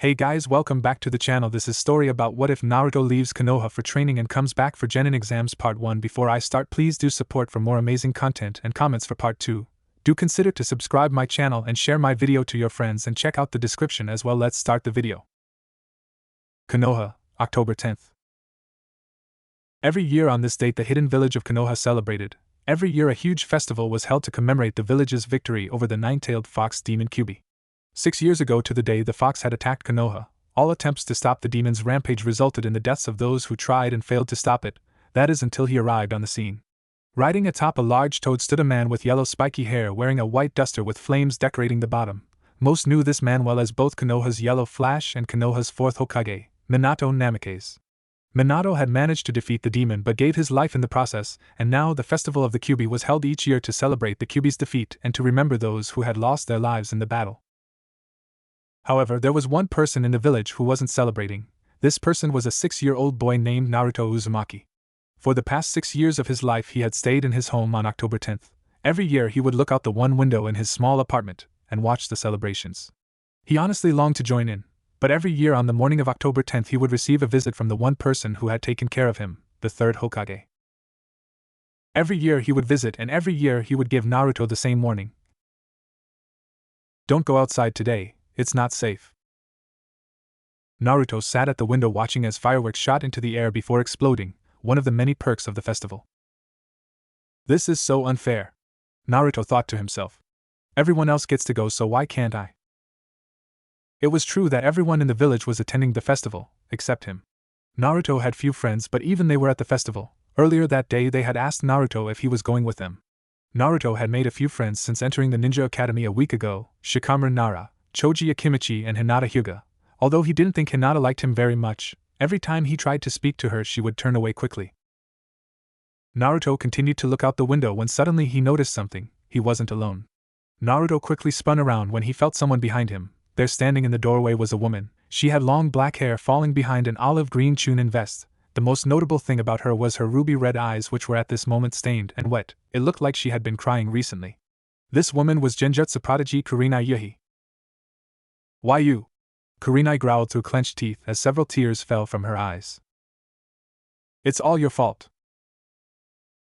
Hey guys, welcome back to the channel. This is story about what if Naruto leaves Konoha for training and comes back for Genin exams part 1. Before I start, please do support for more amazing content and comments for part 2. Do consider to subscribe my channel and share my video to your friends and check out the description as well. Let's start the video. Konoha, October 10th. Every year on this date the hidden village of Konoha celebrated. Every year a huge festival was held to commemorate the village's victory over the nine-tailed fox demon Kyubi. 6 years ago to the day the fox had attacked Konoha, all attempts to stop the demon's rampage resulted in the deaths of those who tried and failed to stop it, that is until he arrived on the scene. Riding atop a large toad stood a man with yellow spiky hair wearing a white duster with flames decorating the bottom. Most knew this man well as both Konoha's Yellow Flash and Konoha's fourth Hokage, Minato Namikaze. Minato had managed to defeat the demon but gave his life in the process, and now the festival of the Kyubi was held each year to celebrate the Kyubi's defeat and to remember those who had lost their lives in the battle. However, there was one person in the village who wasn't celebrating. This person was a 6-year-old boy named Naruto Uzumaki. For the past 6 years of his life he had stayed in his home on October 10th. Every year he would look out the one window in his small apartment and watch the celebrations. He honestly longed to join in, but every year on the morning of October 10th he would receive a visit from the one person who had taken care of him, the third Hokage. Every year he would visit and every year he would give Naruto the same warning. Don't go outside today. It's not safe. Naruto sat at the window watching as fireworks shot into the air before exploding, one of the many perks of the festival. This is so unfair, Naruto thought to himself. Everyone else gets to go, so why can't I? It was true that everyone in the village was attending the festival, except him. Naruto had few friends, but even they were at the festival. Earlier that day they had asked Naruto if he was going with them. Naruto had made a few friends since entering the ninja academy a week ago: Shikamaru Nara, Choji Akimichi and Hinata Hyuga. Although he didn't think Hinata liked him very much, every time he tried to speak to her she would turn away quickly. Naruto continued to look out the window when suddenly he noticed something. He wasn't alone. Naruto quickly spun around when he felt someone behind him. There standing in the doorway was a woman. She had long black hair falling behind an olive-green chunin vest. The most notable thing about her was her ruby-red eyes, which were at this moment stained and wet. It looked like she had been crying recently. This woman was Genjutsu prodigy Kurenai Yuhi. Why you? Kurenai growled through clenched teeth as several tears fell from her eyes. It's all your fault.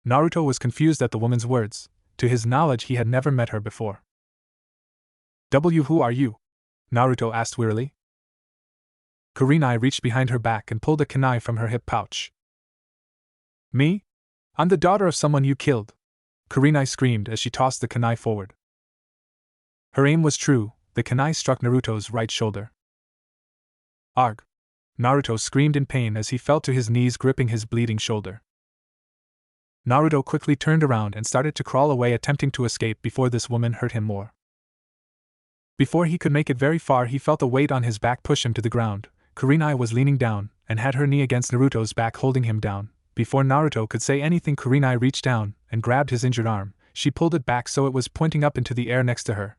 Naruto was confused at the woman's words. To his knowledge he had never met her before. Who are you? Naruto asked wearily. Kurenai reached behind her back and pulled a kunai from her hip pouch. Me? I'm the daughter of someone you killed, Kurenai screamed as she tossed the kunai forward. Her aim was true. The kunai struck Naruto's right shoulder. Arg! Naruto screamed in pain as he fell to his knees, gripping his bleeding shoulder. Naruto quickly turned around and started to crawl away, attempting to escape before this woman hurt him more. Before he could make it very far he felt a weight on his back push him to the ground. Kurenai was leaning down and had her knee against Naruto's back, holding him down. Before Naruto could say anything, Kurenai reached down and grabbed his injured arm. She pulled it back so it was pointing up into the air next to her.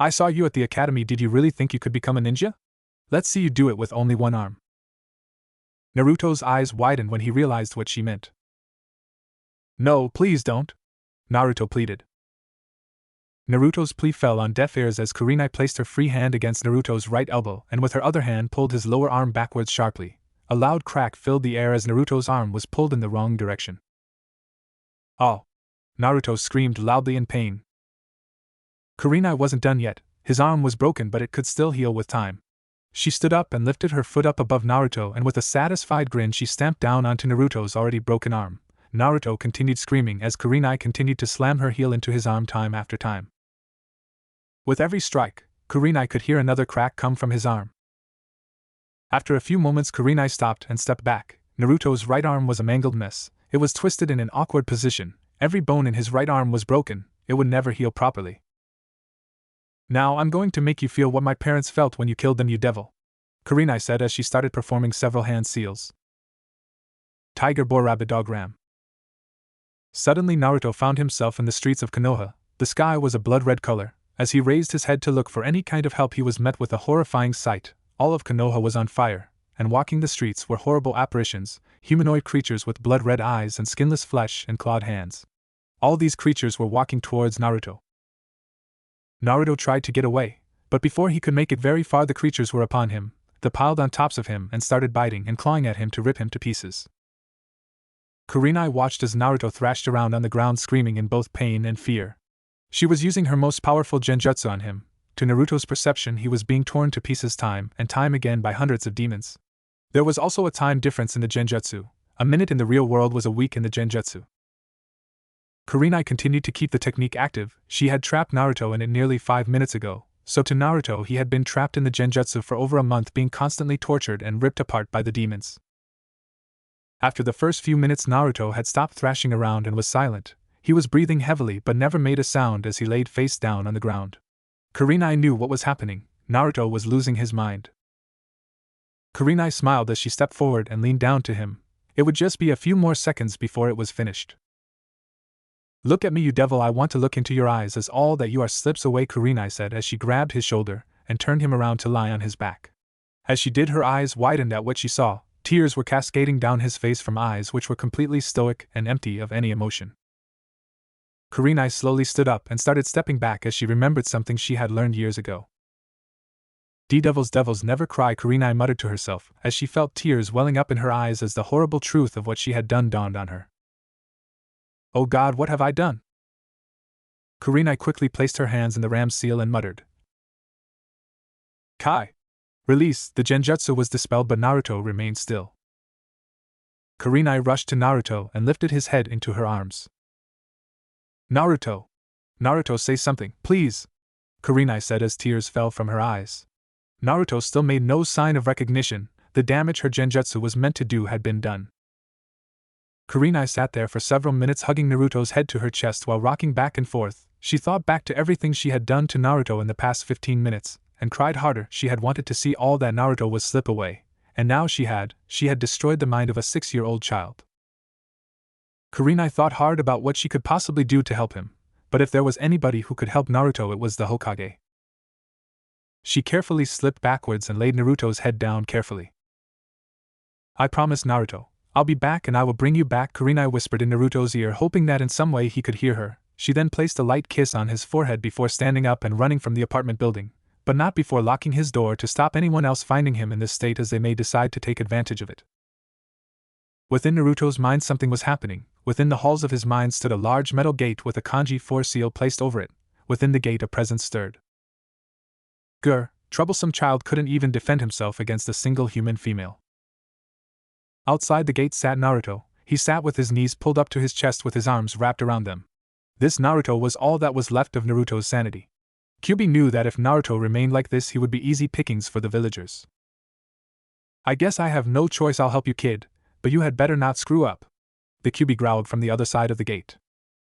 I saw you at the academy. Did you really think you could become a ninja? Let's see you do it with only one arm. Naruto's eyes widened when he realized what she meant. No, please don't, Naruto pleaded. Naruto's plea fell on deaf ears as Kurenai placed her free hand against Naruto's right elbow and with her other hand pulled his lower arm backwards sharply. A loud crack filled the air as Naruto's arm was pulled in the wrong direction. Oh! Naruto screamed loudly in pain. Kurenai wasn't done yet. His arm was broken, but it could still heal with time. She stood up and lifted her foot up above Naruto, and with a satisfied grin she stamped down onto Naruto's already broken arm. Naruto continued screaming as Kurenai continued to slam her heel into his arm time after time. With every strike, Kurenai could hear another crack come from his arm. After a few moments Kurenai stopped and stepped back. Naruto's right arm was a mangled mess. It was twisted in an awkward position. Every bone in his right arm was broken. It would never heal properly. Now I'm going to make you feel what my parents felt when you killed them, you devil, Kurenai said as she started performing several hand seals. Tiger, boar, rabbit, dog, ram. Suddenly Naruto found himself in the streets of Konoha. The sky was a blood-red color. As he raised his head to look for any kind of help he was met with a horrifying sight. All of Konoha was on fire, and walking the streets were horrible apparitions, humanoid creatures with blood-red eyes and skinless flesh and clawed hands. All these creatures were walking towards Naruto. Naruto tried to get away, But before he could make it very far, the creatures were upon him. They piled on tops of him and started biting and clawing at him to rip him to pieces. Kurenai watched as Naruto thrashed around on the ground screaming in both pain and fear. She was using her most powerful genjutsu on him. To Naruto's perception, he was being torn to pieces time and time again by hundreds of demons. There was also a time difference in the genjutsu. A minute in the real world was a week in the genjutsu. Kurenai continued to keep the technique active. She had trapped Naruto in it nearly 5 minutes ago, so to Naruto he had been trapped in the genjutsu for over a month, being constantly tortured and ripped apart by the demons. After the first few minutes, Naruto had stopped thrashing around and was silent. He was breathing heavily but never made a sound as he laid face down on the ground. Kurenai knew what was happening. Naruto was losing his mind. Kurenai smiled as she stepped forward and leaned down to him. It would just be a few more seconds before it was finished. "Look at me, you devil, I want to look into your eyes as all that you are slips away," Kurenai said as she grabbed his shoulder and turned him around to lie on his back. As she did, her eyes widened at what she saw. Tears were cascading down his face from eyes which were completely stoic and empty of any emotion. Kurenai slowly stood up and started stepping back as she remembered something she had learned years ago. Devils never cry," Kurenai muttered to herself as she felt tears welling up in her eyes as the horrible truth of what she had done dawned on her. "Oh God, what have I done?" Kurenai quickly placed her hands in the ram's seal and muttered, "Kai! Release!" The genjutsu was dispelled, but Naruto remained still. Kurenai rushed to Naruto and lifted his head into her arms. "Naruto! Naruto, say something, please!" Kurenai said as tears fell from her eyes. Naruto still made no sign of recognition. The damage her genjutsu was meant to do had been done. Kurenai sat there for several minutes, hugging Naruto's head to her chest while rocking back and forth. She thought back to everything she had done to Naruto in the past 15 minutes, and cried harder. She had wanted to see all that Naruto was slip away, and now she had destroyed the mind of a 6-year-old child. Kurenai thought hard about what she could possibly do to help him, but if there was anybody who could help Naruto, it was the Hokage. She carefully slipped backwards and laid Naruto's head down carefully. "I promise, Naruto. I'll be back and I will bring you back," Kurenai whispered in Naruto's ear, hoping that in some way he could hear her. She then placed a light kiss on his forehead before standing up and running from the apartment building, but not before locking his door to stop anyone else finding him in this state, as they may decide to take advantage of it. Within Naruto's mind something was happening. Within the halls of his mind stood a large metal gate with a kanji 4 seal placed over it. Within the gate a presence stirred. Grr, troublesome child couldn't even defend himself against a single human female. Outside the gate sat Naruto. He sat with his knees pulled up to his chest with his arms wrapped around them. This Naruto was all that was left of Naruto's sanity. Kyuubi knew that if Naruto remained like this, he would be easy pickings for the villagers. "I guess I have no choice, I'll help you, kid, but you had better not screw up," the Kyuubi growled from the other side of the gate.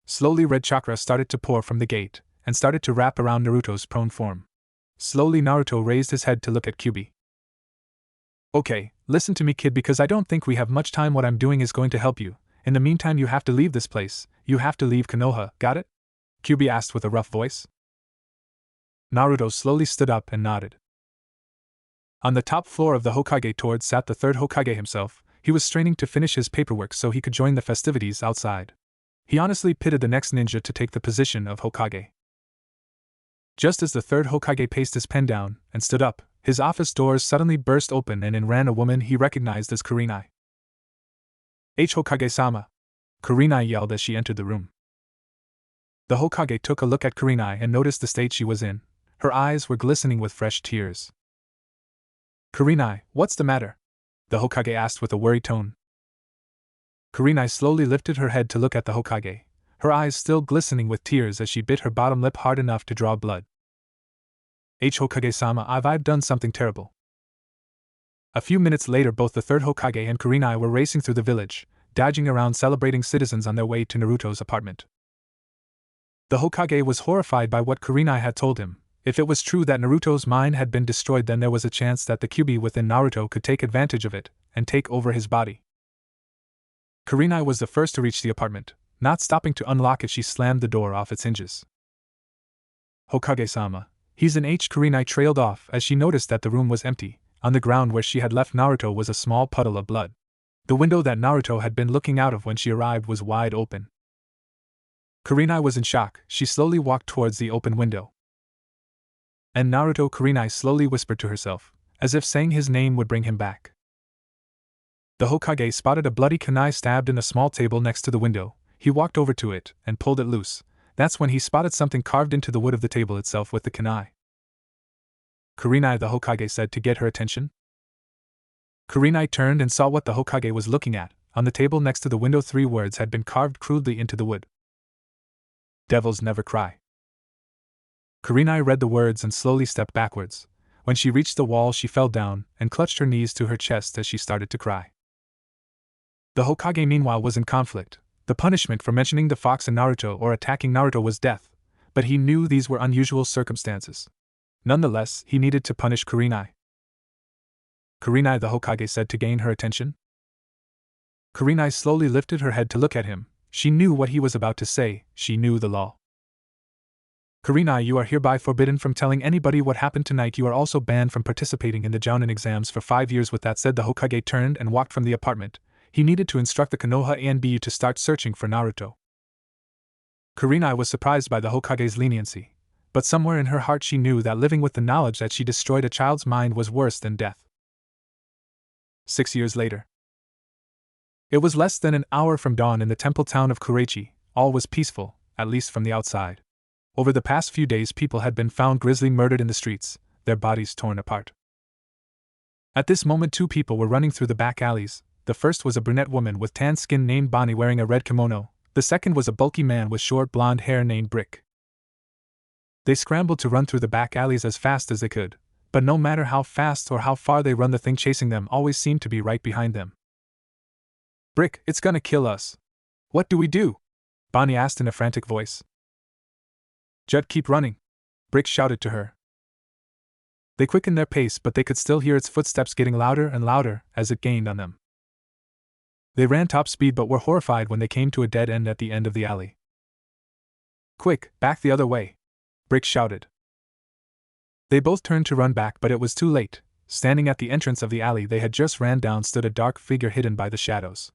Slowly red chakra started to pour from the gate, and started to wrap around Naruto's prone form. Slowly Naruto raised his head to look at Kyuubi. "Okay, listen to me, kid, because I don't think we have much time. What I'm doing is going to help you. In the meantime, you have to leave this place. You have to leave Konoha, got it?" Kyuubi asked with a rough voice. Naruto slowly stood up and nodded. On the top floor of the Hokage Toad sat the third Hokage himself. He was straining to finish his paperwork so he could join the festivities outside. He honestly pitied the next ninja to take the position of Hokage. Just as the third Hokage paced his pen down and stood up, his office doors suddenly burst open and in ran a woman he recognized as Kurenai. "Hokage-sama!" Kurenai yelled as she entered the room. The Hokage took a look at Kurenai and noticed the state she was in. Her eyes were glistening with fresh tears. "Kurenai, what's the matter?" the Hokage asked with a worried tone. Kurenai slowly lifted her head to look at the Hokage, her eyes still glistening with tears as she bit her bottom lip hard enough to draw blood. "Hokage-sama, I've done something terrible." A few minutes later, both the third Hokage and Kurenai were racing through the village, dodging around celebrating citizens on their way to Naruto's apartment. The Hokage was horrified by what Kurenai had told him. If it was true that Naruto's mind had been destroyed, then there was a chance that the Kyuubi within Naruto could take advantage of it and take over his body. Kurenai was the first to reach the apartment. Not stopping to unlock it, she slammed the door off its hinges. "Hokage-sama, he's in H." Kurenai trailed off as she noticed that the room was empty. On the ground where she had left Naruto was a small puddle of blood. The window that Naruto had been looking out of when she arrived was wide open. Kurenai was in shock. She slowly walked towards the open window. And Naruto, Kurenai slowly whispered to herself, as if saying his name would bring him back. The Hokage spotted a bloody kunai stabbed in a small table next to the window. He walked over to it and pulled it loose. That's when he spotted something carved into the wood of the table itself with the kunai. Kurenai, the Hokage said to get her attention. Kurenai turned and saw what the Hokage was looking at. On the table next to the window, 3 words had been carved crudely into the wood. Devils never cry. Kurenai read the words and slowly stepped backwards. When she reached the wall, she fell down and clutched her knees to her chest as she started to cry. The Hokage, meanwhile, was in conflict. The punishment for mentioning the fox in Naruto or attacking Naruto was death, but he knew these were unusual circumstances. Nonetheless, he needed to punish Kurenai. Kurenai, the Hokage said to gain her attention. Kurenai slowly lifted her head to look at him. She knew what he was about to say. She knew the law. Kurenai, you are hereby forbidden from telling anybody what happened tonight. You are also banned from participating in the Jounin exams for 5 years. With that said, the Hokage turned and walked from the apartment. He needed to instruct the Konoha ANBU to start searching for Naruto. Kurenai was surprised by the Hokage's leniency, but somewhere in her heart she knew that living with the knowledge that she destroyed a child's mind was worse than death. 6 years later. It was less than an hour from dawn in the temple town of Kureichi. All was peaceful, at least from the outside. Over the past few days, people had been found grisly murdered in the streets, their bodies torn apart. At this moment, 2 people were running through the back alleys. The first was a brunette woman with tan skin named Bonnie wearing a red kimono. The second was a bulky man with short blonde hair named Brick. They scrambled to run through the back alleys as fast as they could, but no matter how fast or how far they run, the thing chasing them always seemed to be right behind them. Brick, it's gonna kill us. What do we do? Bonnie asked in a frantic voice. Judd, keep running, Brick shouted to her. They quickened their pace, but they could still hear its footsteps getting louder and louder as it gained on them. They ran top speed but were horrified when they came to a dead end at the end of the alley. Quick, back the other way, Brick shouted. They both turned to run back, but it was too late. Standing at the entrance of the alley they had just ran down stood a dark figure hidden by the shadows.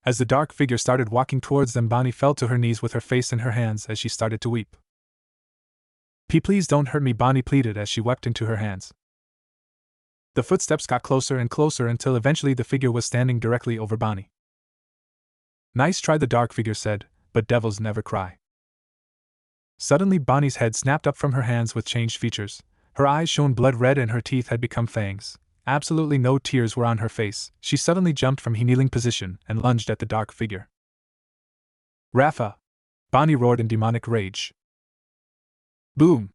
As the dark figure started walking towards them, Bonnie fell to her knees with her face in her hands as she started to weep. Please don't hurt me, Bonnie pleaded as she wept into her hands. The footsteps got closer and closer until eventually the figure was standing directly over Bonnie. Nice try, the dark figure said, but devils never cry. Suddenly Bonnie's head snapped up from her hands with changed features. Her eyes shone blood red and her teeth had become fangs. Absolutely no tears were on her face. She suddenly jumped from her kneeling position and lunged at the dark figure. Rafa! Bonnie roared in demonic rage. Boom!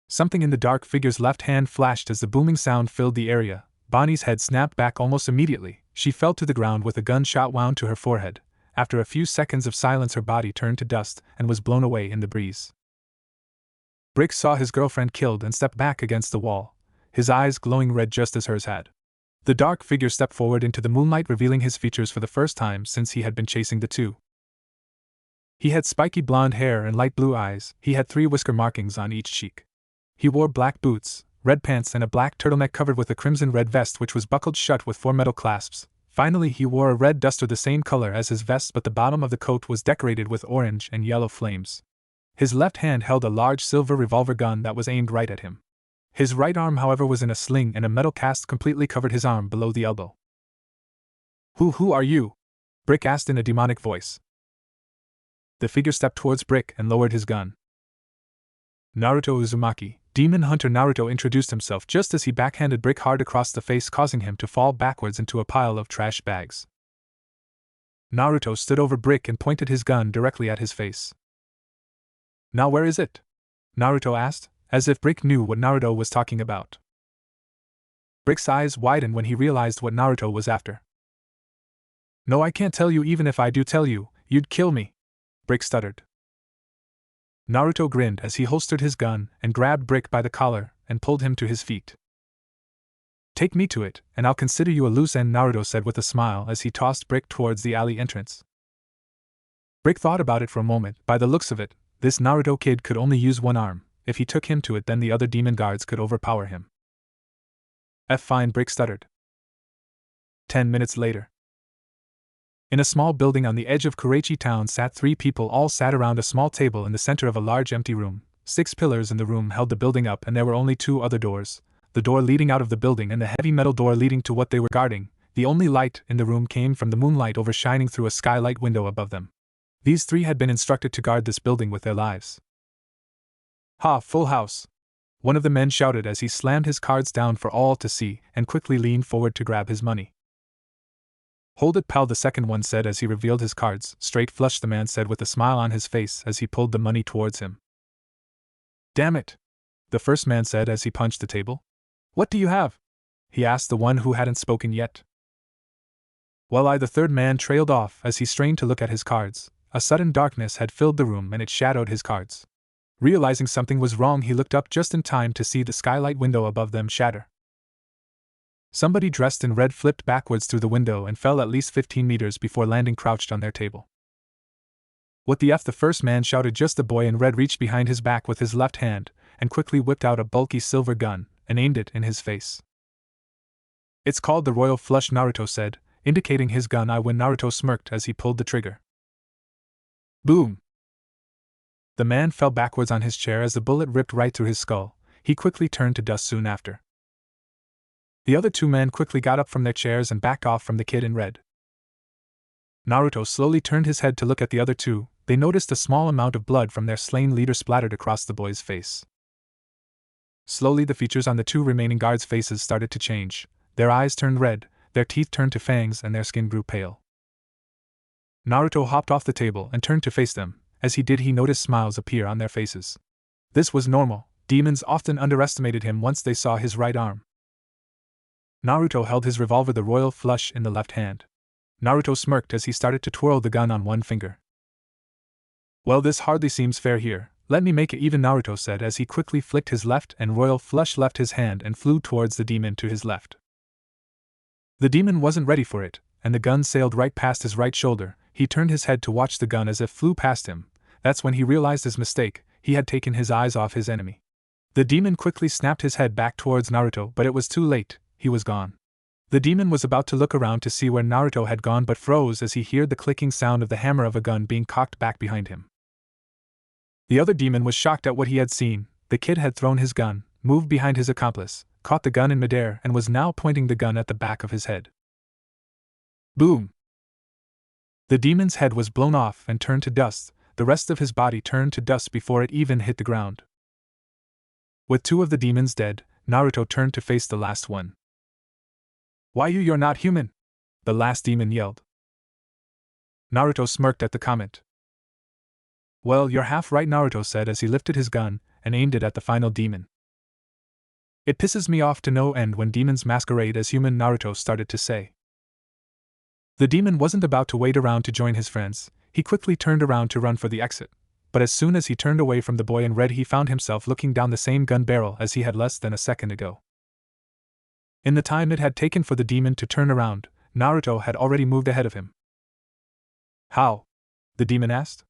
Something in the dark figure's left hand flashed as the booming sound filled the area. Bonnie's head snapped back almost immediately. She fell to the ground with a gunshot wound to her forehead. After a few seconds of silence, her body turned to dust and was blown away in the breeze. Brick saw his girlfriend killed and stepped back against the wall, his eyes glowing red just as hers had. The dark figure stepped forward into the moonlight, revealing his features for the first time since he had been chasing the two. He had spiky blonde hair and light blue eyes. He had 3 whisker markings on each cheek. He wore black boots, red pants, and a black turtleneck covered with a crimson-red vest which was buckled shut with 4 metal clasps. Finally, he wore a red duster the same color as his vest, but the bottom of the coat was decorated with orange and yellow flames. His left hand held a large silver revolver gun that was aimed right at him. His right arm, however, was in a sling, and a metal cast completely covered his arm below the elbow. Who are you? Brick asked in a demonic voice. The figure stepped towards Brick and lowered his gun. Naruto Uzumaki, Demon Hunter. Naruto introduced himself just as he backhanded Brick hard across the face, causing him to fall backwards into a pile of trash bags. Naruto stood over Brick and pointed his gun directly at his face. Now where is it? Naruto asked, as if Brick knew what Naruto was talking about. Brick's eyes widened when he realized what Naruto was after. No, I can't tell you. Even if I do tell you, you'd kill me, Brick stuttered. Naruto grinned as he holstered his gun and grabbed Brick by the collar and pulled him to his feet. Take me to it, and I'll consider you a loose end, Naruto said with a smile as he tossed Brick towards the alley entrance. Brick thought about it for a moment. By the looks of it, this Naruto kid could only use one arm. If he took him to it, then the other demon guards could overpower him. Fine, Brick stuttered. 10 minutes later. In a small building on the edge of Kureichi town sat 3 people, all sat around a small table in the center of a large empty room. 6 pillars in the room held the building up, and there were only 2 other doors, the door leading out of the building and the heavy metal door leading to what they were guarding. The only light in the room came from the moonlight overshining through a skylight window above them. These 3 had been instructed to guard this building with their lives. "Ha, full house!" one of the men shouted as he slammed his cards down for all to see and quickly leaned forward to grab his money. "Hold it, pal," the second one said as he revealed his cards. "Straight flush," the man said with a smile on his face as he pulled the money towards him. "Damn it," the first man said as he punched the table. "What do you have?" he asked the one who hadn't spoken yet. "Well, the third man trailed off as he strained to look at his cards. A sudden darkness had filled the room and it shadowed his cards. Realizing something was wrong, he looked up just in time to see the skylight window above them shatter. Somebody dressed in red flipped backwards through the window and fell at least 15 meters before landing crouched on their table. "What the F?" the first man shouted. Just the boy in red reached behind his back with his left hand and quickly whipped out a bulky silver gun and aimed it in his face. "It's called the Royal Flush," Naruto said, indicating his gun when Naruto smirked as he pulled the trigger. Boom! The man fell backwards on his chair as the bullet ripped right through his skull. He quickly turned to dust soon after. The other 2 men quickly got up from their chairs and backed off from the kid in red. Naruto slowly turned his head to look at the other 2. They noticed a small amount of blood from their slain leader splattered across the boy's face. Slowly the features on the 2 remaining guards' faces started to change. Their eyes turned red, their teeth turned to fangs, and their skin grew pale. Naruto hopped off the table and turned to face them. As he did, he noticed smiles appear on their faces. This was normal. Demons often underestimated him once they saw his right arm. Naruto held his revolver, the Royal Flush, in the left hand. Naruto smirked as he started to twirl the gun on one finger. "Well, this hardly seems fair here. Let me make it even," Naruto said as he quickly flicked his left and Royal Flush left his hand and flew towards the demon to his left. The demon wasn't ready for it, and the gun sailed right past his right shoulder. He turned his head to watch the gun as it flew past him. That's when he realized his mistake. He had taken his eyes off his enemy. The demon quickly snapped his head back towards Naruto, but it was too late. He was gone. The demon was about to look around to see where Naruto had gone but froze as he heard the clicking sound of the hammer of a gun being cocked back behind him. The other demon was shocked at what he had seen. The kid had thrown his gun, moved behind his accomplice, caught the gun in midair, and was now pointing the gun at the back of his head. Boom! The demon's head was blown off and turned to dust. The rest of his body turned to dust before it even hit the ground. With 2 of the demons dead, Naruto turned to face the last one. "Why you're not human?" the last demon yelled. Naruto smirked at the comment. "Well, you're half right," Naruto said as he lifted his gun and aimed it at the final demon. "It pisses me off to no end when demons masquerade as human," Naruto started to say. The demon wasn't about to wait around to join his friends. He quickly turned around to run for the exit, but as soon as he turned away from the boy in red, he found himself looking down the same gun barrel as he had less than a second ago. In the time it had taken for the demon to turn around, Naruto had already moved ahead of him. "How?" the demon asked.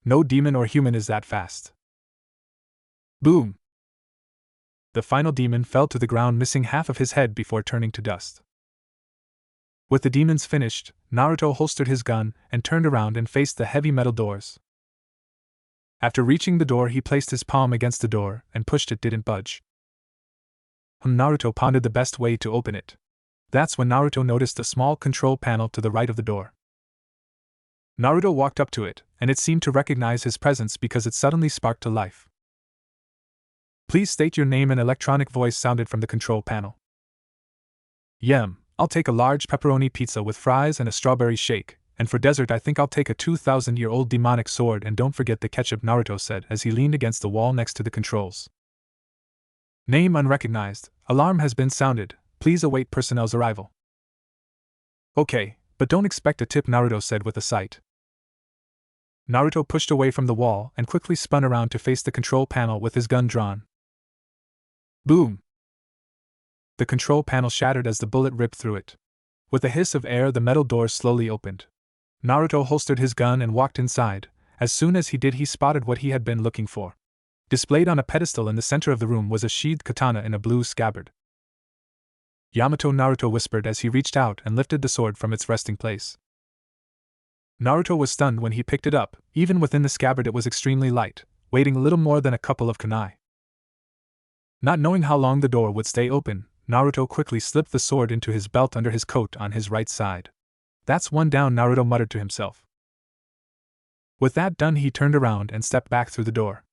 "No demon or human is that fast." Boom! The final demon fell to the ground, missing half of his head before turning to dust. With the demons finished, Naruto holstered his gun and turned around and faced the heavy metal doors. After reaching the door, he placed his palm against the door and pushed. It didn't budge. Naruto pondered the best way to open it. That's when Naruto noticed a small control panel to the right of the door. Naruto walked up to it, and it seemed to recognize his presence because it suddenly sparked to life. "Please state your name," an electronic voice sounded from the control panel. "Yum, I'll take a large pepperoni pizza with fries and a strawberry shake, and for dessert I think I'll take a 2,000-year-old demonic sword, and don't forget the ketchup," Naruto said as he leaned against the wall next to the controls. "Name unrecognized. Alarm has been sounded. Please await personnel's arrival." "Okay, but don't expect a tip," Naruto said with a sigh. Naruto pushed away from the wall and quickly spun around to face the control panel with his gun drawn. Boom! The control panel shattered as the bullet ripped through it. With a hiss of air, the metal doors slowly opened. Naruto holstered his gun and walked inside. As soon as he did, he spotted what he had been looking for. Displayed on a pedestal in the center of the room was a sheathed katana in a blue scabbard. "Yamato," Naruto whispered as he reached out and lifted the sword from its resting place. Naruto was stunned when he picked it up. Even within the scabbard it was extremely light, waiting little more than a couple of kunai. Not knowing how long the door would stay open, Naruto quickly slipped the sword into his belt under his coat on his right side. That's one down, Naruto muttered to himself. With that done, he turned around and stepped back through the door.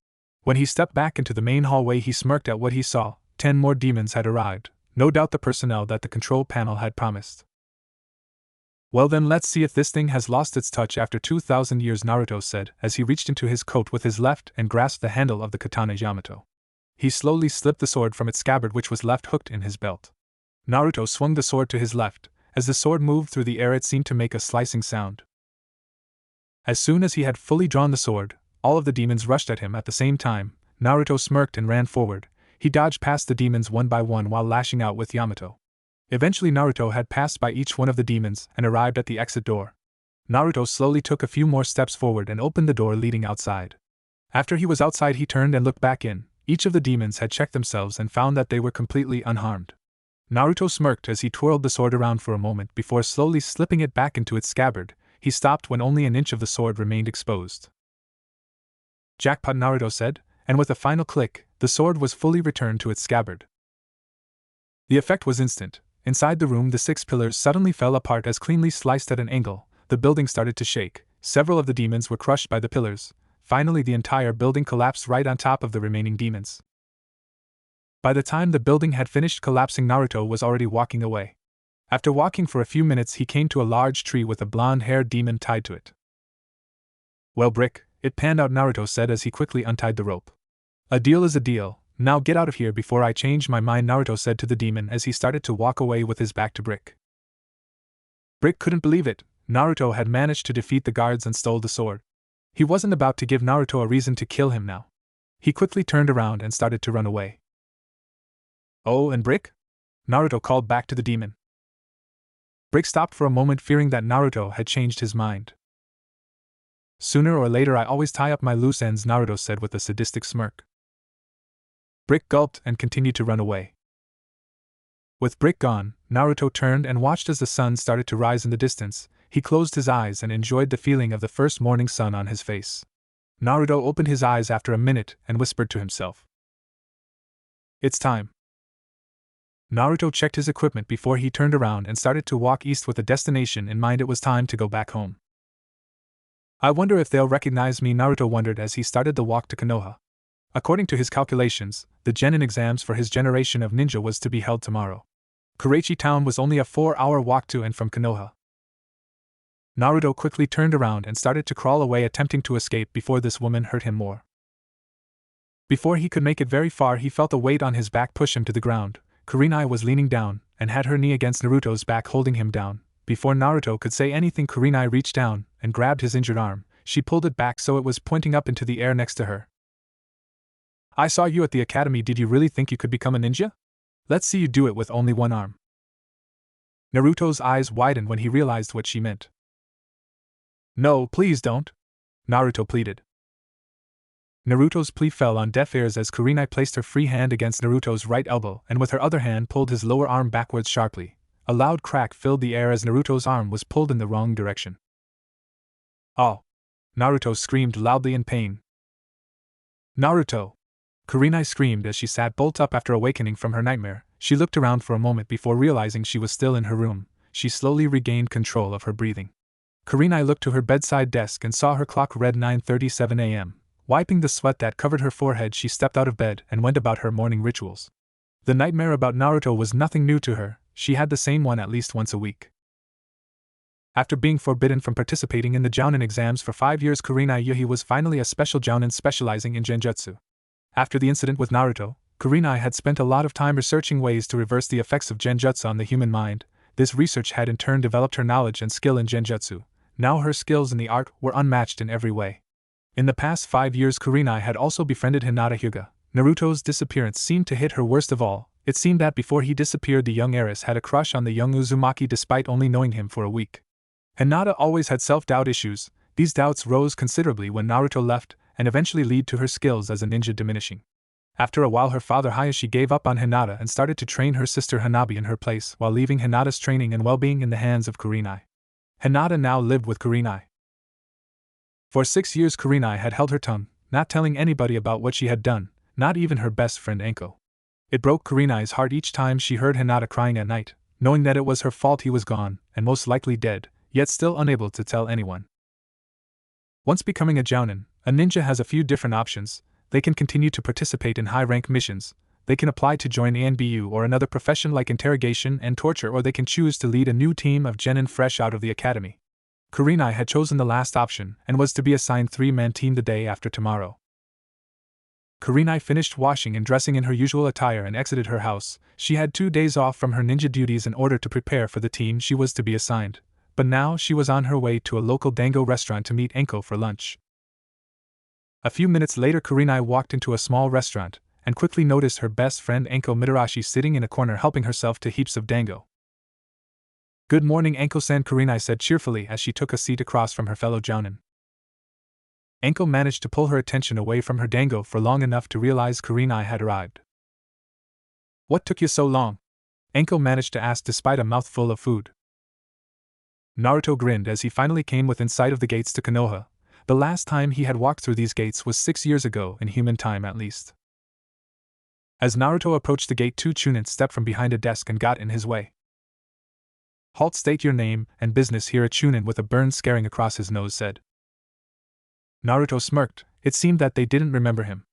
When he stepped back into the main hallway, he smirked at what he saw. 10 more demons had arrived, no doubt the personnel that the control panel had promised. Well then, let's see if this thing has lost its touch after 2,000 years, Naruto said as he reached into his coat with his left and grasped the handle of the katana Yamato. He slowly slipped the sword from its scabbard, which was left hooked in his belt. Naruto swung the sword to his left. As the sword moved through the air, it seemed to make a slicing sound. As soon as he had fully drawn the sword, all of the demons rushed at him at the same time. Naruto smirked and ran forward. He dodged past the demons one by one while lashing out with Yamato. Eventually Naruto had passed by each one of the demons and arrived at the exit door. Naruto slowly took a few more steps forward and opened the door leading outside. After he was outside, he turned and looked back in. Each of the demons had checked themselves and found that they were completely unharmed. Naruto smirked as he twirled the sword around for a moment before slowly slipping it back into its scabbard. He stopped when only an inch of the sword remained exposed. Jackpot, Naruto said, and with a final click, the sword was fully returned to its scabbard. The effect was instant. Inside the room, the 6 pillars suddenly fell apart as cleanly sliced at an angle. The building started to shake. Several of the demons were crushed by the pillars. Finally, the entire building collapsed right on top of the remaining demons. By the time the building had finished collapsing, Naruto was already walking away. After walking for a few minutes, he came to a large tree with a blonde-haired demon tied to it. Well, Brick, it panned out, Naruto said as he quickly untied the rope. A deal is a deal. Now get out of here before I change my mind, Naruto said to the demon as he started to walk away with his back to Brick. Brick couldn't believe it. Naruto had managed to defeat the guards and stole the sword. He wasn't about to give Naruto a reason to kill him now. He quickly turned around and started to run away. Oh, and Brick? Naruto called back to the demon. Brick stopped for a moment, fearing that Naruto had changed his mind. Sooner or later I always tie up my loose ends, Naruto said with a sadistic smirk. Brick gulped and continued to run away. With Brick gone, Naruto turned and watched as the sun started to rise in the distance. He closed his eyes and enjoyed the feeling of the first morning sun on his face. Naruto opened his eyes after a minute and whispered to himself. It's time. Naruto checked his equipment before he turned around and started to walk east with a destination in mind. It was time to go back home. I wonder if they'll recognize me, Naruto wondered as he started the walk to Konoha. According to his calculations, the Genin exams for his generation of ninja was to be held tomorrow. Karachi town was only a 4-hour walk to and from Konoha. Naruto quickly turned around and started to crawl away, attempting to escape before this woman hurt him more. Before he could make it very far, he felt a weight on his back push him to the ground. Kurenai was leaning down and had her knee against Naruto's back, holding him down. Before Naruto could say anything, Kurenai reached down and grabbed his injured arm. She pulled it back so it was pointing up into the air next to her. I saw you at the academy. Did you really think you could become a ninja? Let's see you do it with only one arm. Naruto's eyes widened when he realized what she meant. No, please don't, Naruto pleaded. Naruto's plea fell on deaf ears as Kurenai placed her free hand against Naruto's right elbow and with her other hand pulled his lower arm backwards sharply. A loud crack filled the air as Naruto's arm was pulled in the wrong direction. Oh! Naruto screamed loudly in pain. Naruto! Kurenai screamed as she sat bolt up after awakening from her nightmare. She looked around for a moment before realizing she was still in her room. She slowly regained control of her breathing. Kurenai looked to her bedside desk and saw her clock read 9:37 a.m. Wiping the sweat that covered her forehead, she stepped out of bed and went about her morning rituals. The nightmare about Naruto was nothing new to her. She had the same one at least once a week. After being forbidden from participating in the Jounin exams for 5 years, Kurenai Yuhi was finally a special Jounin specializing in genjutsu. After the incident with Naruto, Kurenai had spent a lot of time researching ways to reverse the effects of genjutsu on the human mind. This research had in turn developed her knowledge and skill in genjutsu. Now her skills in the art were unmatched in every way. In the past 5 years, Kurenai had also befriended Hinata Hyuga. Naruto's disappearance seemed to hit her worst of all. It seemed that before he disappeared, the young heiress had a crush on the young Uzumaki despite only knowing him for a week. Hinata always had self-doubt issues. These doubts rose considerably when Naruto left, and eventually led to her skills as a ninja diminishing. After a while, her father Hayashi gave up on Hinata and started to train her sister Hanabi in her place, while leaving Hinata's training and well-being in the hands of Kurenai. Hinata now lived with Kurenai. For 6 years Kurenai had held her tongue. not telling anybody about what she had done, not even her best friend Anko. It broke Kurenai's heart each time she heard Hinata crying at night, knowing that it was her fault he was gone, and most likely dead, yet still unable to tell anyone. Once becoming a jounin, a ninja has a few different options. They can continue to participate in high-rank missions, they can apply to join ANBU or another profession like interrogation and torture, or they can choose to lead a new team of genin fresh out of the academy. Kurenai had chosen the last option and was to be assigned 3-man team the day after tomorrow. Kurenai finished washing and dressing in her usual attire and exited her house. She had 2 days off from her ninja duties in order to prepare for the team she was to be assigned, but now she was on her way to a local dango restaurant to meet Anko for lunch. A few minutes later, Kurenai walked into a small restaurant and quickly noticed her best friend Anko Mitarashi sitting in a corner helping herself to heaps of dango. "Good morning, Anko-san," Kurenai said cheerfully as she took a seat across from her fellow jounin. Anko managed to pull her attention away from her dango for long enough to realize Kurenai had arrived. "What took you so long?" Anko managed to ask despite a mouthful of food. Naruto grinned as he finally came within sight of the gates to Konoha. The last time he had walked through these gates was 6 years ago, in human time at least. As Naruto approached the gate, 2 chunin stepped from behind a desk and got in his way. "Halt, state your name and business here," a chunin with a burn scaring across his nose said. Naruto smirked. It seemed that they didn't remember him.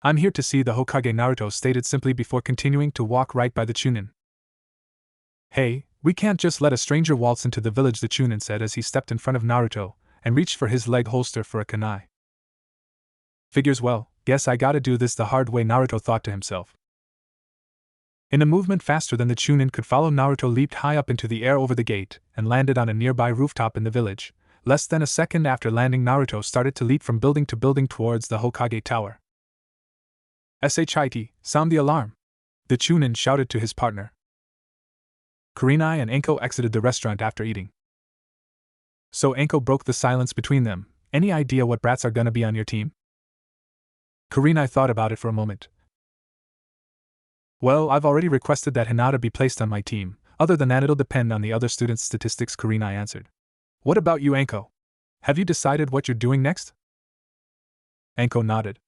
"I'm here to see the Hokage," Naruto stated simply before continuing to walk right by the chunin. "Hey, we can't just let a stranger waltz into the village," the chunin said as he stepped in front of Naruto and reached for his leg holster for a kunai. "Figures well, guess I gotta do this the hard way," Naruto thought to himself. In a movement faster than the chunin could follow, Naruto leaped high up into the air over the gate and landed on a nearby rooftop in the village. Less than a second after landing, Naruto started to leap from building to building towards the Hokage Tower. "Shit, sound the alarm!" the chunin shouted to his partner. Kurenai and Anko exited the restaurant after eating. So Anko broke the silence between them. "Any idea what brats are gonna be on your team?" Kurenai thought about it for a moment. "Well, I've already requested that Hinata be placed on my team. Other than that, it'll depend on the other students' statistics," Kurenai answered. "What about you, Anko? Have you decided what you're doing next?" Anko nodded.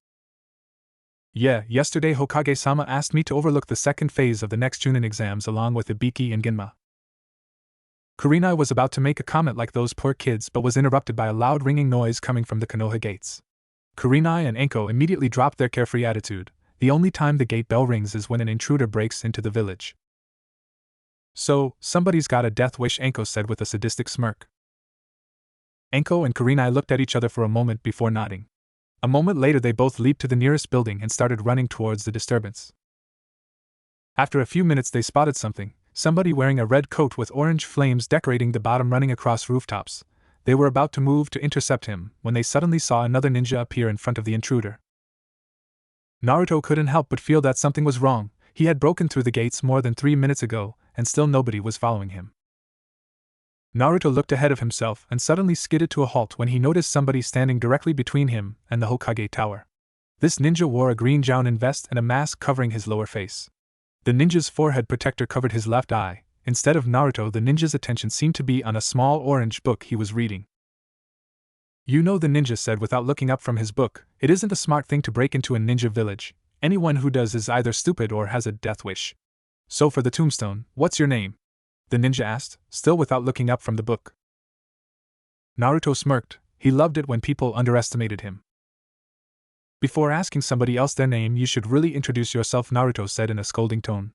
"Yeah, yesterday Hokage-sama asked me to overlook the second phase of the next Chunin exams along with Ibiki and Ginma." Kurenai was about to make a comment like "those poor kids," but was interrupted by a loud ringing noise coming from the Konoha gates. Kurenai and Anko immediately dropped their carefree attitude. The only time the gate bell rings is when an intruder breaks into the village. "So, somebody's got a death wish," Anko said with a sadistic smirk. Anko and Kurenai looked at each other for a moment before nodding. A moment later, they both leaped to the nearest building and started running towards the disturbance. After a few minutes, they spotted somebody wearing a red coat with orange flames decorating the bottom running across rooftops. They were about to move to intercept him when they suddenly saw another ninja appear in front of the intruder. Naruto couldn't help but feel that something was wrong. He had broken through the gates more than 3 minutes ago, and still nobody was following him. Naruto looked ahead of himself and suddenly skidded to a halt when he noticed somebody standing directly between him and the Hokage Tower. This ninja wore a green jounin vest and a mask covering his lower face. The ninja's forehead protector covered his left eye. Instead of Naruto, the ninja's attention seemed to be on a small orange book he was reading. "You know," the ninja said without looking up from his book, "it isn't a smart thing to break into a ninja village. Anyone who does is either stupid or has a death wish. So for the tombstone, what's your name?" the ninja asked, still without looking up from the book. Naruto smirked. He loved it when people underestimated him. "Before asking somebody else their name, you should really introduce yourself," Naruto said in a scolding tone.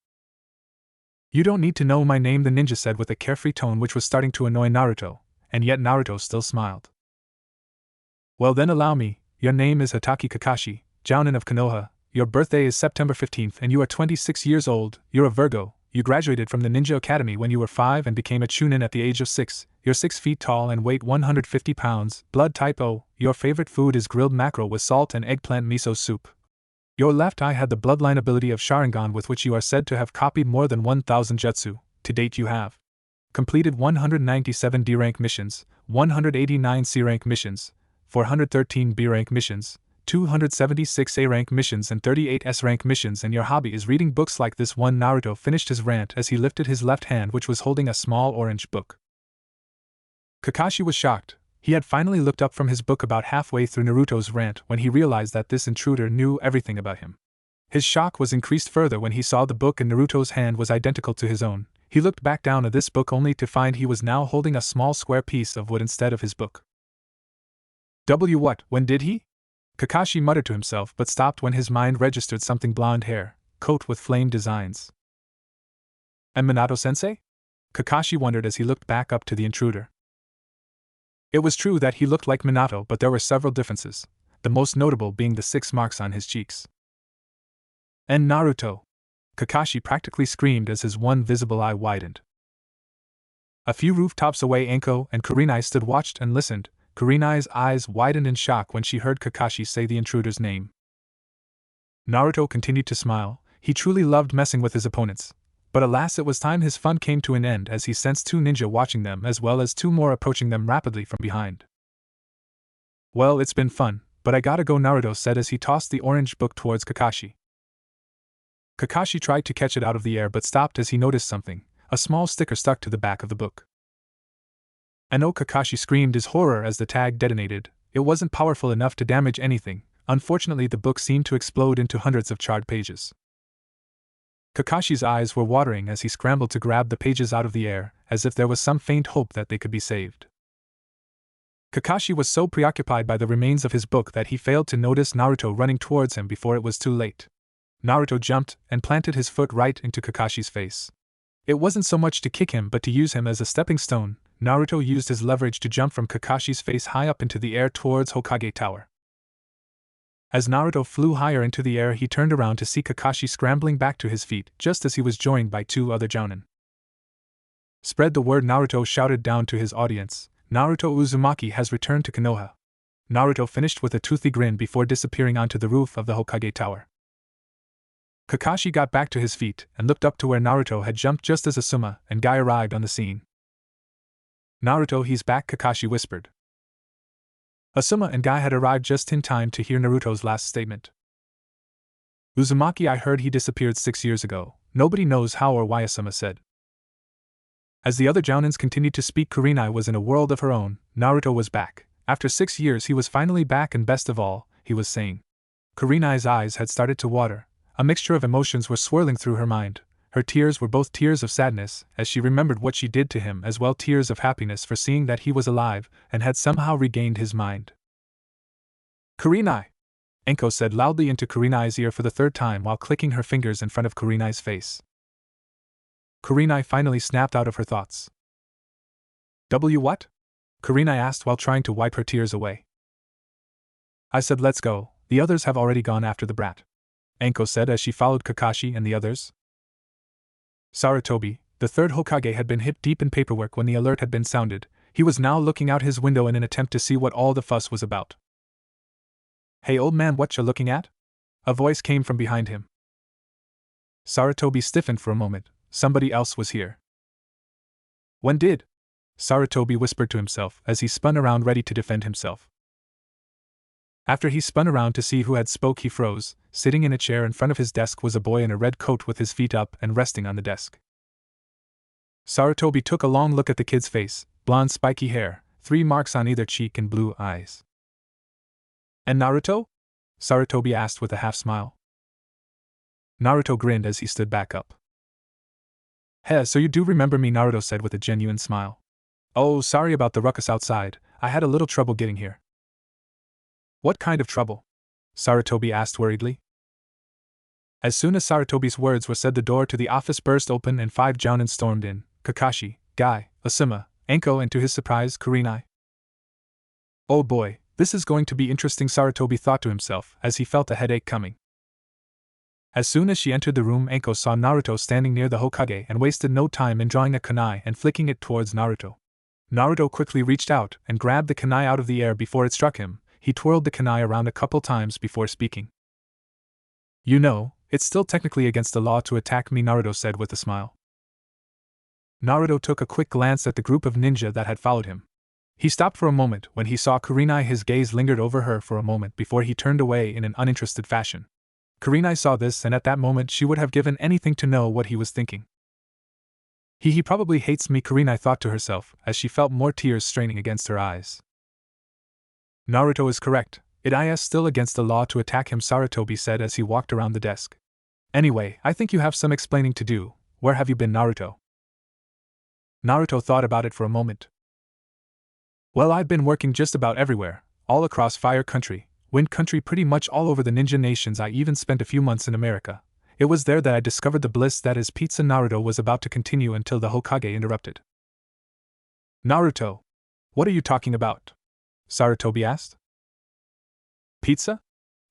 "You don't need to know my name," the ninja said with a carefree tone which was starting to annoy Naruto, and yet Naruto still smiled. "Well then, allow me. Your name is Hatake Kakashi, jounin of Konoha. Your birthday is September 15th and you are 26 years old. You're a Virgo. You graduated from the Ninja Academy when you were 5 and became a chunin at the age of 6. You're 6 feet tall and weight 150 pounds. Blood type O. Your favorite food is grilled mackerel with salt and eggplant miso soup. Your left eye had the bloodline ability of Sharingan, with which you are said to have copied more than 1,000 jutsu. To date you have completed 197 D-rank missions, 189 C-rank missions, 413 B-rank missions, 276 A-rank missions and 38 S-rank missions, and your hobby is reading books like this one." Naruto finished his rant as he lifted his left hand, which was holding a small orange book. Kakashi was shocked. He had finally looked up from his book about halfway through Naruto's rant when he realized that this intruder knew everything about him. His shock was increased further when he saw the book in Naruto's hand was identical to his own. He looked back down at this book only to find he was now holding a small square piece of wood instead of his book. What, when did he? Kakashi muttered to himself but stopped when his mind registered something blonde hair, coat with flame designs. And Minato-sensei? Kakashi wondered as he looked back up to the intruder. It was true that he looked like Minato, but there were several differences, the most notable being the 6 marks on his cheeks. And Naruto! Kakashi practically screamed as his one visible eye widened. A few rooftops away, Anko and Kurenai stood watched and listened. Kurenai's eyes widened in shock when she heard Kakashi say the intruder's name. Naruto continued to smile. He truly loved messing with his opponents. But alas, it was time his fun came to an end as he sensed 2 ninja watching them as well as 2 more approaching them rapidly from behind. Well, it's been fun, but I gotta go, Naruto said as he tossed the orange book towards Kakashi. Kakashi tried to catch it out of the air but stopped as he noticed something, a small sticker stuck to the back of the book. And oh, Kakashi screamed his horror as the tag detonated. It wasn't powerful enough to damage anything. Unfortunately, the book seemed to explode into hundreds of charred pages. Kakashi's eyes were watering as he scrambled to grab the pages out of the air, as if there was some faint hope that they could be saved. Kakashi was so preoccupied by the remains of his book that he failed to notice Naruto running towards him before it was too late. Naruto jumped and planted his foot right into Kakashi's face. It wasn't so much to kick him but to use him as a stepping stone. Naruto used his leverage to jump from Kakashi's face high up into the air towards Hokage Tower. As Naruto flew higher into the air, he turned around to see Kakashi scrambling back to his feet just as he was joined by 2 other jounin. Spread the word, Naruto shouted down to his audience. Naruto Uzumaki has returned to Konoha. Naruto finished with a toothy grin before disappearing onto the roof of the Hokage Tower. Kakashi got back to his feet and looked up to where Naruto had jumped just as Asuma and Guy arrived on the scene. Naruto, he's back, Kakashi whispered. Asuma and Guy had arrived just in time to hear Naruto's last statement. Uzumaki, I heard he disappeared 6 years ago. Nobody knows how or why, Asuma said. As the other jounins continued to speak, Kurenai was in a world of her own. Naruto was back. After 6 years he was finally back, and best of all, he was sane. Kurenai's eyes had started to water. A mixture of emotions were swirling through her mind. Her tears were both tears of sadness, as she remembered what she did to him, as well tears of happiness for seeing that he was alive and had somehow regained his mind. Kurenai! Anko said loudly into Kurenai's ear for the 3rd time while clicking her fingers in front of Kurenai's face. Kurenai finally snapped out of her thoughts. What? Kurenai asked while trying to wipe her tears away. I said let's go, the others have already gone after the brat. Anko said as she followed Kakashi and the others. Sarutobi, the 3rd Hokage, had been hip deep in paperwork when the alert had been sounded. He was now looking out his window in an attempt to see what all the fuss was about. Hey old man, what you looking at? A voice came from behind him. Sarutobi stiffened for a moment. Somebody else was here. When did? Sarutobi whispered to himself as he spun around ready to defend himself. After he spun around to see who had spoke, he froze. Sitting in a chair in front of his desk was a boy in a red coat with his feet up and resting on the desk. Sarutobi took a long look at the kid's face, blonde spiky hair, 3 marks on either cheek and blue eyes. And Naruto? Sarutobi asked with a half-smile. Naruto grinned as he stood back up. Heh, so you do remember me, Naruto said with a genuine smile. Oh, sorry about the ruckus outside, I had a little trouble getting here. What kind of trouble? Sarutobi asked worriedly. As soon as Sarutobi's words were said, the door to the office burst open and 5 jounin stormed in: Kakashi, Guy, Asuma, Anko, and to his surprise, Kurenai. Oh boy, this is going to be interesting, Sarutobi thought to himself as he felt a headache coming. As soon as she entered the room, Anko saw Naruto standing near the Hokage and wasted no time in drawing a kunai and flicking it towards Naruto. Naruto quickly reached out and grabbed the kunai out of the air before it struck him. He twirled the kunai around a couple times before speaking. You know, it's still technically against the law to attack me, Naruto said with a smile. Naruto took a quick glance at the group of ninja that had followed him. He stopped for a moment when he saw Kurenai. His gaze lingered over her for a moment before he turned away in an uninterested fashion. Kurenai saw this, and at that moment she would have given anything to know what he was thinking. He probably hates me, Kurenai thought to herself as she felt more tears straining against her eyes. Naruto is correct. It is still against the law to attack him, Sarutobi said as he walked around the desk. Anyway, I think you have some explaining to do. Where have you been, Naruto? Naruto thought about it for a moment. Well, I've been working just about everywhere, all across Fire Country, Wind Country, pretty much all over the ninja nations. I even spent a few months in America. It was there that I discovered the bliss that is pizza. Naruto was about to continue until the Hokage interrupted. Naruto, what are you talking about? Sarutobi asked. Pizza?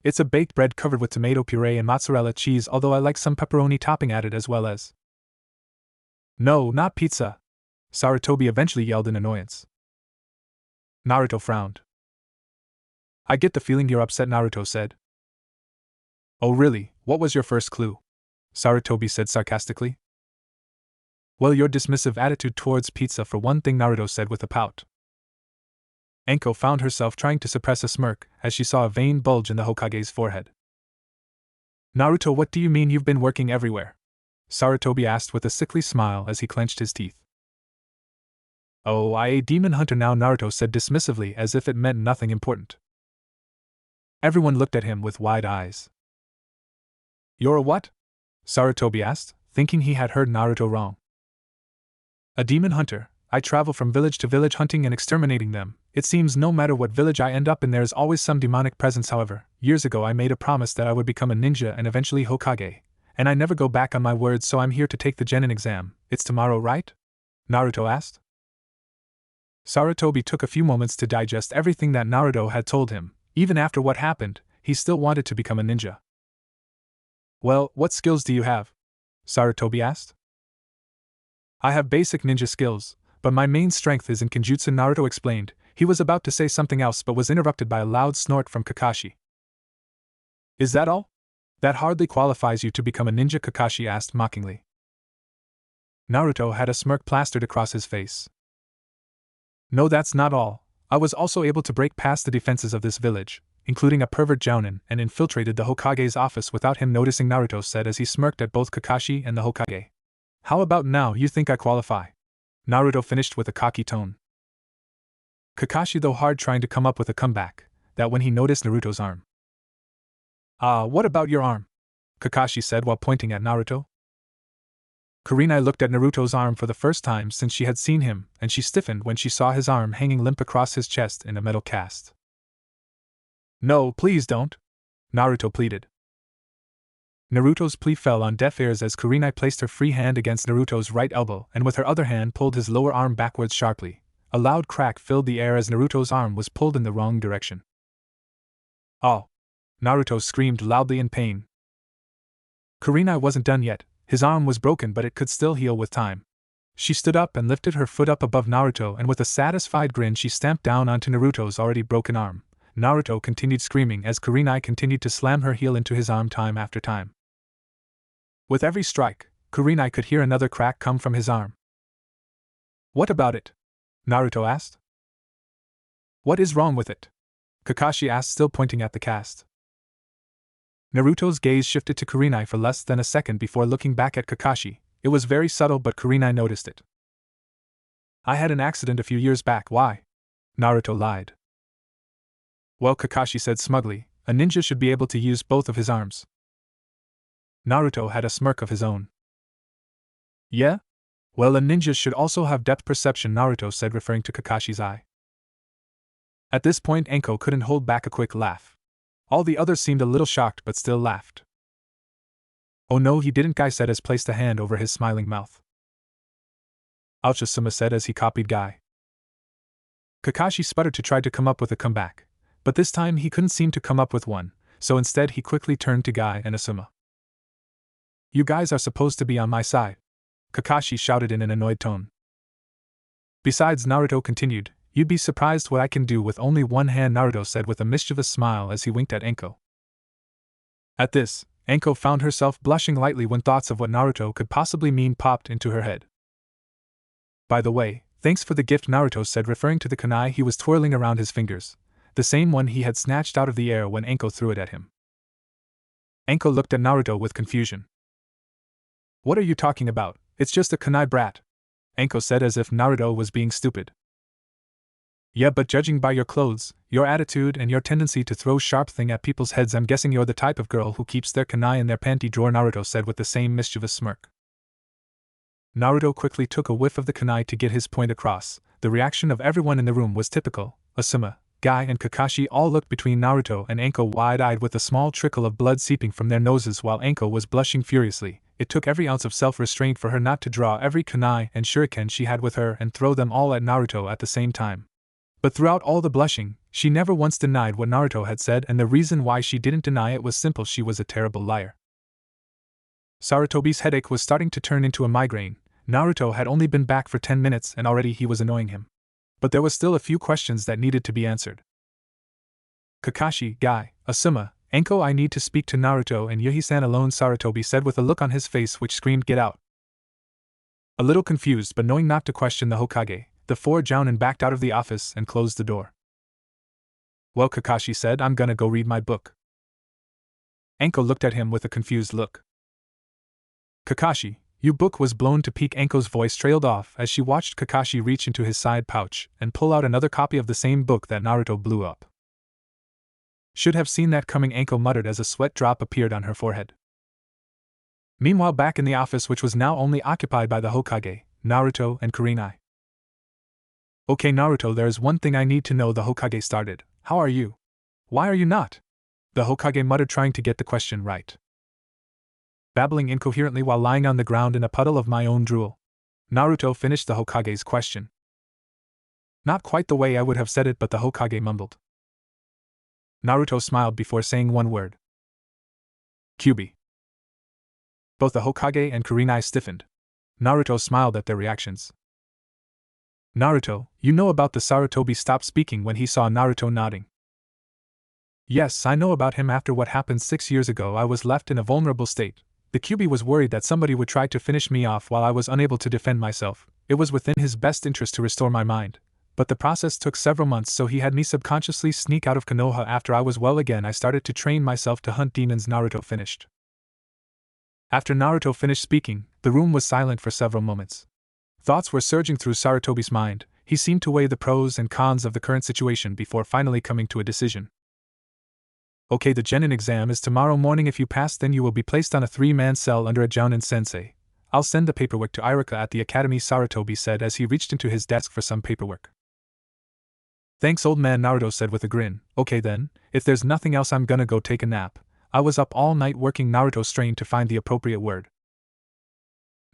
It's a baked bread covered with tomato puree and mozzarella cheese, although I like some pepperoni topping added as well as. No, not pizza, Sarutobi eventually yelled in annoyance. Naruto frowned. I get the feeling you're upset, Naruto said. Oh really, what was your first clue? Sarutobi said sarcastically. Well, your dismissive attitude towards pizza for one thing, Naruto said with a pout. Anko found herself trying to suppress a smirk as she saw a vein bulge in the Hokage's forehead. Naruto, what do you mean you've been working everywhere? Sarutobi asked with a sickly smile as he clenched his teeth. Oh, I a demon hunter now, Naruto said dismissively as if it meant nothing important. Everyone looked at him with wide eyes. You're a what? Sarutobi asked, thinking he had heard Naruto wrong. A demon hunter. I travel from village to village hunting and exterminating them. It seems no matter what village I end up in, there is always some demonic presence. However, years ago I made a promise that I would become a ninja and eventually Hokage, and I never go back on my words, so I'm here to take the Genin exam. It's tomorrow, right? Naruto asked. Sarutobi took a few moments to digest everything that Naruto had told him. Even after what happened, he still wanted to become a ninja. Well, what skills do you have? Sarutobi asked. I have basic ninja skills, but my main strength is in Kenjutsu, Naruto explained. He was about to say something else but was interrupted by a loud snort from Kakashi. Is that all? That hardly qualifies you to become a ninja, Kakashi asked mockingly. Naruto had a smirk plastered across his face. No, that's not all. I was also able to break past the defenses of this village, including a pervert jounin, and infiltrated the Hokage's office without him noticing, Naruto said as he smirked at both Kakashi and the Hokage. How about now, you think I qualify? Naruto finished with a cocky tone. Kakashi though hard trying to come up with a comeback, that when he noticed Naruto's arm. What about your arm? Kakashi said while pointing at Naruto. Kurenai looked at Naruto's arm for the first time since she had seen him, and she stiffened when she saw his arm hanging limp across his chest in a metal cast. No, please don't, Naruto pleaded. Naruto's plea fell on deaf ears as Kurenai placed her free hand against Naruto's right elbow and with her other hand pulled his lower arm backwards sharply. A loud crack filled the air as Naruto's arm was pulled in the wrong direction. Oh! Naruto screamed loudly in pain. Kurenai wasn't done yet. His arm was broken, but it could still heal with time. She stood up and lifted her foot up above Naruto, and with a satisfied grin she stamped down onto Naruto's already broken arm. Naruto continued screaming as Kurenai continued to slam her heel into his arm time after time. With every strike, Kurenai could hear another crack come from his arm. What about it? Naruto asked. What is wrong with it? Kakashi asked, still pointing at the cast. Naruto's gaze shifted to Kurenai for less than a second before looking back at Kakashi. It was very subtle, but Kurenai noticed it. I had an accident a few years back. Why? Naruto lied. Well, Kakashi said smugly, a ninja should be able to use both of his arms. Naruto had a smirk of his own. Yeah? Well, a ninja should also have depth perception, Naruto said, referring to Kakashi's eye. At this point, Anko couldn't hold back a quick laugh. All the others seemed a little shocked but still laughed. Oh no, he didn't, Guy said as placed a hand over his smiling mouth. Ouch, Asuma said as he copied Guy. Kakashi sputtered to try to come up with a comeback, but this time he couldn't seem to come up with one, so instead he quickly turned to Guy and Asuma. You guys are supposed to be on my side, Kakashi shouted in an annoyed tone. Besides, Naruto continued, you'd be surprised what I can do with only one hand, Naruto said with a mischievous smile as he winked at Anko. At this, Anko found herself blushing lightly when thoughts of what Naruto could possibly mean popped into her head. By the way, thanks for the gift, Naruto said, referring to the kunai he was twirling around his fingers, the same one he had snatched out of the air when Anko threw it at him. Anko looked at Naruto with confusion. What are you talking about? It's just a kunai brat, Anko said as if Naruto was being stupid. Yeah, but judging by your clothes, your attitude, and your tendency to throw sharp thing at people's heads, I'm guessing you're the type of girl who keeps their kunai in their panty drawer, Naruto said with the same mischievous smirk. Naruto quickly took a whiff of the kunai to get his point across. The reaction of everyone in the room was typical. Asuma, Guy, and Kakashi all looked between Naruto and Anko wide-eyed with a small trickle of blood seeping from their noses while Anko was blushing furiously. It took every ounce of self-restraint for her not to draw every kunai and shuriken she had with her and throw them all at Naruto at the same time. But throughout all the blushing, she never once denied what Naruto had said, and the reason why she didn't deny it was simple: she was a terrible liar. Sarutobi's headache was starting to turn into a migraine. Naruto had only been back for 10 minutes and already he was annoying him. But there was still a few questions that needed to be answered. Kakashi, Guy, Asuma, Anko, I need to speak to Naruto and Yuhi-san alone, Sarutobi said with a look on his face which screamed get out. A little confused but knowing not to question the Hokage, the four Jounin backed out of the office and closed the door. Well, Kakashi said, I'm gonna go read my book. Anko looked at him with a confused look. Kakashi, your book was blown to peak. Anko's voice trailed off as she watched Kakashi reach into his side pouch and pull out another copy of the same book that Naruto blew up. Should have seen that coming, Anko muttered as a sweat drop appeared on her forehead. Meanwhile, back in the office, which was now only occupied by the Hokage, Naruto and Kurenai. Okay, Naruto, there is one thing I need to know, the Hokage started. How are you? Why are you not? The Hokage muttered, trying to get the question right. Babbling incoherently while lying on the ground in a puddle of my own drool. Naruto finished the Hokage's question. Not quite the way I would have said it, but the Hokage mumbled. Naruto smiled before saying one word. Kyuubi. Both the Hokage and Kurenai stiffened. Naruto smiled at their reactions. Naruto, you know about the Sarutobi stopped speaking when he saw Naruto nodding. Yes, I know about him. After what happened 6 years ago, I was left in a vulnerable state. The Kyuubi was worried that somebody would try to finish me off while I was unable to defend myself. It was within his best interest to restore my mind. But the process took several months, so he had me subconsciously sneak out of Konoha. After I was well again, I started to train myself to hunt demons. Naruto finished. After Naruto finished speaking, the room was silent for several moments. Thoughts were surging through Sarutobi's mind. He seemed to weigh the pros and cons of the current situation before finally coming to a decision. Okay, the Genin exam is tomorrow morning. If you pass, then you will be placed on a 3-man cell under a Jounin sensei. I'll send the paperwork to Iruka at the academy, Sarutobi said as he reached into his desk for some paperwork. Thanks, old man, Naruto said with a grin. Okay then, if there's nothing else, I'm gonna go take a nap. I was up all night working. Naruto strained to find the appropriate word.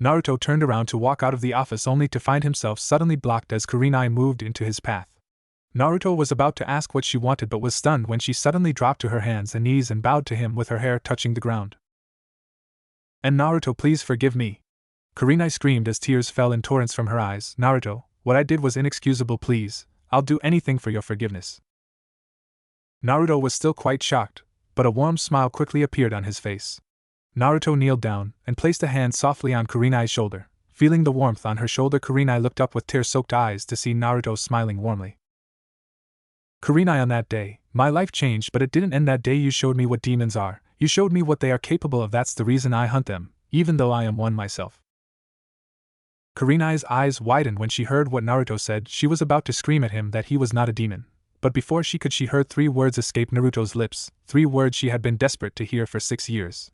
Naruto turned around to walk out of the office only to find himself suddenly blocked as Kurenai moved into his path. Naruto was about to ask what she wanted but was stunned when she suddenly dropped to her hands and knees and bowed to him with her hair touching the ground. And Naruto, please forgive me. Kurenai screamed as tears fell in torrents from her eyes. Naruto, what I did was inexcusable. Please, I'll do anything for your forgiveness. Naruto was still quite shocked, but a warm smile quickly appeared on his face. Naruto kneeled down and placed a hand softly on Kurenai's shoulder. Feeling the warmth on her shoulder, Kurenai looked up with tear-soaked eyes to see Naruto smiling warmly. Kurenai, on that day, my life changed, but it didn't end that day. You showed me what demons are. You showed me what they are capable of. That's the reason I hunt them, even though I am one myself. Kurenai's eyes widened when she heard what Naruto said. She was about to scream at him that he was not a demon, but before she could, she heard 3 words escape Naruto's lips, 3 words she had been desperate to hear for 6 years.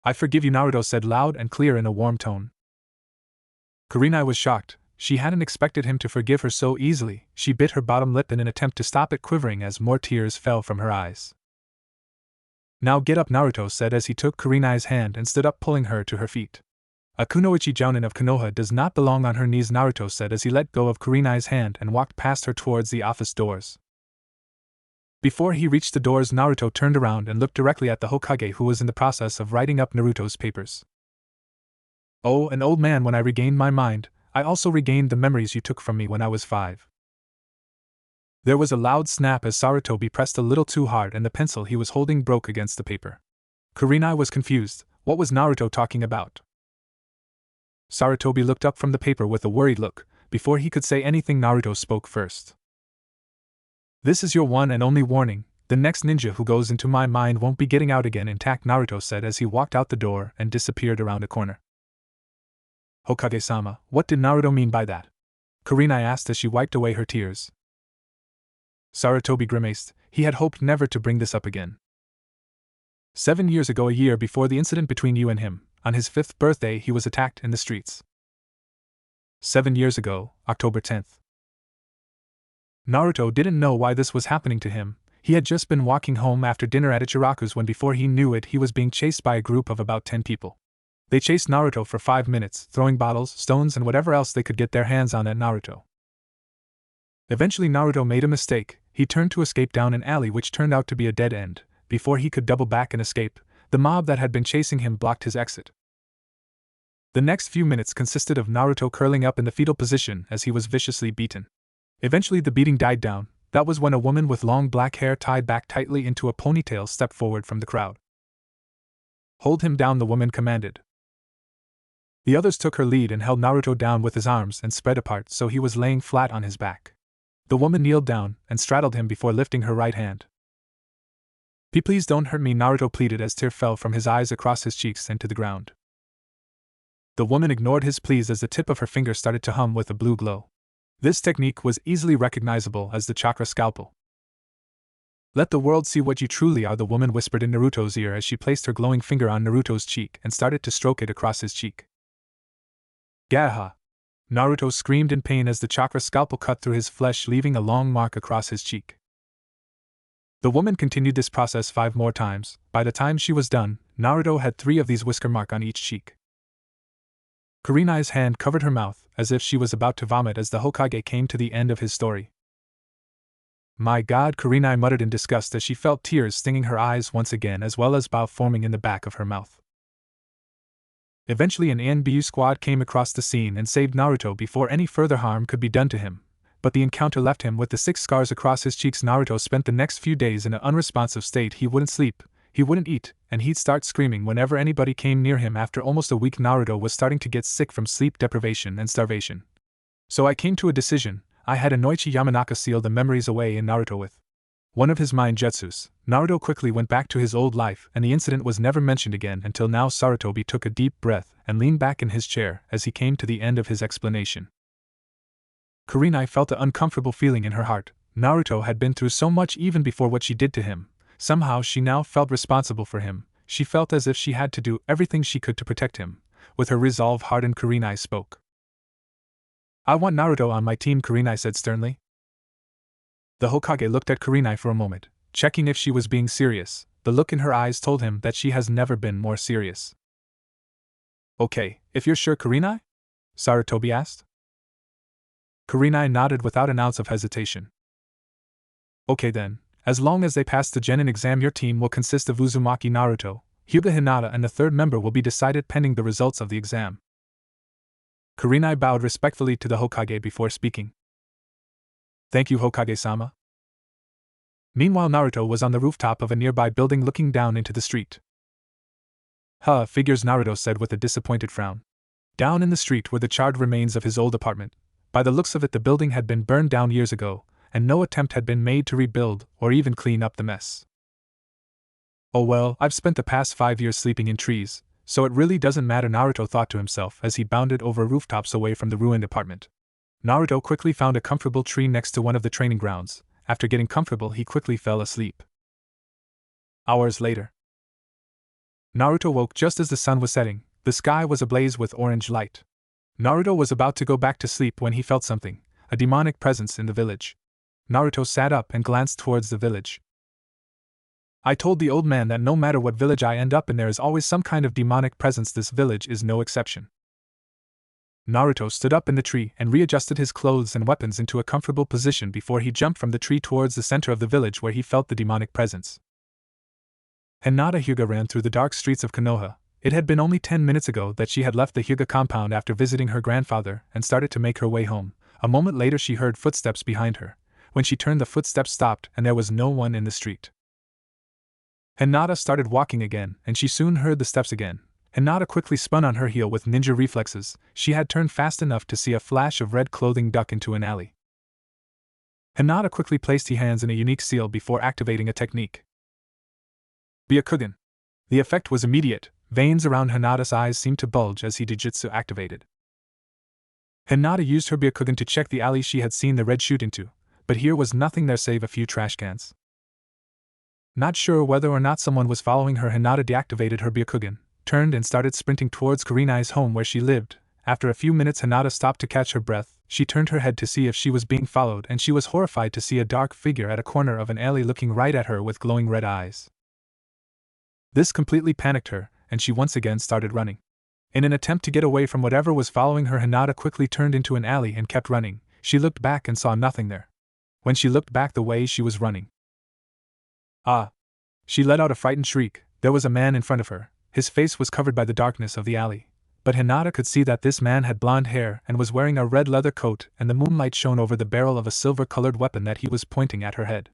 I forgive you, Naruto said loud and clear in a warm tone. Kurenai was shocked. She hadn't expected him to forgive her so easily. She bit her bottom lip in an attempt to stop it quivering as more tears fell from her eyes. Now get up, Naruto said as he took Kurenai's hand and stood up, pulling her to her feet. A kunoichi Jounin of Konoha does not belong on her knees, Naruto said as he let go of Kurenai's hand and walked past her towards the office doors. Before he reached the doors, Naruto turned around and looked directly at the Hokage, who was in the process of writing up Naruto's papers. Oh, an old man, when I regained my mind, I also regained the memories you took from me when I was 5. There was a loud snap as Sarutobi pressed a little too hard and the pencil he was holding broke against the paper. Kurenai was confused. What was Naruto talking about? Sarutobi looked up from the paper with a worried look. Before he could say anything, Naruto spoke first. This is your one and only warning. The next ninja who goes into my mind won't be getting out again intact, Naruto said as he walked out the door and disappeared around a corner. Hokage-sama, what did Naruto mean by that? Kurenai asked as she wiped away her tears. Sarutobi grimaced. He had hoped never to bring this up again. 7 years ago, a year before the incident between you and him, on his 5th birthday he was attacked in the streets. 7 years ago, October 10th. Naruto didn't know why this was happening to him. He had just been walking home after dinner at Ichiraku's when before he knew it he was being chased by a group of about 10 people. They chased Naruto for 5 minutes, throwing bottles, stones and whatever else they could get their hands on at Naruto. Eventually Naruto made a mistake. He turned to escape down an alley which turned out to be a dead end. Before he could double back and escape, the mob that had been chasing him blocked his exit. The next few minutes consisted of Naruto curling up in the fetal position as he was viciously beaten. Eventually the beating died down. That was when a woman with long black hair tied back tightly into a ponytail stepped forward from the crowd. "Hold him down," the woman commanded. The others took her lead and held Naruto down with his arms and spread apart so he was laying flat on his back. The woman kneeled down and straddled him before lifting her right hand. Please don't hurt me," Naruto pleaded as tears fell from his eyes across his cheeks and to the ground. The woman ignored his pleas as the tip of her finger started to hum with a blue glow. This technique was easily recognizable as the chakra scalpel. "Let the world see what you truly are," the woman whispered in Naruto's ear as she placed her glowing finger on Naruto's cheek and started to stroke it across his cheek. "Gaha!" Naruto screamed in pain as the chakra scalpel cut through his flesh, leaving a long mark across his cheek. The woman continued this process 5 more times. By the time she was done, Naruto had 3 of these whisker marks on each cheek. Kurenai's hand covered her mouth, as if she was about to vomit as the Hokage came to the end of his story. "My God," Kurenai muttered in disgust as she felt tears stinging her eyes once again as well as bile forming in the back of her mouth. Eventually an ANBU squad came across the scene and saved Naruto before any further harm could be done to him, but the encounter left him with the 6 scars across his cheeks. Naruto spent the next few days in an unresponsive state. He wouldn't sleep, he wouldn't eat, and he'd start screaming whenever anybody came near him. After almost a week Naruto was starting to get sick from sleep deprivation and starvation. So I came to a decision. I had Inoichi Yamanaka seal the memories away in Naruto with one of his mind jutsus. Naruto quickly went back to his old life and the incident was never mentioned again until now. Sarutobi took a deep breath and leaned back in his chair as he came to the end of his explanation. Kurenai felt an uncomfortable feeling in her heart. Naruto had been through so much even before what she did to him. Somehow she now felt responsible for him. She felt as if she had to do everything she could to protect him. With her resolve hardened, Kurenai spoke. "I want Naruto on my team," Kurenai said sternly. The Hokage looked at Kurenai for a moment, checking if she was being serious. The look in her eyes told him that she has never been more serious. "Okay, if you're sure, Kurenai?" Sarutobi asked. Kurenai nodded without an ounce of hesitation. "Okay then, as long as they pass the Genin exam, your team will consist of Uzumaki, Naruto, Hyuga, Hinata, and the 3rd member will be decided pending the results of the exam." Kurenai bowed respectfully to the Hokage before speaking. "Thank you, Hokage-sama." Meanwhile Naruto was on the rooftop of a nearby building looking down into the street. Figures," Naruto said with a disappointed frown. Down in the street were the charred remains of his old apartment. By the looks of it the building had been burned down years ago, and no attempt had been made to rebuild or even clean up the mess. "Oh well, I've spent the past 5 years sleeping in trees, so it really doesn't matter," Naruto thought to himself as he bounded over rooftops away from the ruined apartment. Naruto quickly found a comfortable tree next to one of the training grounds. After getting comfortable he quickly fell asleep. Hours later, Naruto woke just as the sun was setting. The sky was ablaze with orange light. Naruto was about to go back to sleep when he felt something, a demonic presence in the village. Naruto sat up and glanced towards the village. "I told the old man that no matter what village I end up in there is always some kind of demonic presence. This village is no exception." Naruto stood up in the tree and readjusted his clothes and weapons into a comfortable position before he jumped from the tree towards the center of the village where he felt the demonic presence. Hinata Hyuga ran through the dark streets of Konoha. It had been only 10 minutes ago that she had left the Hyuga compound after visiting her grandfather and started to make her way home. A moment later she heard footsteps behind her. When she turned, the footsteps stopped and there was no one in the street. Hinata started walking again and she soon heard the steps again. Hinata quickly spun on her heel with ninja reflexes. She had turned fast enough to see a flash of red clothing duck into an alley. Hinata quickly placed her hands in a unique seal before activating a technique. Byakugan. The effect was immediate. Veins around Hinata's eyes seemed to bulge as he Jujutsu activated. Hinata used her Byakugan to check the alley she had seen the red shoot into, but here was nothing there save a few trash cans. Not sure whether or not someone was following her, Hinata deactivated her Byakugan, turned and started sprinting towards Kurenai's home where she lived. After a few minutes, Hinata stopped to catch her breath. She turned her head to see if she was being followed, and she was horrified to see a dark figure at a corner of an alley looking right at her with glowing red eyes. This completely panicked her, and she once again started running. In an attempt to get away from whatever was following her, Hinata quickly turned into an alley and kept running. She looked back and saw nothing there. When she looked back the way she was running, ah! She let out a frightened shriek. There was a man in front of her. His face was covered by the darkness of the alley, but Hinata could see that this man had blonde hair and was wearing a red leather coat, and the moonlight shone over the barrel of a silver-colored weapon that he was pointing at her head.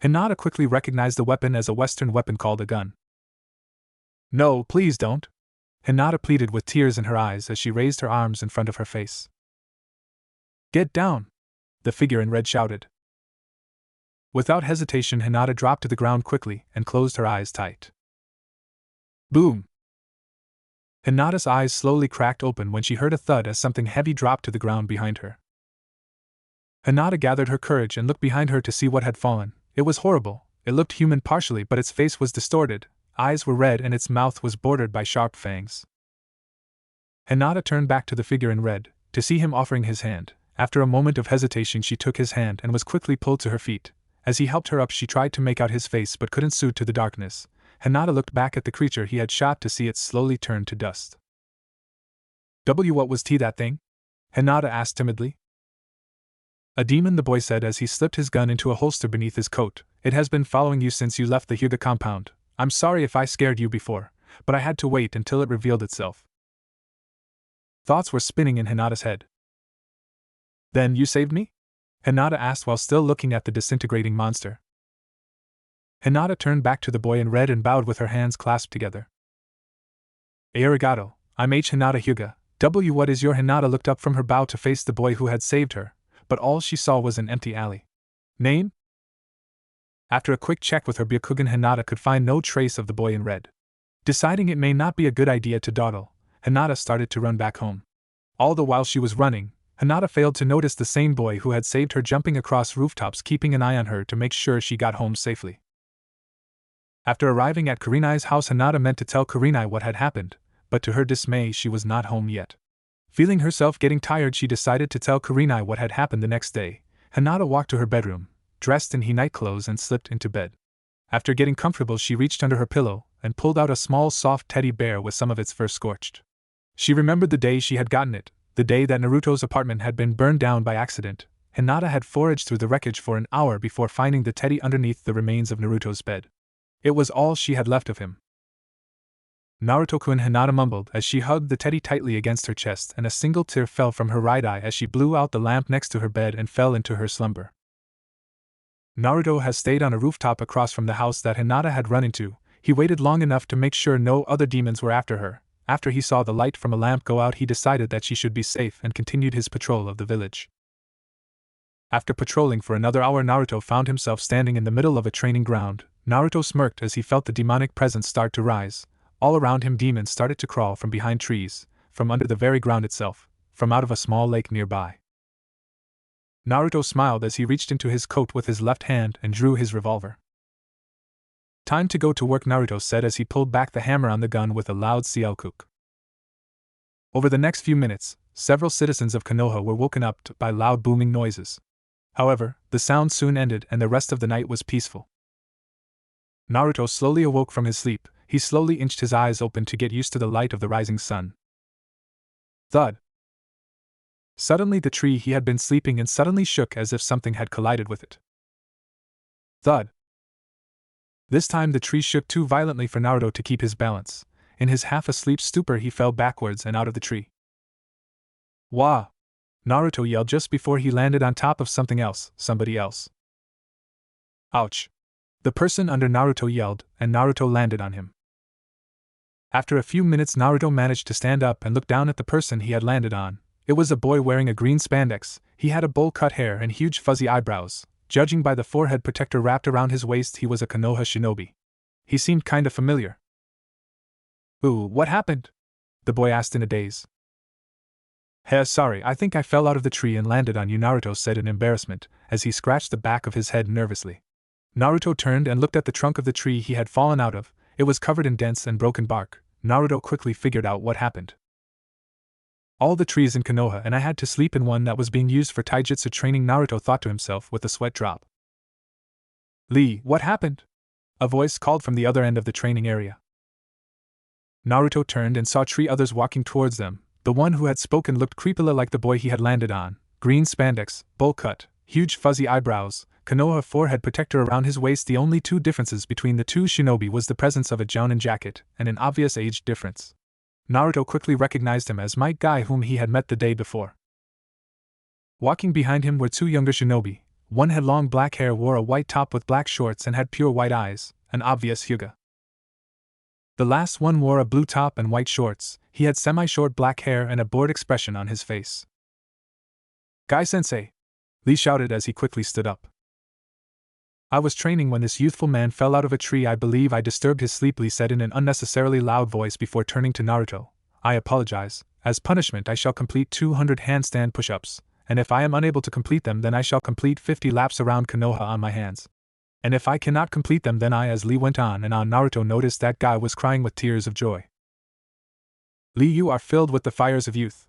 Hinata quickly recognized the weapon as a Western weapon called a gun. "No, please don't," Hinata pleaded with tears in her eyes as she raised her arms in front of her face. "Get down!" the figure in red shouted. Without hesitation, Hinata dropped to the ground quickly and closed her eyes tight. Boom! Hinata's eyes slowly cracked open when she heard a thud as something heavy dropped to the ground behind her. Hinata gathered her courage and looked behind her to see what had fallen. It was horrible. It looked human partially, but its face was distorted, eyes were red, and its mouth was bordered by sharp fangs. Hinata turned back to the figure in red, to see him offering his hand. After a moment of hesitation, she took his hand and was quickly pulled to her feet. As he helped her up, she tried to make out his face but couldn't see to the darkness. Hinata looked back at the creature he had shot to see it slowly turn to dust. What was that thing?" Hinata asked timidly. "A demon," the boy said as he slipped his gun into a holster beneath his coat. "It has been following you since you left the Hyuga compound. I'm sorry if I scared you before, but I had to wait until it revealed itself." Thoughts were spinning in Hinata's head. "Then you saved me?" Hinata asked while still looking at the disintegrating monster. Hinata turned back to the boy in red and bowed with her hands clasped together. "Arigato, I'm Hinata Hyuga. What is your?" Hinata looked up from her bow to face the boy who had saved her, but all she saw was an empty alley. "Name?" After a quick check with her Byakugan, Hinata could find no trace of the boy in red. Deciding it may not be a good idea to dawdle, Hinata started to run back home. All the while she was running, Hinata failed to notice the same boy who had saved her jumping across rooftops, keeping an eye on her to make sure she got home safely. After arriving at Kurenai's house, Hinata meant to tell Kurenai what had happened, but to her dismay she was not home yet. Feeling herself getting tired, she decided to tell Kurenai what had happened the next day. Hinata walked to her bedroom, dressed in night clothes, and slipped into bed. After getting comfortable, she reached under her pillow and pulled out a small soft teddy bear with some of its fur scorched. She remembered the day she had gotten it, the day that Naruto's apartment had been burned down by accident. Hinata had foraged through the wreckage for an hour before finding the teddy underneath the remains of Naruto's bed. It was all she had left of him. "Naruto-kun," Hinata mumbled as she hugged the teddy tightly against her chest, and a single tear fell from her right eye as she blew out the lamp next to her bed and fell into her slumber. Naruto has stayed on a rooftop across from the house that Hinata had run into. He waited long enough to make sure no other demons were after her. After he saw the light from a lamp go out, he decided that she should be safe and continued his patrol of the village. After patrolling for another hour, Naruto found himself standing in the middle of a training ground. Naruto smirked as he felt the demonic presence start to rise. All around him, demons started to crawl from behind trees, from under the very ground itself, from out of a small lake nearby. Naruto smiled as he reached into his coat with his left hand and drew his revolver. "Time to go to work," Naruto said as he pulled back the hammer on the gun with a loud sielkuk. Over the next few minutes, several citizens of Konoha were woken up by loud booming noises. However, the sound soon ended and the rest of the night was peaceful. Naruto slowly awoke from his sleep. He slowly inched his eyes open to get used to the light of the rising sun. Thud! Suddenly the tree he had been sleeping in suddenly shook as if something had collided with it. Thud! This time the tree shook too violently for Naruto to keep his balance. In his half-asleep stupor he fell backwards and out of the tree. Wah! Naruto yelled just before he landed on top of something else, somebody else. Ouch! The person under Naruto yelled, and Naruto landed on him. After a few minutes, Naruto managed to stand up and look down at the person he had landed on. It was a boy wearing a green spandex. He had a bowl-cut hair and huge fuzzy eyebrows. Judging by the forehead protector wrapped around his waist, he was a Konoha shinobi. He seemed kinda familiar. "Ooh, what happened?" the boy asked in a daze. Hey, sorry, I think I fell out of the tree and landed on you, Naruto said in embarrassment, as he scratched the back of his head nervously. Naruto turned and looked at the trunk of the tree he had fallen out of. It was covered in dense and broken bark. Naruto quickly figured out what happened. All the trees in Konoha, and I had to sleep in one that was being used for taijutsu training, Naruto thought to himself with a sweat drop. Lee, what happened? A voice called from the other end of the training area. Naruto turned and saw three others walking towards them. The one who had spoken looked creepily like the boy he had landed on. Green spandex, bowl cut, huge fuzzy eyebrows, Konoha forehead protector around his waist. The only two differences between the two shinobi was the presence of a jounin jacket and an obvious age difference. Naruto quickly recognized him as Might Guy, whom he had met the day before. Walking behind him were two younger shinobi. One had long black hair, wore a white top with black shorts, and had pure white eyes, an obvious Hyuga. The last one wore a blue top and white shorts. He had semi-short black hair and a bored expression on his face. Guy-sensei! Lee shouted as he quickly stood up. I was training when this youthful man fell out of a tree. I believe I disturbed his sleep, Lee said in an unnecessarily loud voice before turning to Naruto. I apologize. As punishment I shall complete 200 handstand push-ups, and if I am unable to complete them then I shall complete 50 laps around Konoha on my hands. And if I cannot complete them then I. As Lee went on and on, Naruto noticed that Guy was crying with tears of joy. Lee, you are filled with the fires of youth.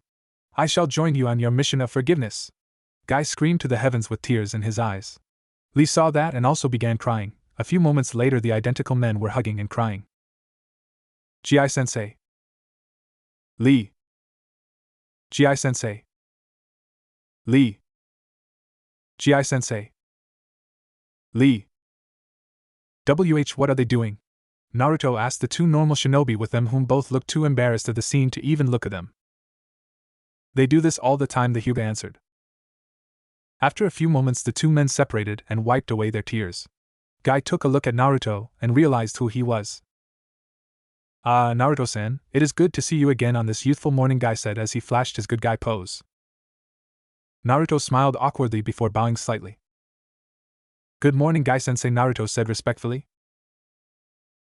I shall join you on your mission of forgiveness. Guy screamed to the heavens with tears in his eyes. Lee saw that and also began crying. A few moments later the identical men were hugging and crying. Gi-sensei. Lee. Gi-sensei. Lee. Gi-sensei. Lee. What are they doing? Naruto asked the two normal shinobi with them, whom both looked too embarrassed of the scene to even look at them. They do this all the time, the Hyuga answered. After a few moments the two men separated and wiped away their tears. Guy took a look at Naruto and realized who he was. Ah, Naruto-san, it is good to see you again on this youthful morning, Guy said as he flashed his good guy pose. Naruto smiled awkwardly before bowing slightly. Good morning, Guy-sensei, Naruto said respectfully.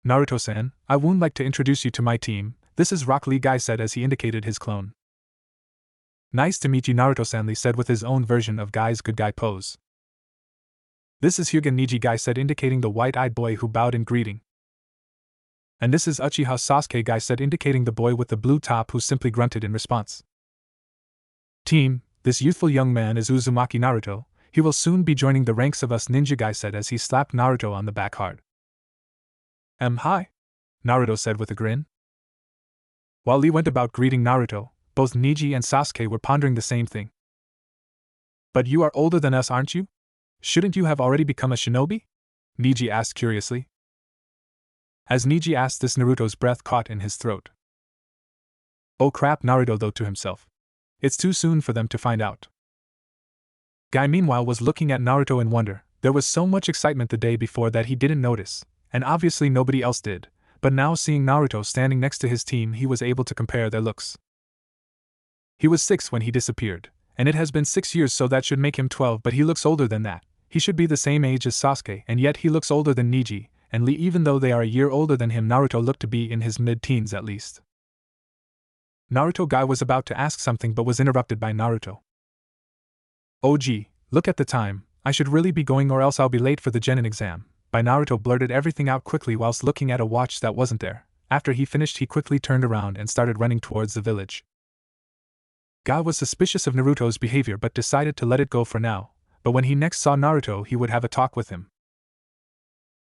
Naruto-san, I would like to introduce you to my team. This is Rock Lee, Guy said as he indicated his clone. Nice to meet you, Naruto-san, Lee said with his own version of Guy's good guy pose. This is Hyuga Niji, Guy said, indicating the white-eyed boy who bowed in greeting. And this is Uchiha Sasuke, Guy said, indicating the boy with the blue top who simply grunted in response. Team, this youthful young man is Uzumaki Naruto. He will soon be joining the ranks of us ninja, Guy said as he slapped Naruto on the back hard. Hi, Naruto said with a grin. While Lee went about greeting Naruto, both Niji and Sasuke were pondering the same thing. But you are older than us, aren't you? Shouldn't you have already become a shinobi? Niji asked curiously. As Niji asked this, Naruto's breath caught in his throat. Oh crap, Naruto thought to himself. It's too soon for them to find out. Guy meanwhile was looking at Naruto in wonder. There was so much excitement the day before that he didn't notice, and obviously nobody else did, but now seeing Naruto standing next to his team he was able to compare their looks. He was 6 when he disappeared, and it has been 6 years, so that should make him 12, but he looks older than that. He should be the same age as Sasuke, and yet he looks older than Niji and Lee. Even though they are a year older than him, Naruto looked to be in his mid-teens at least. Naruto Guy was about to ask something but was interrupted by Naruto. Oh gee, look at the time, I should really be going or else I'll be late for the Genin exam. By Naruto blurted everything out quickly whilst looking at a watch that wasn't there. After he finished he quickly turned around and started running towards the village. Guy was suspicious of Naruto's behavior but decided to let it go for now, but when he next saw Naruto he would have a talk with him.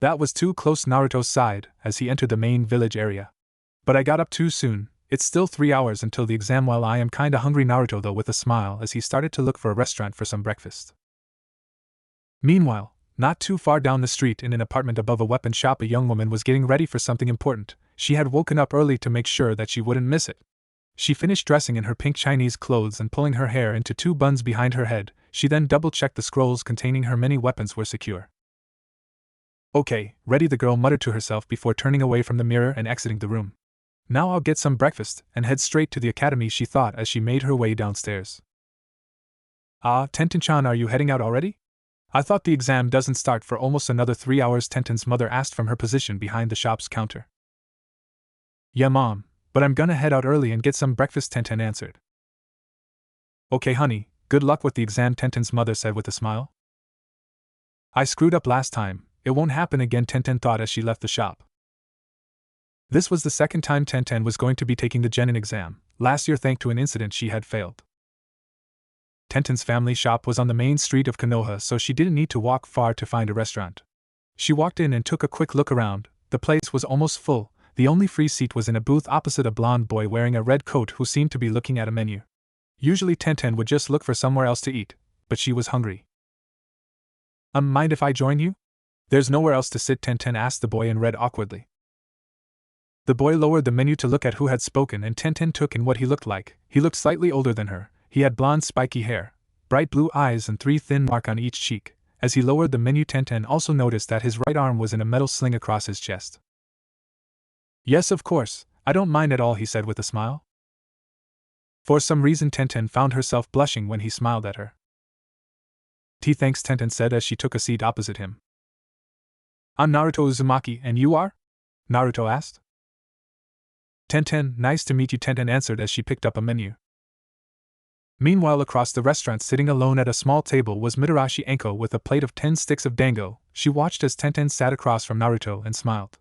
That was too close, Naruto sighed as he entered the main village area. But I got up too soon. It's still 3 hours until the exam. While I am kinda hungry, Naruto though with a smile as he started to look for a restaurant for some breakfast. Meanwhile, not too far down the street in an apartment above a weapon shop a young woman was getting ready for something important. She had woken up early to make sure that she wouldn't miss it. She finished dressing in her pink Chinese clothes and pulling her hair into 2 buns behind her head. She then double-checked the scrolls containing her many weapons were secure. Okay, ready, the girl muttered to herself before turning away from the mirror and exiting the room. Now I'll get some breakfast and head straight to the academy, she thought as she made her way downstairs. Ah, Tenten-chan, are you heading out already? I thought the exam doesn't start for almost another 3 hours, Tenten's mother asked from her position behind the shop's counter. Yeah, Mom, but I'm gonna head out early and get some breakfast, Tenten answered. Okay, honey, good luck with the exam, Tenten's mother said with a smile. I screwed up last time, it won't happen again, Tenten thought as she left the shop. This was the second time Tenten was going to be taking the Genin exam, last year thanks to an incident she had failed. Tenten's family shop was on the main street of Konoha, so she didn't need to walk far to find a restaurant. She walked in and took a quick look around. The place was almost full. The only free seat was in a booth opposite a blonde boy wearing a red coat who seemed to be looking at a menu. Usually Tenten would just look for somewhere else to eat, but she was hungry. Mind if I join you? There's nowhere else to sit, Tenten asked the boy in red awkwardly. The boy lowered the menu to look at who had spoken, and Tenten took in what he looked like. He looked slightly older than her. He had blonde spiky hair, bright blue eyes and 3 thin marks on each cheek. As he lowered the menu, Tenten also noticed that his right arm was in a metal sling across his chest. Yes, of course, I don't mind at all, he said with a smile. For some reason Tenten found herself blushing when he smiled at her. Thanks, Tenten said as she took a seat opposite him. I'm Naruto Uzumaki, and you are? Naruto asked. Tenten, nice to meet you, Tenten answered as she picked up a menu. Meanwhile, across the restaurant, sitting alone at a small table, was Mitarashi Enko with a plate of 10 sticks of dango. She watched as Tenten sat across from Naruto and smiled.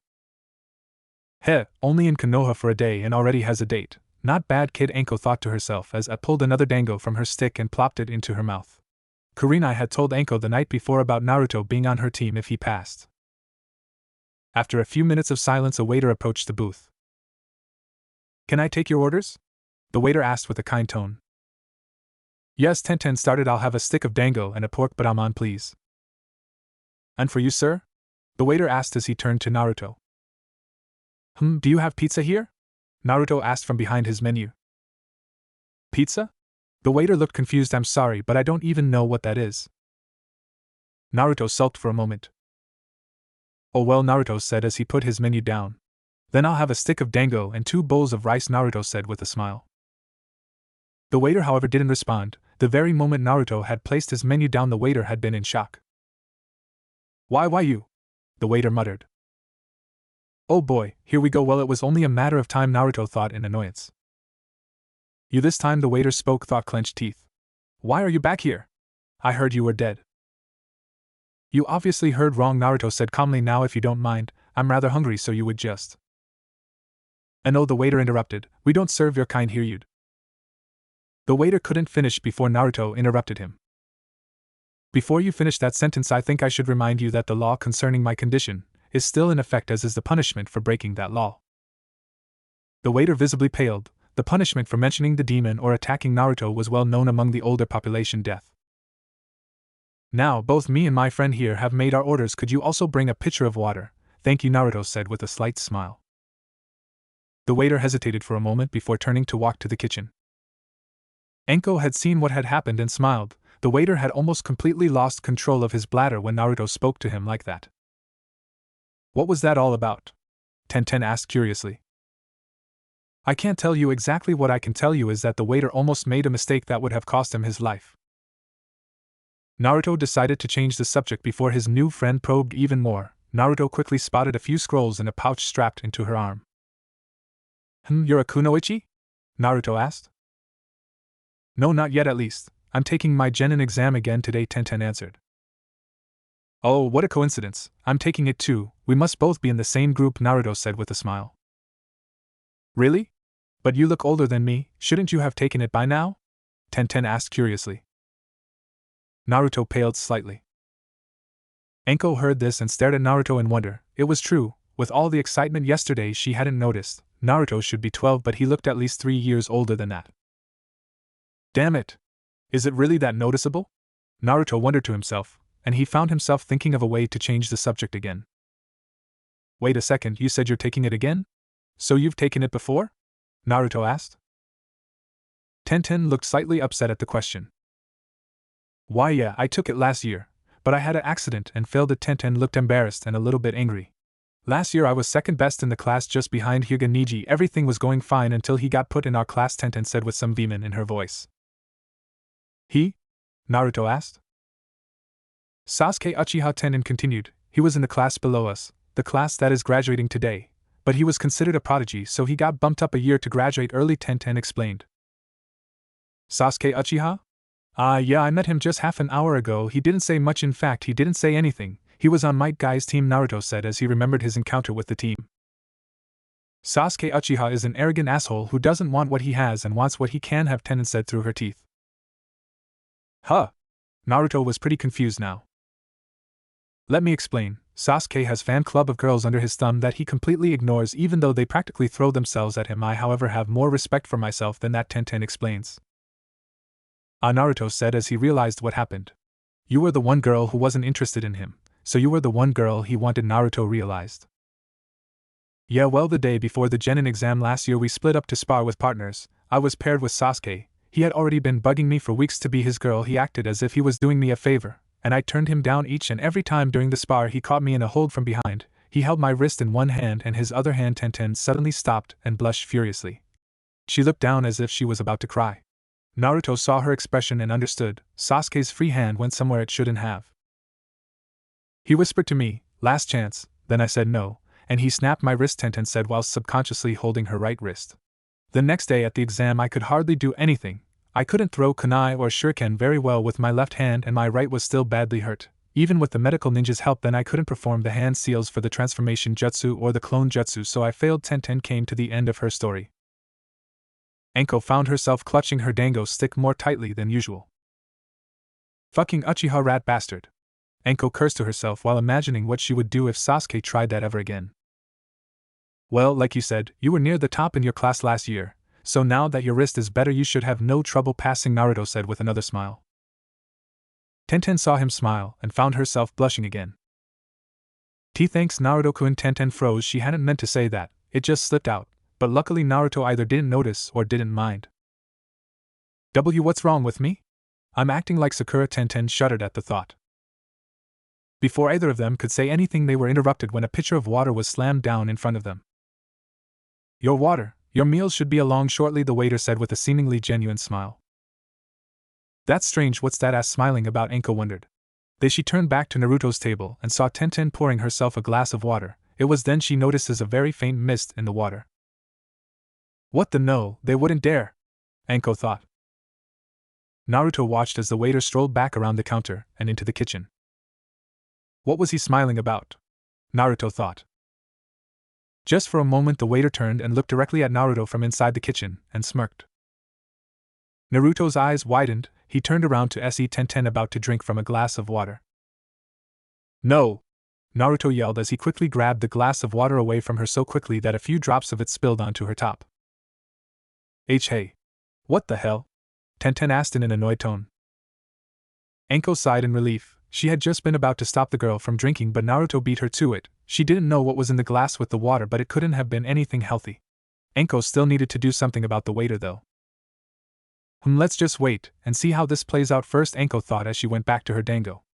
Only in Konoha for a day and already has a date. Not bad, kid, Enko thought to herself as I pulled another dango from her stick and plopped it into her mouth. Kurenai had told Enko the night before about Naruto being on her team if he passed. After a few minutes of silence, a waiter approached the booth. Can I take your orders? The waiter asked with a kind tone. Yes, Tenten started. I'll have a stick of dango and a pork baraman, please. And for you, sir? The waiter asked as he turned to Naruto. Do you have pizza here? Naruto asked from behind his menu. Pizza? The waiter looked confused. I'm sorry, but I don't even know what that is. Naruto sulked for a moment. Oh well, Naruto said as he put his menu down. Then I'll have a stick of dango and 2 bowls of rice, Naruto said with a smile. The waiter, however, didn't respond. The very moment Naruto had placed his menu down, the waiter had been in shock. Why you? The waiter muttered. Oh boy, here we go. Well, it was only a matter of time, Naruto thought in annoyance. You this time, the waiter spoke, thought clenched teeth. Why are you back here? I heard you were dead. You obviously heard wrong, Naruto said calmly. Now if you don't mind, I'm rather hungry, so you would just... And oh, the waiter interrupted, we don't serve your kind here, you'd... The waiter couldn't finish before Naruto interrupted him. Before you finish that sentence, I think I should remind you that the law concerning my condition is still in effect, as is the punishment for breaking that law. The waiter visibly paled. The punishment for mentioning the demon or attacking Naruto was well known among the older population: death. Now, both me and my friend here have made our orders. Could you also bring a pitcher of water? Thank you, Naruto said with a slight smile. The waiter hesitated for a moment before turning to walk to the kitchen. Enko had seen what had happened and smiled. The waiter had almost completely lost control of his bladder when Naruto spoke to him like that. What was that all about? Tenten asked curiously. I can't tell you exactly. What I can tell you is that the waiter almost made a mistake that would have cost him his life. Naruto decided to change the subject before his new friend probed even more. Naruto quickly spotted a few scrolls in a pouch strapped into her arm. You're a kunoichi? Naruto asked. No, not yet at least. I'm taking my Genin exam again today, Tenten answered. Oh, what a coincidence. I'm taking it too. We must both be in the same group, Naruto said with a smile. Really? But you look older than me, shouldn't you have taken it by now? Tenten asked curiously. Naruto paled slightly. Enko heard this and stared at Naruto in wonder. It was true, with all the excitement yesterday she hadn't noticed. Naruto should be 12, but he looked at least 3 years older than that. Damn it! Is it really that noticeable? Naruto wondered to himself, and he found himself thinking of a way to change the subject again. Wait a second, you said you're taking it again? So you've taken it before? Naruto asked. Tenten looked slightly upset at the question. Why yeah, I took it last year, but I had an accident and failed it. Tenten looked embarrassed and a little bit angry. Last year I was second best in the class just behind Hyuga Niji. Everything was going fine until he got put in our class, Tenten said with some vehement in her voice. He? Naruto asked. Sasuke Uchiha Tenen continued. He was in the class below us, the class that is graduating today, but he was considered a prodigy, so he got bumped up a year to graduate early, Tenten explained. Sasuke Uchiha? Yeah, I met him just half an hour ago. He didn't say much, in fact, he didn't say anything. He was on Might Guy's team, Naruto said as he remembered his encounter with the team. Sasuke Uchiha is an arrogant asshole who doesn't want what he has and wants what he can have, Tenen said through her teeth. Huh? Naruto was pretty confused now. Let me explain. Sasuke has fan club of girls under his thumb that he completely ignores even though they practically throw themselves at him. I however have more respect for myself than that, Tenten explains. Naruto said as he realized what happened. You were the one girl who wasn't interested in him, so you were the one girl he wanted, Naruto realized. Yeah, well, the day before the Genin exam last year we split up to spar with partners. I was paired with Sasuke. He had already been bugging me for weeks to be his girl. He acted as if he was doing me a favor, and I turned him down each and every time during the spar. He caught me in a hold from behind. He held my wrist in one hand and his other hand. Tenten suddenly stopped and blushed furiously. She looked down as if she was about to cry. Naruto saw her expression and understood. Sasuke's free hand went somewhere it shouldn't have. He whispered to me, "Last chance," then I said no, and he snapped my wrist, Tenten said whilst subconsciously holding her right wrist. The next day at the exam I could hardly do anything. I couldn't throw kunai or shuriken very well with my left hand and my right was still badly hurt. Even with the medical ninja's help then I couldn't perform the hand seals for the transformation jutsu or the clone jutsu, so I failed. Tenten came to the end of her story. Anko found herself clutching her dango stick more tightly than usual. Fucking Uchiha rat bastard. Anko cursed to herself while imagining what she would do if Sasuke tried that ever again. Well, like you said, you were near the top in your class last year, so now that your wrist is better you should have no trouble passing, Naruto said with another smile. Tenten saw him smile and found herself blushing again. Thanks, Naruto-kun. Tenten froze. She hadn't meant to say that, it just slipped out, but luckily Naruto either didn't notice or didn't mind. What's wrong with me? I'm acting like Sakura. Tenten shuddered at the thought. Before either of them could say anything they were interrupted when a pitcher of water was slammed down in front of them. Your water, your meals should be along shortly, the waiter said with a seemingly genuine smile. That's strange, what's that ass smiling about? Anko wondered. She turned back to Naruto's table and saw Tenten pouring herself a glass of water. It was then she notices a very faint mist in the water. What the no, they wouldn't dare, Anko thought. Naruto watched as the waiter strolled back around the counter and into the kitchen. What was he smiling about? Naruto thought. Just for a moment the waiter turned and looked directly at Naruto from inside the kitchen, and smirked. Naruto's eyes widened. He turned around to see Tenten about to drink from a glass of water. No! Naruto yelled as he quickly grabbed the glass of water away from her so quickly that a few drops of it spilled onto her top. Hey! What the hell? Tenten asked in an annoyed tone. Anko sighed in relief. She had just been about to stop the girl from drinking, but Naruto beat her to it. She didn't know what was in the glass with the water, but it couldn't have been anything healthy. Anko still needed to do something about the waiter though. Let's just wait and see how this plays out first, Anko thought as she went back to her dango.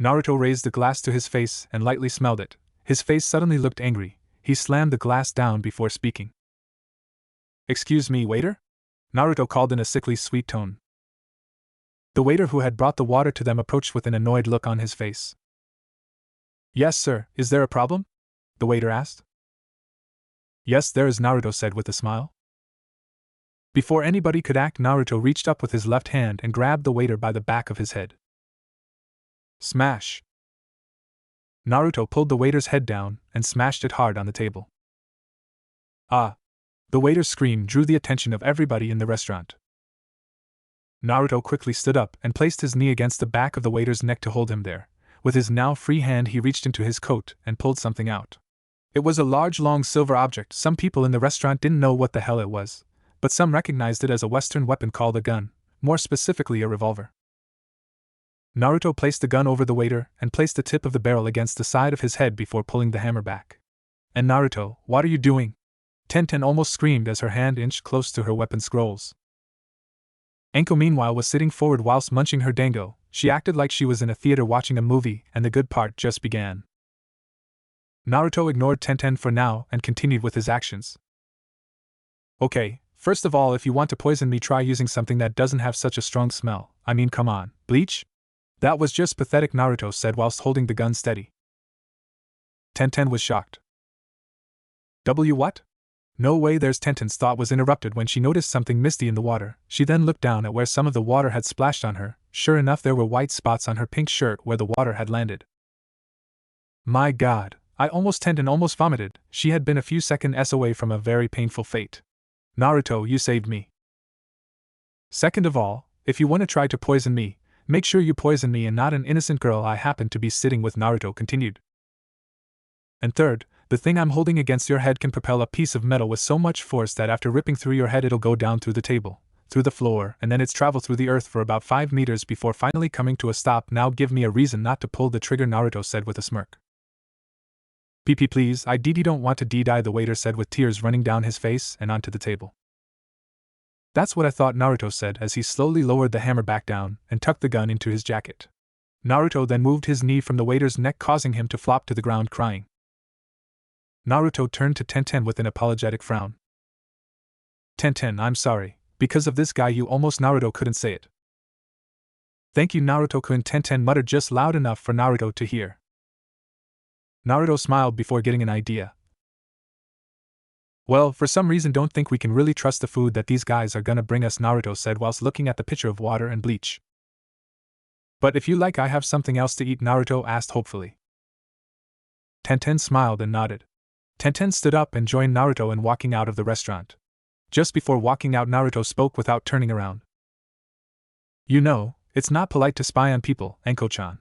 Naruto raised the glass to his face and lightly smelled it. His face suddenly looked angry. He slammed the glass down before speaking. Excuse me, waiter? Naruto called in a sickly sweet tone. The waiter who had brought the water to them approached with an annoyed look on his face. Yes, sir, is there a problem? The waiter asked. Yes, there is, Naruto said with a smile. Before anybody could act, Naruto reached up with his left hand and grabbed the waiter by the back of his head. Smash! Naruto pulled the waiter's head down and smashed it hard on the table. Ah! The waiter's scream drew the attention of everybody in the restaurant. Naruto quickly stood up and placed his knee against the back of the waiter's neck to hold him there. With his now free hand he reached into his coat and pulled something out. It was a large long silver object. Some people in the restaurant didn't know what the hell it was, but some recognized it as a Western weapon called a gun, more specifically a revolver. Naruto placed the gun over the waiter and placed the tip of the barrel against the side of his head before pulling the hammer back. And Naruto, what are you doing? Tenten almost screamed as her hand inched close to her weapon scrolls. Anko meanwhile was sitting forward whilst munching her dango. She acted like she was in a theater watching a movie and the good part just began. Naruto ignored Tenten for now and continued with his actions. Okay, first of all, if you want to poison me, try using something that doesn't have such a strong smell. I mean, come on, bleach? That was just pathetic, Naruto said whilst holding the gun steady. Tenten was shocked. What? No way. There's Tenten's thought was interrupted when she noticed something misty in the water. She then looked down at where some of the water had splashed on her. Sure enough, there were white spots on her pink shirt where the water had landed. My God, Tenten almost vomited. She had been a few seconds away from a very painful fate. Naruto, you saved me. Second of all, if you want to try to poison me, make sure you poison me and not an innocent girl I happen to be sitting with, Naruto continued. And third, the thing I'm holding against your head can propel a piece of metal with so much force that after ripping through your head it'll go down through the table, through the floor, and then it's travel through the earth for about 5 meters before finally coming to a stop. Now give me a reason not to pull the trigger, Naruto said with a smirk. PP please, I don't want to die, the waiter said with tears running down his face and onto the table. That's what I thought, Naruto said as he slowly lowered the hammer back down and tucked the gun into his jacket. Naruto then moved his knee from the waiter's neck, causing him to flop to the ground crying. Naruto turned to Tenten with an apologetic frown. Tenten, I'm sorry. Because of this guy you almost, Naruto couldn't say it. Thank you, Naruto-kun, Tenten muttered just loud enough for Naruto to hear. Naruto smiled before getting an idea. Well, for some reason don't think we can really trust the food that these guys are gonna bring us, Naruto said whilst looking at the pitcher of water and bleach. But if you like, I have something else to eat, Naruto asked hopefully. Tenten smiled and nodded. Tenten stood up and joined Naruto in walking out of the restaurant. Just before walking out, Naruto spoke without turning around. You know, it's not polite to spy on people, Enko-chan.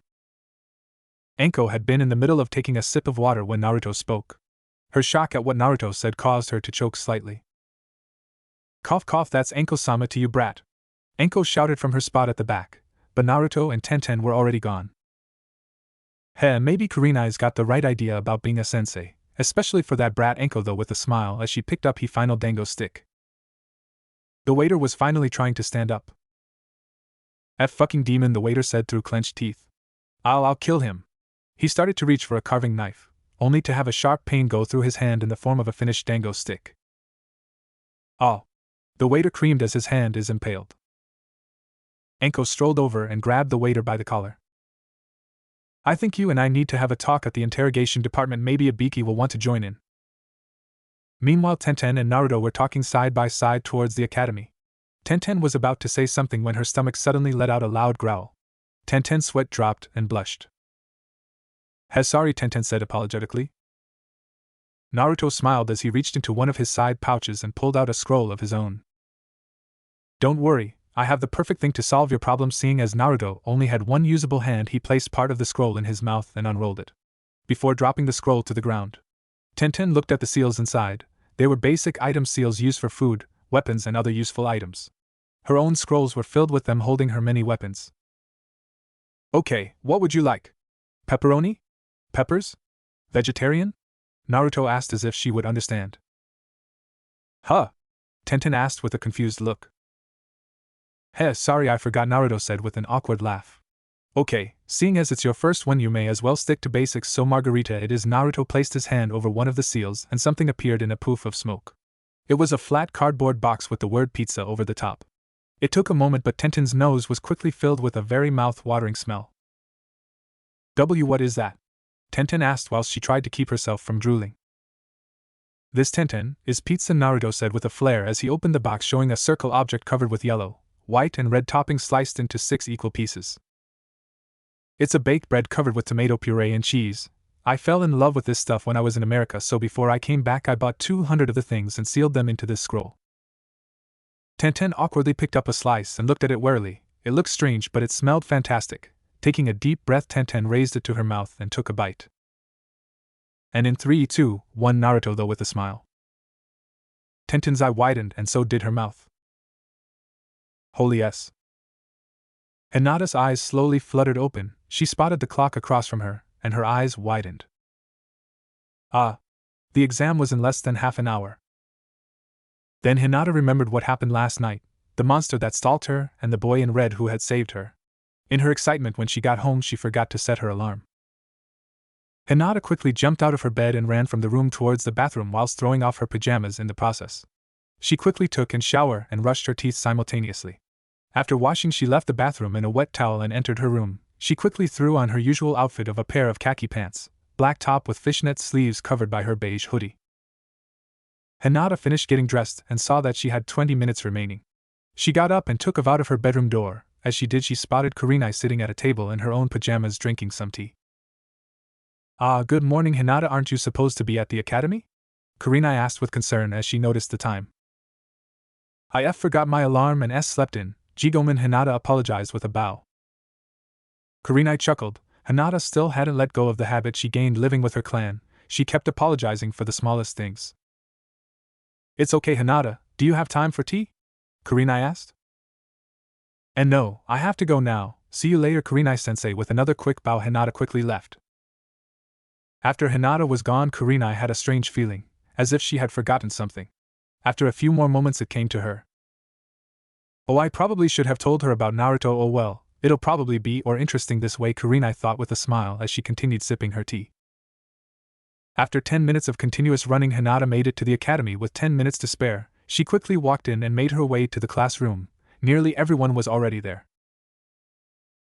Enko had been in the middle of taking a sip of water when Naruto spoke. Her shock at what Naruto said caused her to choke slightly. Cough cough, that's Enko-sama to you, brat. Enko shouted from her spot at the back, but Naruto and Tenten were already gone. Heh, maybe Kurenai's got the right idea about being a sensei, especially for that brat, Enko though with a smile as she picked up his final dango stick. The waiter was finally trying to stand up. That fucking demon, the waiter said through clenched teeth. I'll kill him. He started to reach for a carving knife, only to have a sharp pain go through his hand in the form of a finished dango stick. Oh! The waiter screamed as his hand is impaled. Enko strolled over and grabbed the waiter by the collar. I think you and I need to have a talk at the interrogation department. Maybe Ibiki will want to join in. Meanwhile, Tenten and Naruto were talking side by side towards the academy. Tenten was about to say something when her stomach suddenly let out a loud growl. Tenten's sweat dropped and blushed. Sorry, Tenten said apologetically. Naruto smiled as he reached into one of his side pouches and pulled out a scroll of his own. Don't worry, I have the perfect thing to solve your problem. Seeing as Naruto only had one usable hand, he placed part of the scroll in his mouth and unrolled it. Before dropping the scroll to the ground, Tenten looked at the seals inside. They were basic item seals used for food, weapons and other useful items. Her own scrolls were filled with them, holding her many weapons. Okay, what would you like? Pepperoni? Peppers? Vegetarian? Naruto asked as if she would understand. Huh? Tenten asked with a confused look. Sorry, I forgot, Naruto said with an awkward laugh. Okay, seeing as it's your first one you may as well stick to basics, so margarita it is. Naruto placed his hand over one of the seals and something appeared in a poof of smoke. It was a flat cardboard box with the word pizza over the top. It took a moment, but Tenten's nose was quickly filled with a very mouth-watering smell. What is that? Tenten asked whilst she tried to keep herself from drooling. This, Tenten, is pizza, Naruto said with a flare as he opened the box, showing a circle object covered with yellow, white and red toppings sliced into 6 equal pieces. It's a baked bread covered with tomato puree and cheese. I fell in love with this stuff when I was in America, so before I came back I bought 200 of the things and sealed them into this scroll. Tenten awkwardly picked up a slice and looked at it warily. It looked strange, but it smelled fantastic. Taking a deep breath, Tenten raised it to her mouth and took a bite. And in 3, 2, 1, Naruto though with a smile. Tenten's eye widened and so did her mouth. Holy S. Hinata's eyes slowly fluttered open. She spotted the clock across from her, and her eyes widened. Ah! The exam was in less than half an hour. Then Hinata remembered what happened last night, the monster that stalked her and the boy in red who had saved her. In her excitement when she got home she forgot to set her alarm. Hinata quickly jumped out of her bed and ran from the room towards the bathroom whilst throwing off her pajamas in the process. She quickly took a shower and brushed her teeth simultaneously. After washing she left the bathroom in a wet towel and entered her room. She quickly threw on her usual outfit of a pair of khaki pants, black top with fishnet sleeves covered by her beige hoodie. Hinata finished getting dressed and saw that she had 20 minutes remaining. She got up and took a out of her bedroom door. As she did, she spotted Kurenai sitting at a table in her own pajamas drinking some tea. "Ah, good morning, Hinata. Aren't you supposed to be at the academy?" Kurenai asked with concern as she noticed the time. "I forgot my alarm and slept in," Jigomen Hinata apologized with a bow. Kurenai chuckled. Hinata still hadn't let go of the habit she gained living with her clan. She kept apologizing for the smallest things. "It's okay, Hinata. Do you have time for tea?" Kurenai asked. "And no, I have to go now. See you later, Kurenai-sensei." With another quick bow, Hinata quickly left. After Hinata was gone, Kurenai had a strange feeling, as if she had forgotten something. After a few more moments it came to her. "Oh, I probably should have told her about Naruto. Oh well, it'll probably be more interesting this way," Kurenai thought with a smile as she continued sipping her tea. After 10 minutes of continuous running, Hinata made it to the academy with 10 minutes to spare. She quickly walked in and made her way to the classroom. Nearly everyone was already there.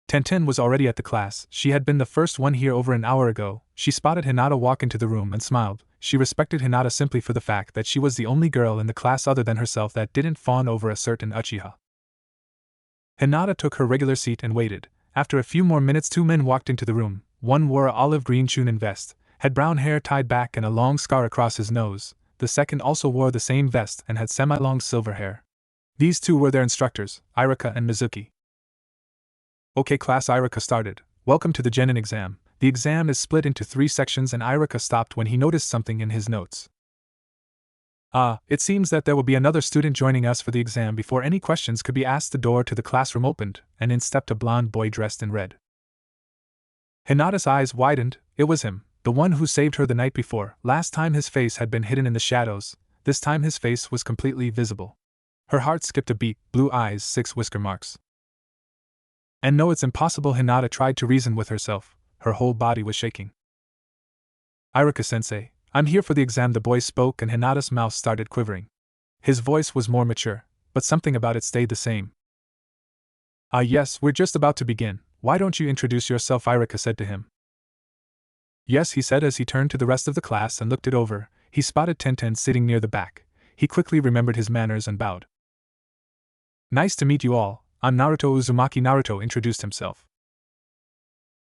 Tenten was already at the class. She had been the first one here over an hour ago. She spotted Hinata walk into the room and smiled. She respected Hinata simply for the fact that she was the only girl in the class other than herself that didn't fawn over a certain Uchiha. Hinata took her regular seat and waited. After a few more minutes, two men walked into the room. One wore a olive green chunin vest, had brown hair tied back and a long scar across his nose. The second also wore the same vest and had semi-long silver hair. These two were their instructors, Irika and Mizuki. "Okay class," Irika started. "Welcome to the Genin exam. The exam is split into 3 sections," and Irika stopped when he noticed something in his notes. It seems that there will be another student joining us for the exam." Before any questions could be asked, the door to the classroom opened, and in stepped a blond boy dressed in red. Hinata's eyes widened. It was him, the one who saved her the night before. Last time his face had been hidden in the shadows, this time his face was completely visible. Her heart skipped a beat. Blue eyes, 6 whisker marks. "And no, it's impossible," Hinata tried to reason with herself. Her whole body was shaking. "Irika-sensei, I'm here for the exam," the boy spoke, and Hinata's mouth started quivering. His voice was more mature, but something about it stayed the same. Yes, we're just about to begin. Why don't you introduce yourself?" Irika said to him. "Yes," he said as he turned to the rest of the class and looked it over. He spotted Tenten sitting near the back. He quickly remembered his manners and bowed. "Nice to meet you all. I'm Naruto Uzumaki." Naruto introduced himself.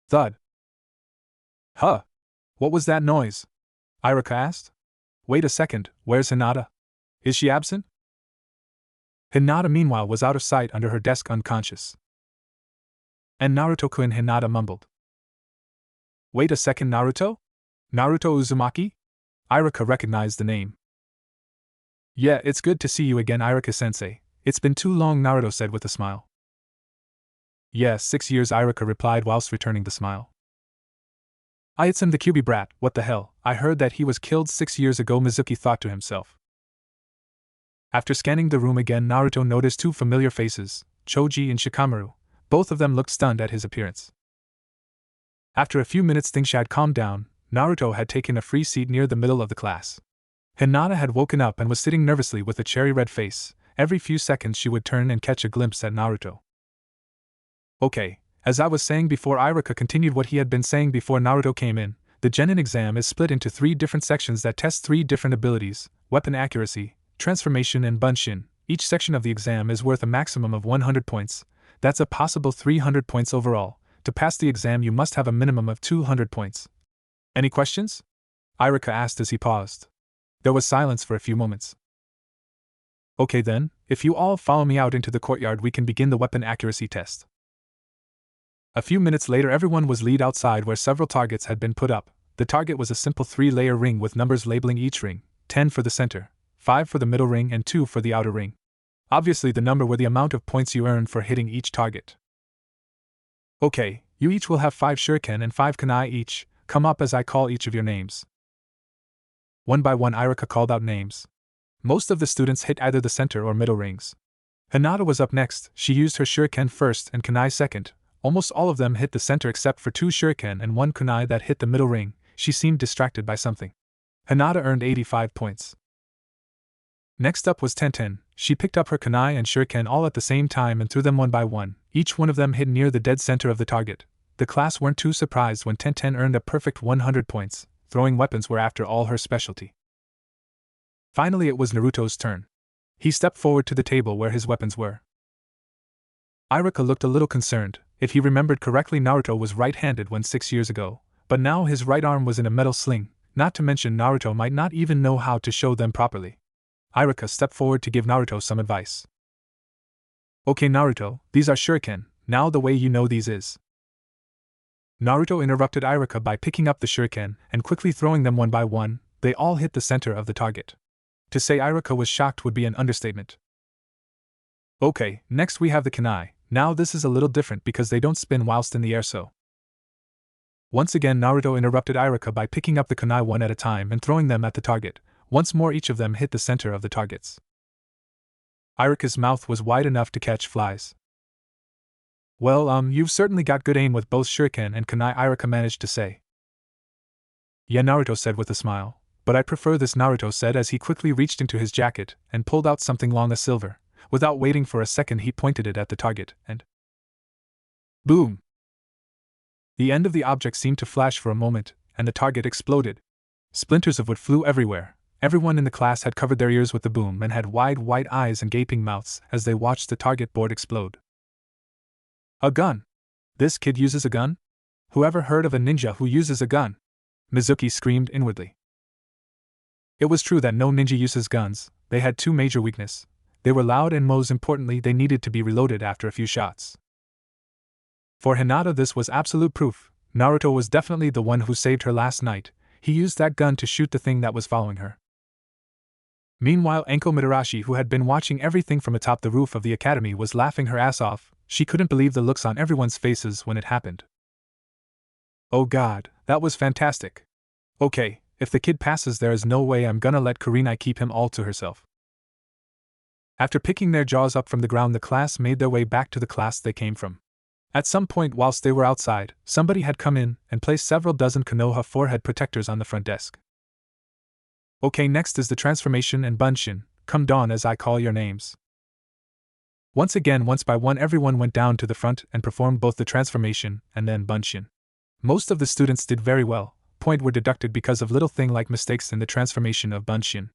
Thud. "Huh? What was that noise?" Irika asked. "Wait a second, where's Hinata? Is she absent?" Hinata meanwhile was out of sight under her desk unconscious. "And Naruto-kun," Hinata mumbled. "Wait a second, Naruto? Naruto Uzumaki?" Irika recognized the name. "Yeah, it's good to see you again, Irika-sensei. It's been too long," Naruto said with a smile. "Yes, 6 years," Irika replied whilst returning the smile. "It's him, the Kyuubi brat. What the hell, I heard that he was killed 6 years ago," Mizuki thought to himself. After scanning the room again, Naruto noticed 2 familiar faces, Choji and Shikamaru. Both of them looked stunned at his appearance. After a few minutes things had calmed down. Naruto had taken a free seat near the middle of the class. Hinata had woken up and was sitting nervously with a cherry-red face. Every few seconds she would turn and catch a glimpse at Naruto. "Okay, as I was saying before," Irika continued what he had been saying before Naruto came in. "The Genin exam is split into 3 different sections that test 3 different abilities: weapon accuracy, transformation, and bunshin. Each section of the exam is worth a maximum of 100 points. That's a possible 300 points overall. To pass the exam you must have a minimum of 200 points. Any questions?" Irika asked as he paused. There was silence for a few moments. "Okay then, if you all follow me out into the courtyard we can begin the weapon accuracy test." A few minutes later everyone was led outside where several targets had been put up. The target was a simple 3-layer ring with numbers labeling each ring, 10 for the center, 5 for the middle ring and 2 for the outer ring. Obviously the number were the amount of points you earned for hitting each target. "Okay, you each will have 5 shuriken and 5 kunai each. Come up as I call each of your names." One by one Irika called out names. Most of the students hit either the center or middle rings. Hinata was up next. She used her shuriken first and kunai second. Almost all of them hit the center except for 2 shuriken and 1 kunai that hit the middle ring. She seemed distracted by something. Hinata earned 85 points. Next up was Tenten. She picked up her kunai and shuriken all at the same time and threw them one by one. Each one of them hit near the dead center of the target. The class weren't too surprised when Tenten earned a perfect 100 points. Throwing weapons were after all her specialty. Finally, it was Naruto's turn. He stepped forward to the table where his weapons were. Iruka looked a little concerned. If he remembered correctly, Naruto was right-handed when 6 years ago, but now his right arm was in a metal sling, not to mention Naruto might not even know how to show them properly. Iruka stepped forward to give Naruto some advice. Okay Naruto, these are shuriken, now the way you know these is. Naruto interrupted Iruka by picking up the shuriken and quickly throwing them one by one. They all hit the center of the target. To say Iruka was shocked would be an understatement. Okay, next we have the kunai. Now this is a little different because they don't spin whilst in the air so. Once again Naruto interrupted Iruka by picking up the kunai one at a time and throwing them at the target. Once more each of them hit the center of the targets. Iruka's mouth was wide enough to catch flies. Well, you've certainly got good aim with both shuriken and kunai, Iruka managed to say. Yeah, Naruto said with a smile, but I prefer this, Naruto said as he quickly reached into his jacket and pulled out something long as silver. Without waiting for a second he pointed it at the target, and boom! The end of the object seemed to flash for a moment, and the target exploded. Splinters of wood flew everywhere. Everyone in the class had covered their ears with the boom and had wide, white eyes and gaping mouths as they watched the target board explode. A gun! This kid uses a gun? Whoever heard of a ninja who uses a gun? Mizuki screamed inwardly. It was true that no ninja uses guns. They had two major weaknesses. They were loud and most importantly they needed to be reloaded after a few shots. For Hinata this was absolute proof. Naruto was definitely the one who saved her last night. He used that gun to shoot the thing that was following her. Meanwhile Enko Mitarashi, who had been watching everything from atop the roof of the academy, was laughing her ass off. She couldn't believe the looks on everyone's faces when it happened. Oh god, that was fantastic. Okay, if the kid passes there is no way I'm gonna let Kurenai keep him all to herself. After picking their jaws up from the ground the class made their way back to the class they came from. At some point whilst they were outside, somebody had come in and placed several dozen Konoha forehead protectors on the front desk. Okay, next is the transformation and bunshin. Come Dawn as I call your names. Once again, once by one everyone went down to the front and performed both the transformation and then bunshin. Most of the students did very well. Points were deducted because of little thing like mistakes in the transformation of bunshin.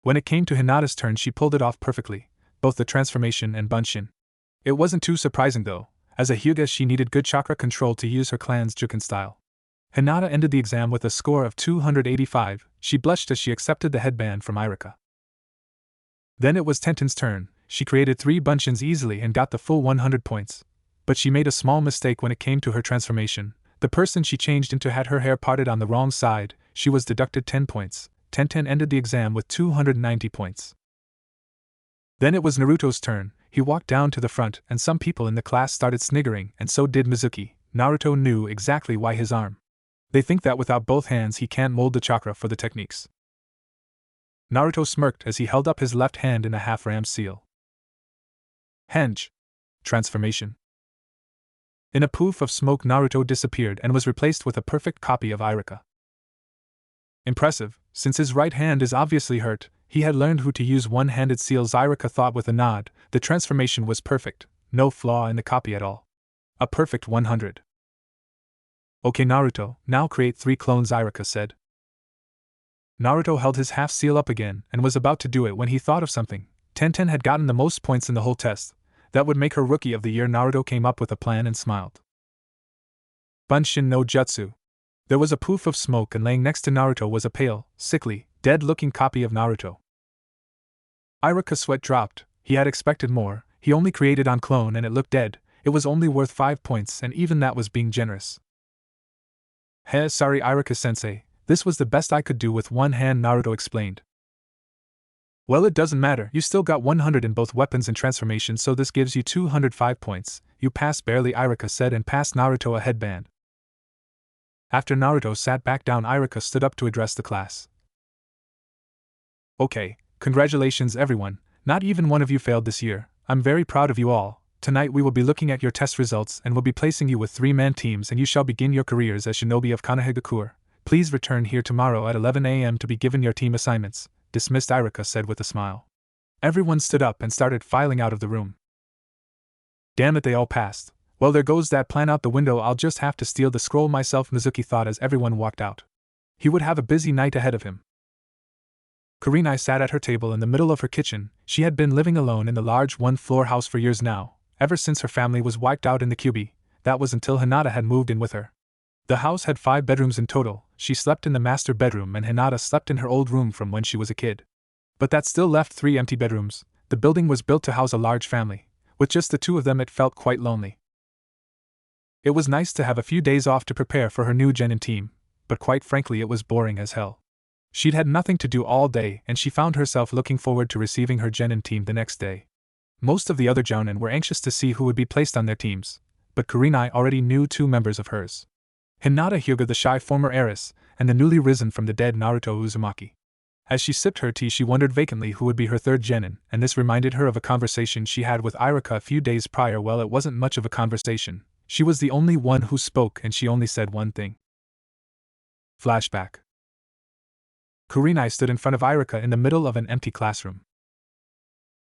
When it came to Hinata's turn she pulled it off perfectly, both the transformation and bunshin. It wasn't too surprising though, as a Hyuga she needed good chakra control to use her clan's Juken style. Hinata ended the exam with a score of 285, she blushed as she accepted the headband from Iruka. Then it was Tenten's turn. She created 3 bunshins easily and got the full 100 points. But she made a small mistake when it came to her transformation. The person she changed into had her hair parted on the wrong side. She was deducted 10 points. Tenten ended the exam with 290 points. Then it was Naruto's turn. He walked down to the front and some people in the class started sniggering, and so did Mizuki. Naruto knew exactly why. His arm. They think that without both hands he can't mold the chakra for the techniques. Naruto smirked as he held up his left hand in a half-ram seal. Henge. Transformation. In a poof of smoke Naruto disappeared and was replaced with a perfect copy of Iruka. Impressive, since his right hand is obviously hurt, he had learned how to use one-handed seals. Iruka thought with a nod. The transformation was perfect, no flaw in the copy at all. A perfect 100. Okay Naruto, now create 3 clones, Iruka said. Naruto held his half seal up again and was about to do it when he thought of something. Tenten had gotten the most points in the whole test. That would make her Rookie of the Year. Naruto came up with a plan and smiled. Bunshin no Jutsu. There was a poof of smoke and laying next to Naruto was a pale, sickly, dead-looking copy of Naruto. Iruka's sweat dropped. He had expected more. He only created on clone and it looked dead. It was only worth 5 points and even that was being generous. Heh, sorry Iruka-sensei, this was the best I could do with one hand, Naruto explained. Well, it doesn't matter, you still got 100 in both weapons and transformation, so this gives you 205 points. You passed barely, Iruka said and passed Naruto a headband. After Naruto sat back down, Iruka stood up to address the class. Okay, congratulations everyone, not even one of you failed this year. I'm very proud of you all. Tonight we will be looking at your test results and will be placing you with 3-man teams and you shall begin your careers as shinobi of Konohagakure. Please return here tomorrow at 11 a.m. to be given your team assignments. Dismissed, Iruka said with a smile. Everyone stood up and started filing out of the room. Damn it, they all passed. Well, there goes that plan out the window. I'll just have to steal the scroll myself, Mizuki thought as everyone walked out. He would have a busy night ahead of him. Kurenai sat at her table in the middle of her kitchen. She had been living alone in the large one-floor house for years now, ever since her family was wiped out in the Kyubi. That was until Hinata had moved in with her. The house had 5 bedrooms in total. She slept in the master bedroom and Hinata slept in her old room from when she was a kid. But that still left 3 empty bedrooms. The building was built to house a large family. With just the 2 of them, it felt quite lonely. It was nice to have a few days off to prepare for her new Genin team, but quite frankly it was boring as hell. She'd had nothing to do all day and she found herself looking forward to receiving her Genin team the next day. Most of the other jounin were anxious to see who would be placed on their teams, but Kurenai already knew 2 members of hers. Hinata Hyuga, the shy former heiress, and the newly risen from the dead Naruto Uzumaki. As she sipped her tea she wondered vacantly who would be her 3rd Genin, and this reminded her of a conversation she had with Irika a few days prior. Well, it wasn't much of a conversation. She was the only one who spoke and she only said one thing. Flashback. Kurenai stood in front of Irika in the middle of an empty classroom.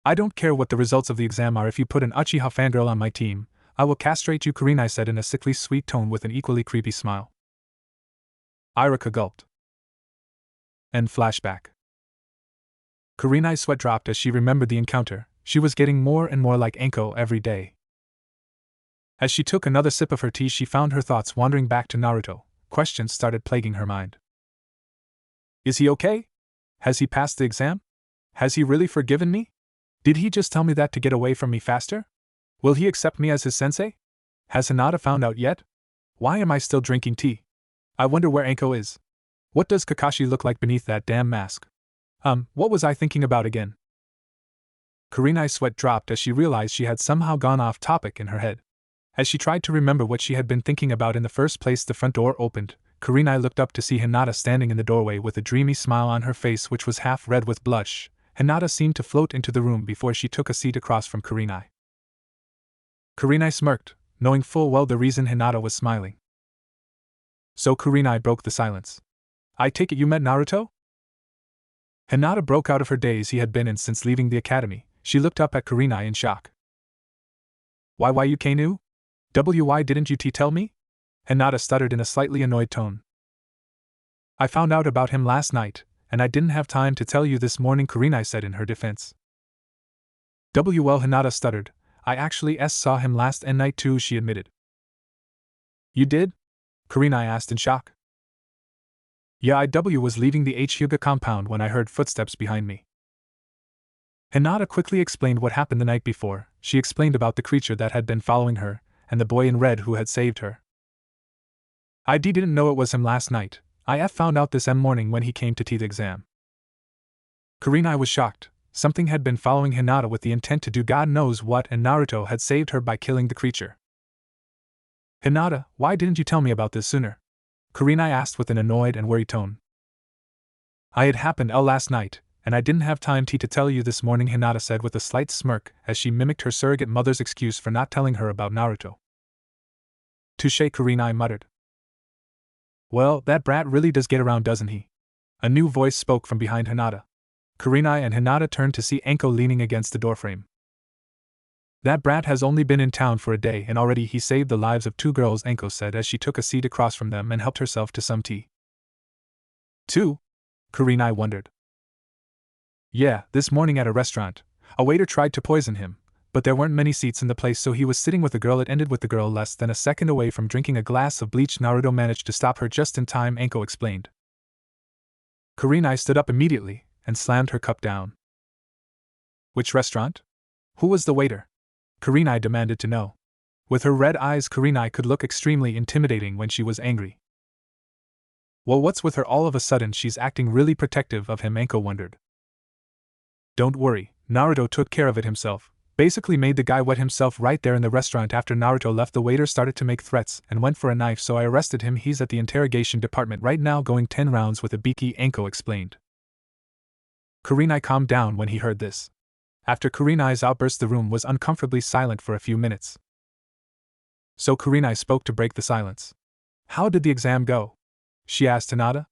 I don't care what the results of the exam are. If you put an Uchiha fangirl on my team, I will castrate you, Kurenai said in a sickly sweet tone with an equally creepy smile. Irika gulped. End flashback. Kurenai's sweat dropped as she remembered the encounter. She was getting more and more like Anko every day. As she took another sip of her tea she found her thoughts wandering back to Naruto. Questions started plaguing her mind. Is he okay? Has he passed the exam? Has he really forgiven me? Did he just tell me that to get away from me faster? Will he accept me as his sensei? Has Hinata found out yet? Why am I still drinking tea? I wonder where Anko is. What does Kakashi look like beneath that damn mask? What was I thinking about again? Kurenai's sweat dropped as she realized she had somehow gone off topic in her head. As she tried to remember what she had been thinking about in the first place, the front door opened. Kurenai looked up to see Hinata standing in the doorway with a dreamy smile on her face which was half red with blush. Hinata seemed to float into the room before she took a seat across from Kurenai. Kurenai smirked, knowing full well the reason Hinata was smiling. So Kurenai broke the silence. I take it you met Naruto? Hinata broke out of her daze he had been in since leaving the academy. She looked up at Kurenai in shock. Why you knew? Why didn't you tell me? Hinata stuttered in a slightly annoyed tone. I found out about him last night, and I didn't have time to tell you this morning, Kurenai said in her defense. Well, Hinata stuttered. I actually saw him last night too, she admitted. You did? Kurenai asked in shock. Yeah, I was leaving the Hyuga compound when I heard footsteps behind me. Hinata quickly explained what happened the night before. She explained about the creature that had been following her, and the boy in red who had saved her. I didn't know it was him last night. I found out this morning when he came to the exam. Kurenai was shocked. Something had been following Hinata with the intent to do God knows what, and Naruto had saved her by killing the creature. Hinata, why didn't you tell me about this sooner? Kurenai asked with an annoyed and worried tone. I had happened last night, and I didn't have time to tell you this morning, Hinata said with a slight smirk as she mimicked her surrogate mother's excuse for not telling her about Naruto. Touché, Kurenai muttered. Well, that brat really does get around, doesn't he? A new voice spoke from behind Hinata. Kurenai and Hinata turned to see Anko leaning against the doorframe. That brat has only been in town for a day and already he saved the lives of 2 girls, Anko said as she took a seat across from them and helped herself to some tea. 2? Kurenai wondered. Yeah, this morning at a restaurant. A waiter tried to poison him, but there weren't many seats in the place so he was sitting with a girl. It ended with the girl less than a second away from drinking a glass of bleach. Naruto managed to stop her just in time, Anko explained. Kurenai stood up immediately and slammed her cup down. Which restaurant? Who was the waiter? Kurenai demanded to know. With her red eyes, Kurenai could look extremely intimidating when she was angry. Well, what's with her all of a sudden? She's acting really protective of him, Anko wondered. Don't worry, Naruto took care of it himself. Basically made the guy wet himself right there in the restaurant. After Naruto left, the waiter started to make threats and went for a knife, so I arrested him. He's at the interrogation department right now going 10 rounds with a beaky, Anko explained. Kurenai calmed down when he heard this. After Kurenai's outburst, the room was uncomfortably silent for a few minutes. So Kurenai spoke to break the silence. How did the exam go? She asked Hinata.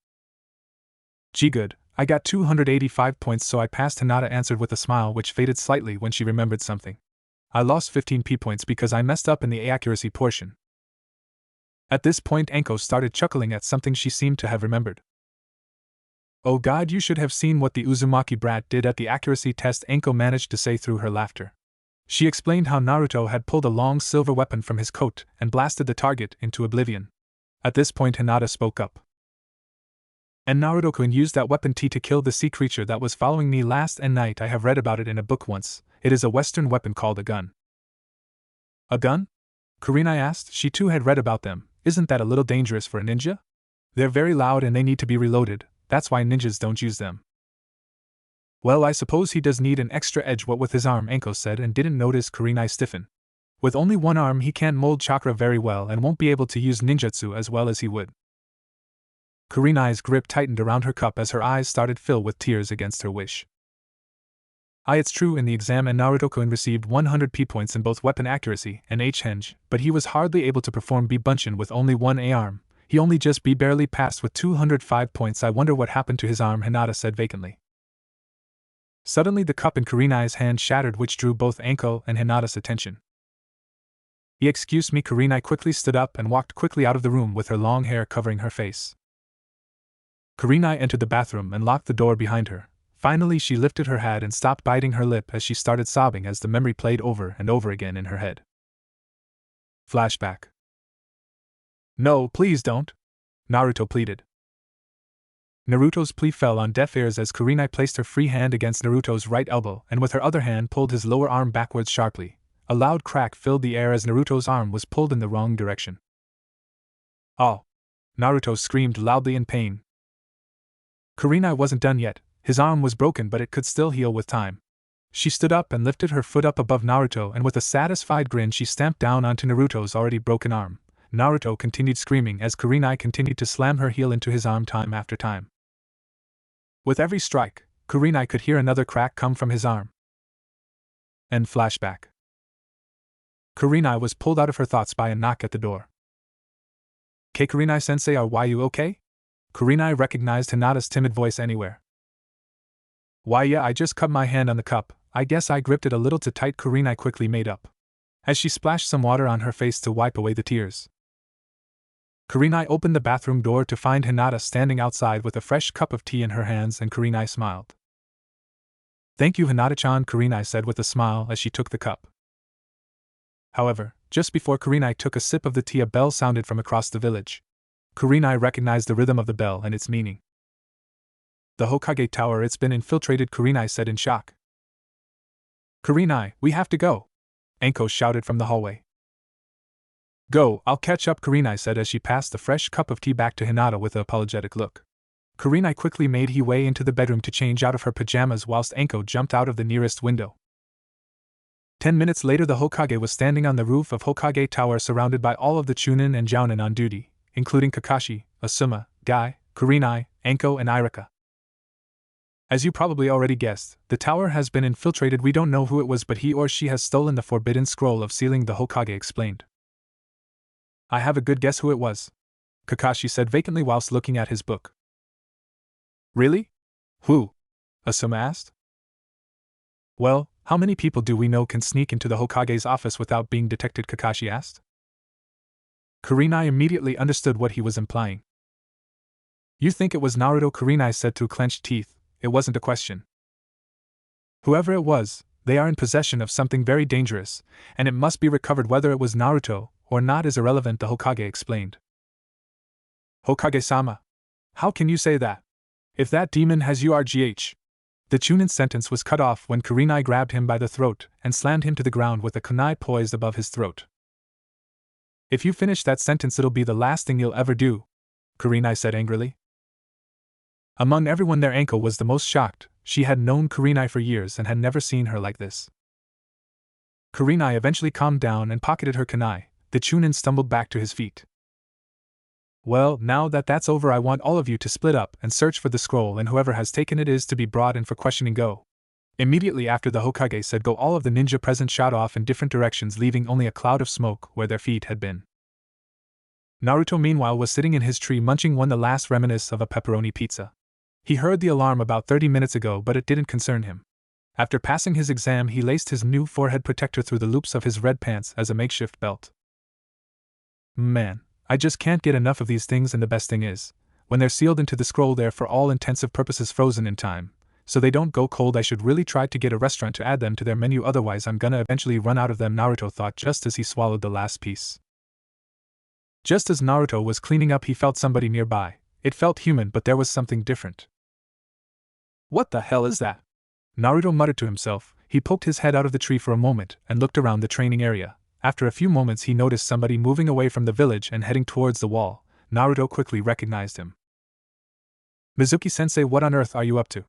Gee, good. I got 285 points, so I passed, Hinata answered with a smile which faded slightly when she remembered something. I lost 15 points because I messed up in the accuracy portion. At this point, Anko started chuckling at something she seemed to have remembered. Oh God, you should have seen what the Uzumaki brat did at the accuracy test, Anko managed to say through her laughter. She explained how Naruto had pulled a long silver weapon from his coat and blasted the target into oblivion. At this point, Hinata spoke up. And Naruto-kun used that weapon T to kill the sea creature that was following me last night. I have read about it in a book once. It is a Western weapon called a gun. A gun? Kurenai asked. She too had read about them. Isn't that a little dangerous for a ninja? They're very loud and they need to be reloaded. That's why ninjas don't use them. Well, I suppose he does need an extra edge. What with his arm, Anko said, and didn't notice Kurenai stiffen. With only one arm he can't mold chakra very well and won't be able to use ninjutsu as well as he would. Kurenai's grip tightened around her cup as her eyes started to fill with tears against her wish. It's true in the exam and Naruto-kun received 100 P-points in both weapon accuracy and H-henge, but he was hardly able to perform B-bunchin with only one A-arm. He only just barely passed with 205 points. I wonder what happened to his arm, Hinata said vacantly. Suddenly the cup in Kurenai's hand shattered, which drew both Anko and Hinata's attention. Excuse me. Kurenai quickly stood up and walked quickly out of the room with her long hair covering her face. Kurenai entered the bathroom and locked the door behind her. Finally she lifted her head and stopped biting her lip as she started sobbing as the memory played over and over again in her head. Flashback. No, please don't, Naruto pleaded. Naruto's plea fell on deaf ears as Kurenai placed her free hand against Naruto's right elbow and with her other hand pulled his lower arm backwards sharply. A loud crack filled the air as Naruto's arm was pulled in the wrong direction. Oh! Naruto screamed loudly in pain. Kurenai wasn't done yet. His arm was broken, but it could still heal with time. She stood up and lifted her foot up above Naruto, and with a satisfied grin she stamped down onto Naruto's already broken arm. Naruto continued screaming as Kurenai continued to slam her heel into his arm time after time. With every strike, Kurenai could hear another crack come from his arm. End flashback. Kurenai was pulled out of her thoughts by a knock at the door. Kurenai-sensei, are you okay? Kurenai recognized Hinata's timid voice anywhere. Why, yeah, I just cut my hand on the cup. I guess I gripped it a little too tight, Kurenai quickly made up, as she splashed some water on her face to wipe away the tears. Kurenai opened the bathroom door to find Hinata standing outside with a fresh cup of tea in her hands, and Kurenai smiled. Thank you, Hinata-chan, Kurenai said with a smile as she took the cup. However, just before Kurenai took a sip of the tea, a bell sounded from across the village. Kurenai recognized the rhythm of the bell and its meaning. The Hokage Tower, it's been infiltrated, Kurenai said in shock. Kurenai, we have to go, Anko shouted from the hallway. Go, I'll catch up, Kurenai said as she passed the fresh cup of tea back to Hinata with an apologetic look. Kurenai quickly made her way into the bedroom to change out of her pajamas whilst Anko jumped out of the nearest window. 10 minutes later the Hokage was standing on the roof of Hokage Tower surrounded by all of the Chunin and Jounin on duty, including Kakashi, Asuma, Guy, Kurenai, Anko and Irika. As you probably already guessed, the tower has been infiltrated. We don't know who it was, but he or she has stolen the forbidden scroll of sealing, the Hokage explained. I have a good guess who it was, Kakashi said vacantly whilst looking at his book. Really? Who? Asuma asked. Well, how many people do we know can sneak into the Hokage's office without being detected, Kakashi asked. Kurenai immediately understood what he was implying. You think it was Naruto, Kurenai said through clenched teeth. It wasn't a question. Whoever it was, they are in possession of something very dangerous, and it must be recovered. Whether it was Naruto or not is irrelevant, the Hokage explained. Hokage-sama, how can you say that? If that demon has URGH. The Chunin's sentence was cut off when Kurenai grabbed him by the throat and slammed him to the ground with a kunai poised above his throat. If you finish that sentence, it'll be the last thing you'll ever do, Kurenai said angrily. Among everyone there, Anko was the most shocked. She had known Kurenai for years and had never seen her like this. Kurenai eventually calmed down and pocketed her kunai. The Chunin stumbled back to his feet. Well, now that that's over, I want all of you to split up and search for the scroll, and whoever has taken it is to be brought in for questioning. Go. Immediately after the Hokage said go, all of the ninja present shot off in different directions, leaving only a cloud of smoke where their feet had been. Naruto meanwhile was sitting in his tree munching the last remnants of a pepperoni pizza. He heard the alarm about 30 minutes ago, but it didn't concern him. After passing his exam, he laced his new forehead protector through the loops of his red pants as a makeshift belt. Man, I just can't get enough of these things, and the best thing is, When they're sealed into the scroll, they're for all intensive purposes frozen in time, so they don't go cold. I should really try to get a restaurant to add them to their menu, otherwise I'm gonna eventually run out of them, Naruto thought just as he swallowed the last piece. Just as Naruto was cleaning up, he felt somebody nearby. It felt human, but there was something different. What the hell is that? Naruto muttered to himself. He poked his head out of the tree for a moment and looked around the training area. After a few moments he noticed somebody moving away from the village and heading towards the wall. Naruto quickly recognized him. Mizuki-sensei, what on earth are you up to?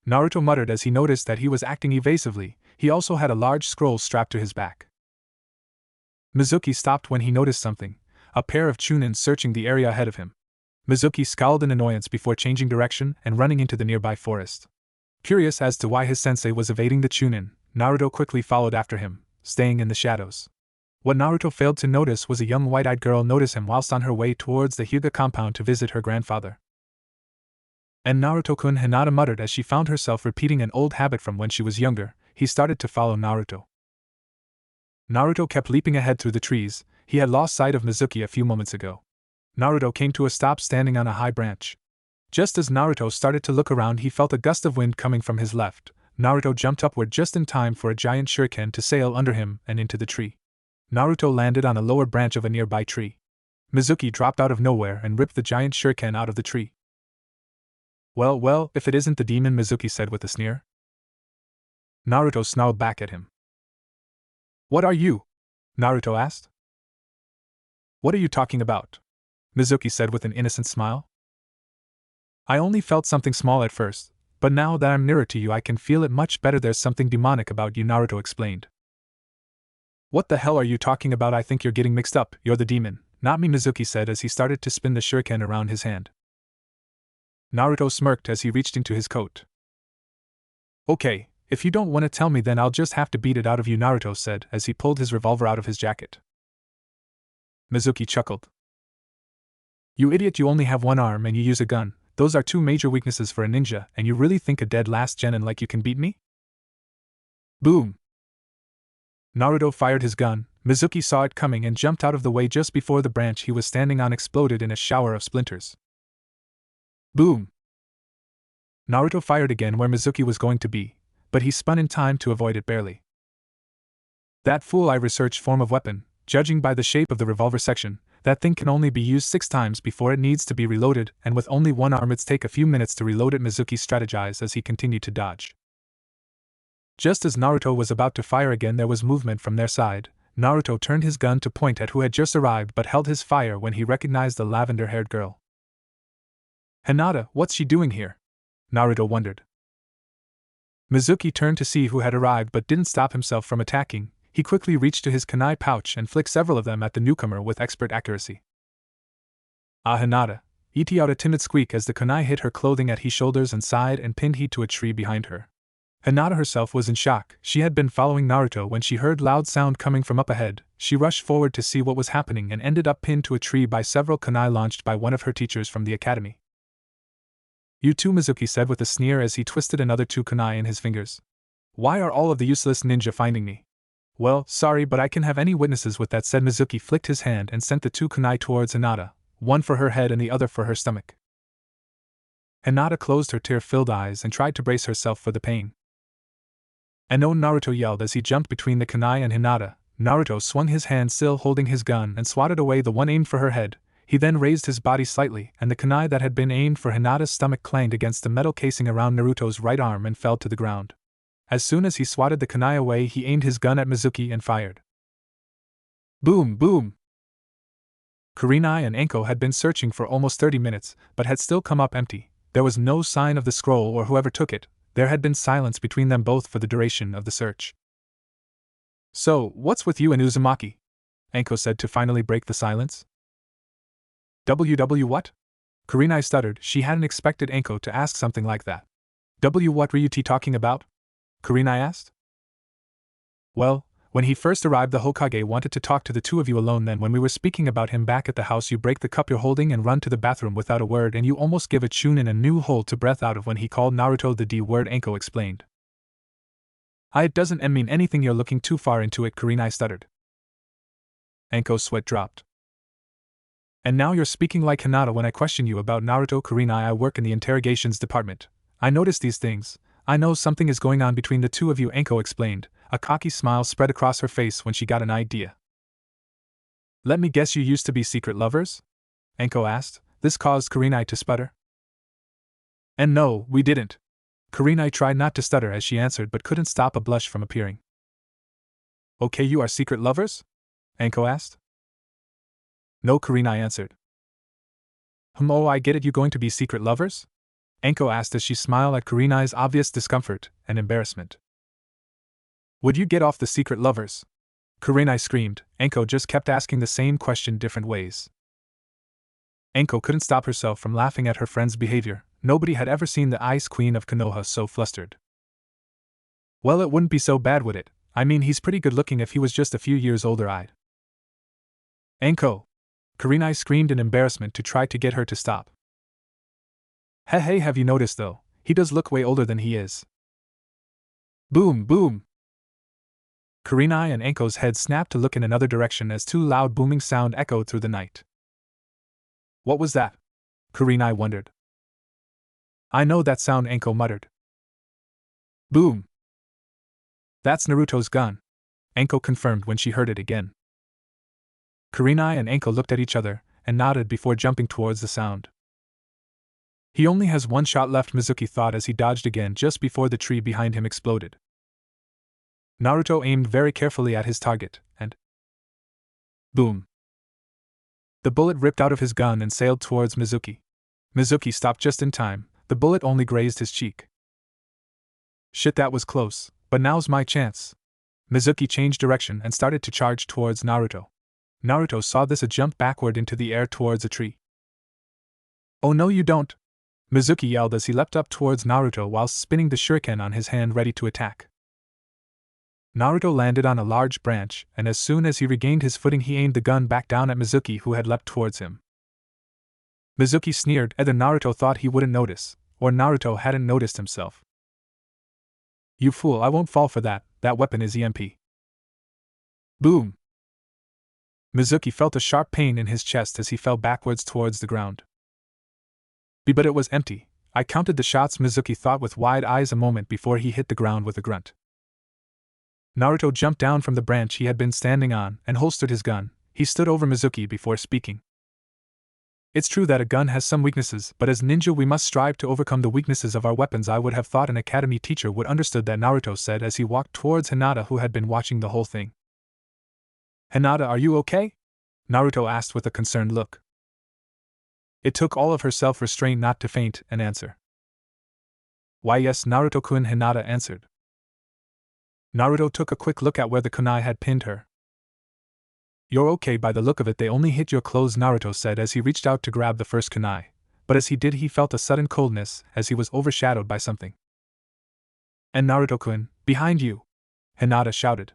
Naruto muttered as he noticed that he was acting evasively. He also had a large scroll strapped to his back. Mizuki stopped when he noticed something, a pair of Chunin searching the area ahead of him. Mizuki scowled in annoyance before changing direction and running into the nearby forest. Curious as to why his sensei was evading the Chunin, Naruto quickly followed after him, staying in the shadows. What Naruto failed to notice was a young white-eyed girl notice him whilst on her way towards the Hyuga compound to visit her grandfather. And Naruto-kun, Hinata muttered as she found herself repeating an old habit from when she was younger. He started to follow Naruto. Naruto kept leaping ahead through the trees. He had lost sight of Mizuki a few moments ago. Naruto came to a stop standing on a high branch. Just as Naruto started to look around, he felt a gust of wind coming from his left. Naruto jumped upward just in time for a giant shuriken to sail under him and into the tree. Naruto landed on a lower branch of a nearby tree. Mizuki dropped out of nowhere and ripped the giant shuriken out of the tree. Well, if it isn't the demon," Mizuki said with a sneer. Naruto snarled back at him. "What are you?" Naruto asked. "What are you talking about?" Mizuki said with an innocent smile. "I only felt something small at first, but now that I'm nearer to you I can feel it much better. There's something demonic about you," Naruto explained. "What the hell are you talking about? I think you're getting mixed up. You're the demon, not me," Mizuki said as he started to spin the shuriken around his hand. Naruto smirked as he reached into his coat. "Okay, if you don't want to tell me then I'll just have to beat it out of you," Naruto said as he pulled his revolver out of his jacket. Mizuki chuckled. "You idiot, you only have one arm and you use a gun. Those are two major weaknesses for a ninja, and you really think a dead last genin like you can beat me?" Boom! Naruto fired his gun. Mizuki saw it coming and jumped out of the way just before the branch he was standing on exploded in a shower of splinters. Boom! Naruto fired again where Mizuki was going to be, but he spun in time to avoid it barely. That fool, I researched form of weapon. Judging by the shape of the revolver section, that thing can only be used 6 times before it needs to be reloaded, and with only one arm it's take a few minutes to reload it, Mizuki strategized as he continued to dodge. Just as Naruto was about to fire again, there was movement from their side. Naruto turned his gun to point at who had just arrived but held his fire when he recognized the lavender-haired girl. "Hinata, what's she doing here?" Naruto wondered. Mizuki turned to see who had arrived but didn't stop himself from attacking. He quickly reached to his kunai pouch and flicked several of them at the newcomer with expert accuracy. "Ah, Hinata!" It out a timid squeak as the kunai hit her clothing at his shoulders and side and pinned he to a tree behind her. Hinata herself was in shock. She had been following Naruto when she heard loud sound coming from up ahead. She rushed forward to see what was happening and ended up pinned to a tree by several kunai launched by one of her teachers from the academy. "You too," Mizuki said with a sneer as he twisted another 2 kunai in his fingers. "Why are all of the useless ninja finding me?" "Well, sorry, but I can have any witnesses with that," said Mizuki, flicked his hand and sent the 2 kunai towards Hinata, one for her head and the other for her stomach. Hinata closed her tear-filled eyes and tried to brace herself for the pain. "And no!" Naruto yelled as he jumped between the kunai and Hinata. Naruto swung his hand still holding his gun and swatted away the one aimed for her head. He then raised his body slightly, and the kunai that had been aimed for Hinata's stomach clanged against the metal casing around Naruto's right arm and fell to the ground. As soon as he swatted the kunai away, he aimed his gun at Mizuki and fired. Boom, boom! Kurenai and Anko had been searching for almost 30 minutes, but had still come up empty. There was no sign of the scroll or whoever took it. There had been silence between them both for the duration of the search. "So, what's with you and Uzumaki?" Anko said to finally break the silence. What? Kurenai stuttered. She hadn't expected Anko to ask something like that. What were you talking about?" Kurenai asked. "Well, when he first arrived the Hokage wanted to talk to the 2 of you alone. Then when we were speaking about him back at the house you break the cup you're holding and run to the bathroom without a word, and you almost give a Chunin a new hole to breath out of when he called Naruto the D word," Anko explained. It doesn't mean anything, you're looking too far into it," Kurenai stuttered. Anko's sweat dropped. And now you're speaking like Hinata when I question you about Naruto. Kurenai, I work in the interrogations department. I notice these things. I know something is going on between the two of you, Anko explained. A cocky smile spread across her face when she got an idea. Let me guess, you used to be secret lovers? Anko asked. This caused Kurenai to sputter. And no, we didn't. Kurenai tried not to stutter as she answered but couldn't stop a blush from appearing. Okay, you are secret lovers? Anko asked. No, Kurenai answered. Oh, I get it, you going to be secret lovers? Anko asked as she smiled at Kurenai's obvious discomfort and embarrassment. Would you get off the secret lovers? Kurenai screamed. Anko just kept asking the same question different ways. Anko couldn't stop herself from laughing at her friend's behavior. Nobody had ever seen the Ice Queen of Konoha so flustered. Well, it wouldn't be so bad, would it? I mean, he's pretty good looking if he was just a few years older. Anko! Kurenai screamed in embarrassment to try to get her to stop. Hey, have you noticed though? He does look way older than he is. Boom, boom! Kurenai and Anko's heads snapped to look in another direction as two loud booming sound echoed through the night. What was that? Kurenai wondered. I know that sound, Anko muttered. Boom! That's Naruto's gun, Anko confirmed when she heard it again. Kurenai and Anko looked at each other and nodded before jumping towards the sound. He only has one shot left, Mizuki thought as he dodged again just before the tree behind him exploded. Naruto aimed very carefully at his target, and boom! The bullet ripped out of his gun and sailed towards Mizuki. Mizuki stopped just in time. The bullet only grazed his cheek. Shit, that was close, but now's my chance. Mizuki changed direction and started to charge towards Naruto. Naruto saw this and jumped backward into the air towards a tree. Oh no, you don't! Mizuki yelled as he leapt up towards Naruto whilst spinning the shuriken on his hand ready to attack. Naruto landed on a large branch, and as soon as he regained his footing he aimed the gun back down at Mizuki, who had leapt towards him. Mizuki sneered. Either Naruto thought he wouldn't notice, or Naruto hadn't noticed himself. You fool, I won't fall for that weapon is EMP. Boom! Mizuki felt a sharp pain in his chest as he fell backwards towards the ground. But it was empty. I counted the shots, Mizuki thought with wide eyes a moment before he hit the ground with a grunt. Naruto jumped down from the branch he had been standing on and holstered his gun. He stood over Mizuki before speaking. It's true that a gun has some weaknesses, but as ninja we must strive to overcome the weaknesses of our weapons. I would have thought an academy teacher would understood that, Naruto said as he walked towards Hinata, who had been watching the whole thing. Hinata, are you okay? Naruto asked with a concerned look. It took all of her self-restraint not to faint and answer. Why yes, Naruto-kun, Hinata answered. Naruto took a quick look at where the kunai had pinned her. You're okay by the look of it, they only hit your clothes, Naruto said as he reached out to grab the first kunai, but as he did he felt a sudden coldness as he was overshadowed by something. And Naruto-kun, behind you! Hinata shouted.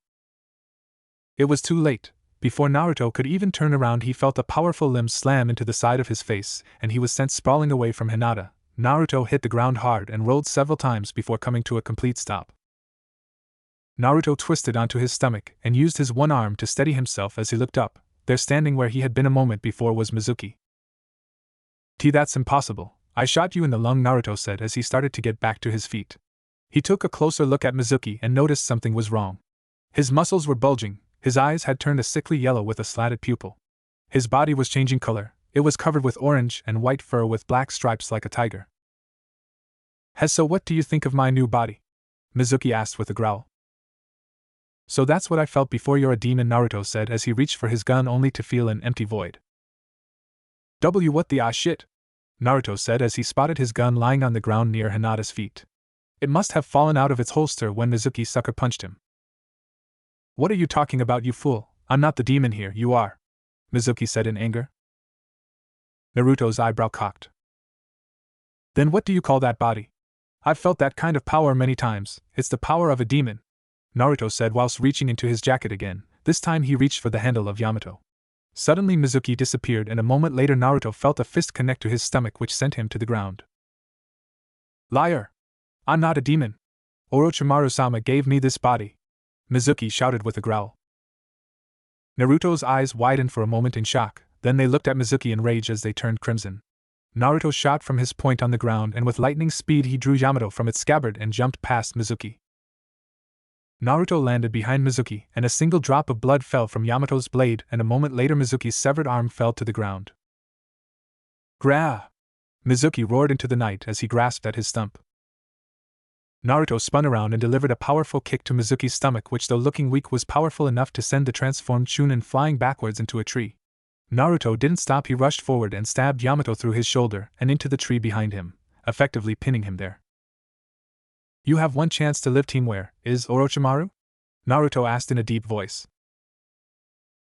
It was too late. Before Naruto could even turn around he felt a powerful limb slam into the side of his face and he was sent sprawling away from Hinata. Naruto hit the ground hard and rolled several times before coming to a complete stop. Naruto twisted onto his stomach and used his one arm to steady himself as he looked up. There, standing where he had been a moment before, was Mizuki. That's impossible. I shot you in the lung, Naruto said as he started to get back to his feet. He took a closer look at Mizuki and noticed something was wrong. His muscles were bulging, his eyes had turned a sickly yellow with a slatted pupil. His body was changing color, it was covered with orange and white fur with black stripes like a tiger. So what do you think of my new body? Mizuki asked with a growl. So that's what I felt before, you're a demon, Naruto said as he reached for his gun only to feel an empty void. What the shit? Naruto said as he spotted his gun lying on the ground near Hinata's feet. It must have fallen out of its holster when Mizuki sucker punched him. What are you talking about, you fool? I'm not the demon here, you are, Mizuki said in anger. Naruto's eyebrow cocked. Then what do you call that body? I've felt that kind of power many times. It's the power of a demon, Naruto said whilst reaching into his jacket again. This time he reached for the handle of Yamato. Suddenly Mizuki disappeared and a moment later Naruto felt a fist connect to his stomach which sent him to the ground. Liar! I'm not a demon. Orochimaru-sama gave me this body, Mizuki shouted with a growl. Naruto's eyes widened for a moment in shock, Then they looked at Mizuki in rage as they turned crimson. Naruto shot from his point on the ground, and with lightning speed he drew Yamato from its scabbard and jumped past Mizuki. Naruto landed behind Mizuki, and a single drop of blood fell from Yamato's blade, and a moment later Mizuki's severed arm fell to the ground. Gra! Mizuki roared into the night as he grasped at his stump. Naruto spun around and delivered a powerful kick to Mizuki's stomach, which, though looking weak, was powerful enough to send the transformed Chunin flying backwards into a tree. Naruto didn't stop. He rushed forward and stabbed Yamato through his shoulder and into the tree behind him, effectively pinning him there. You have one chance to live, team. Where is Orochimaru? Naruto asked in a deep voice.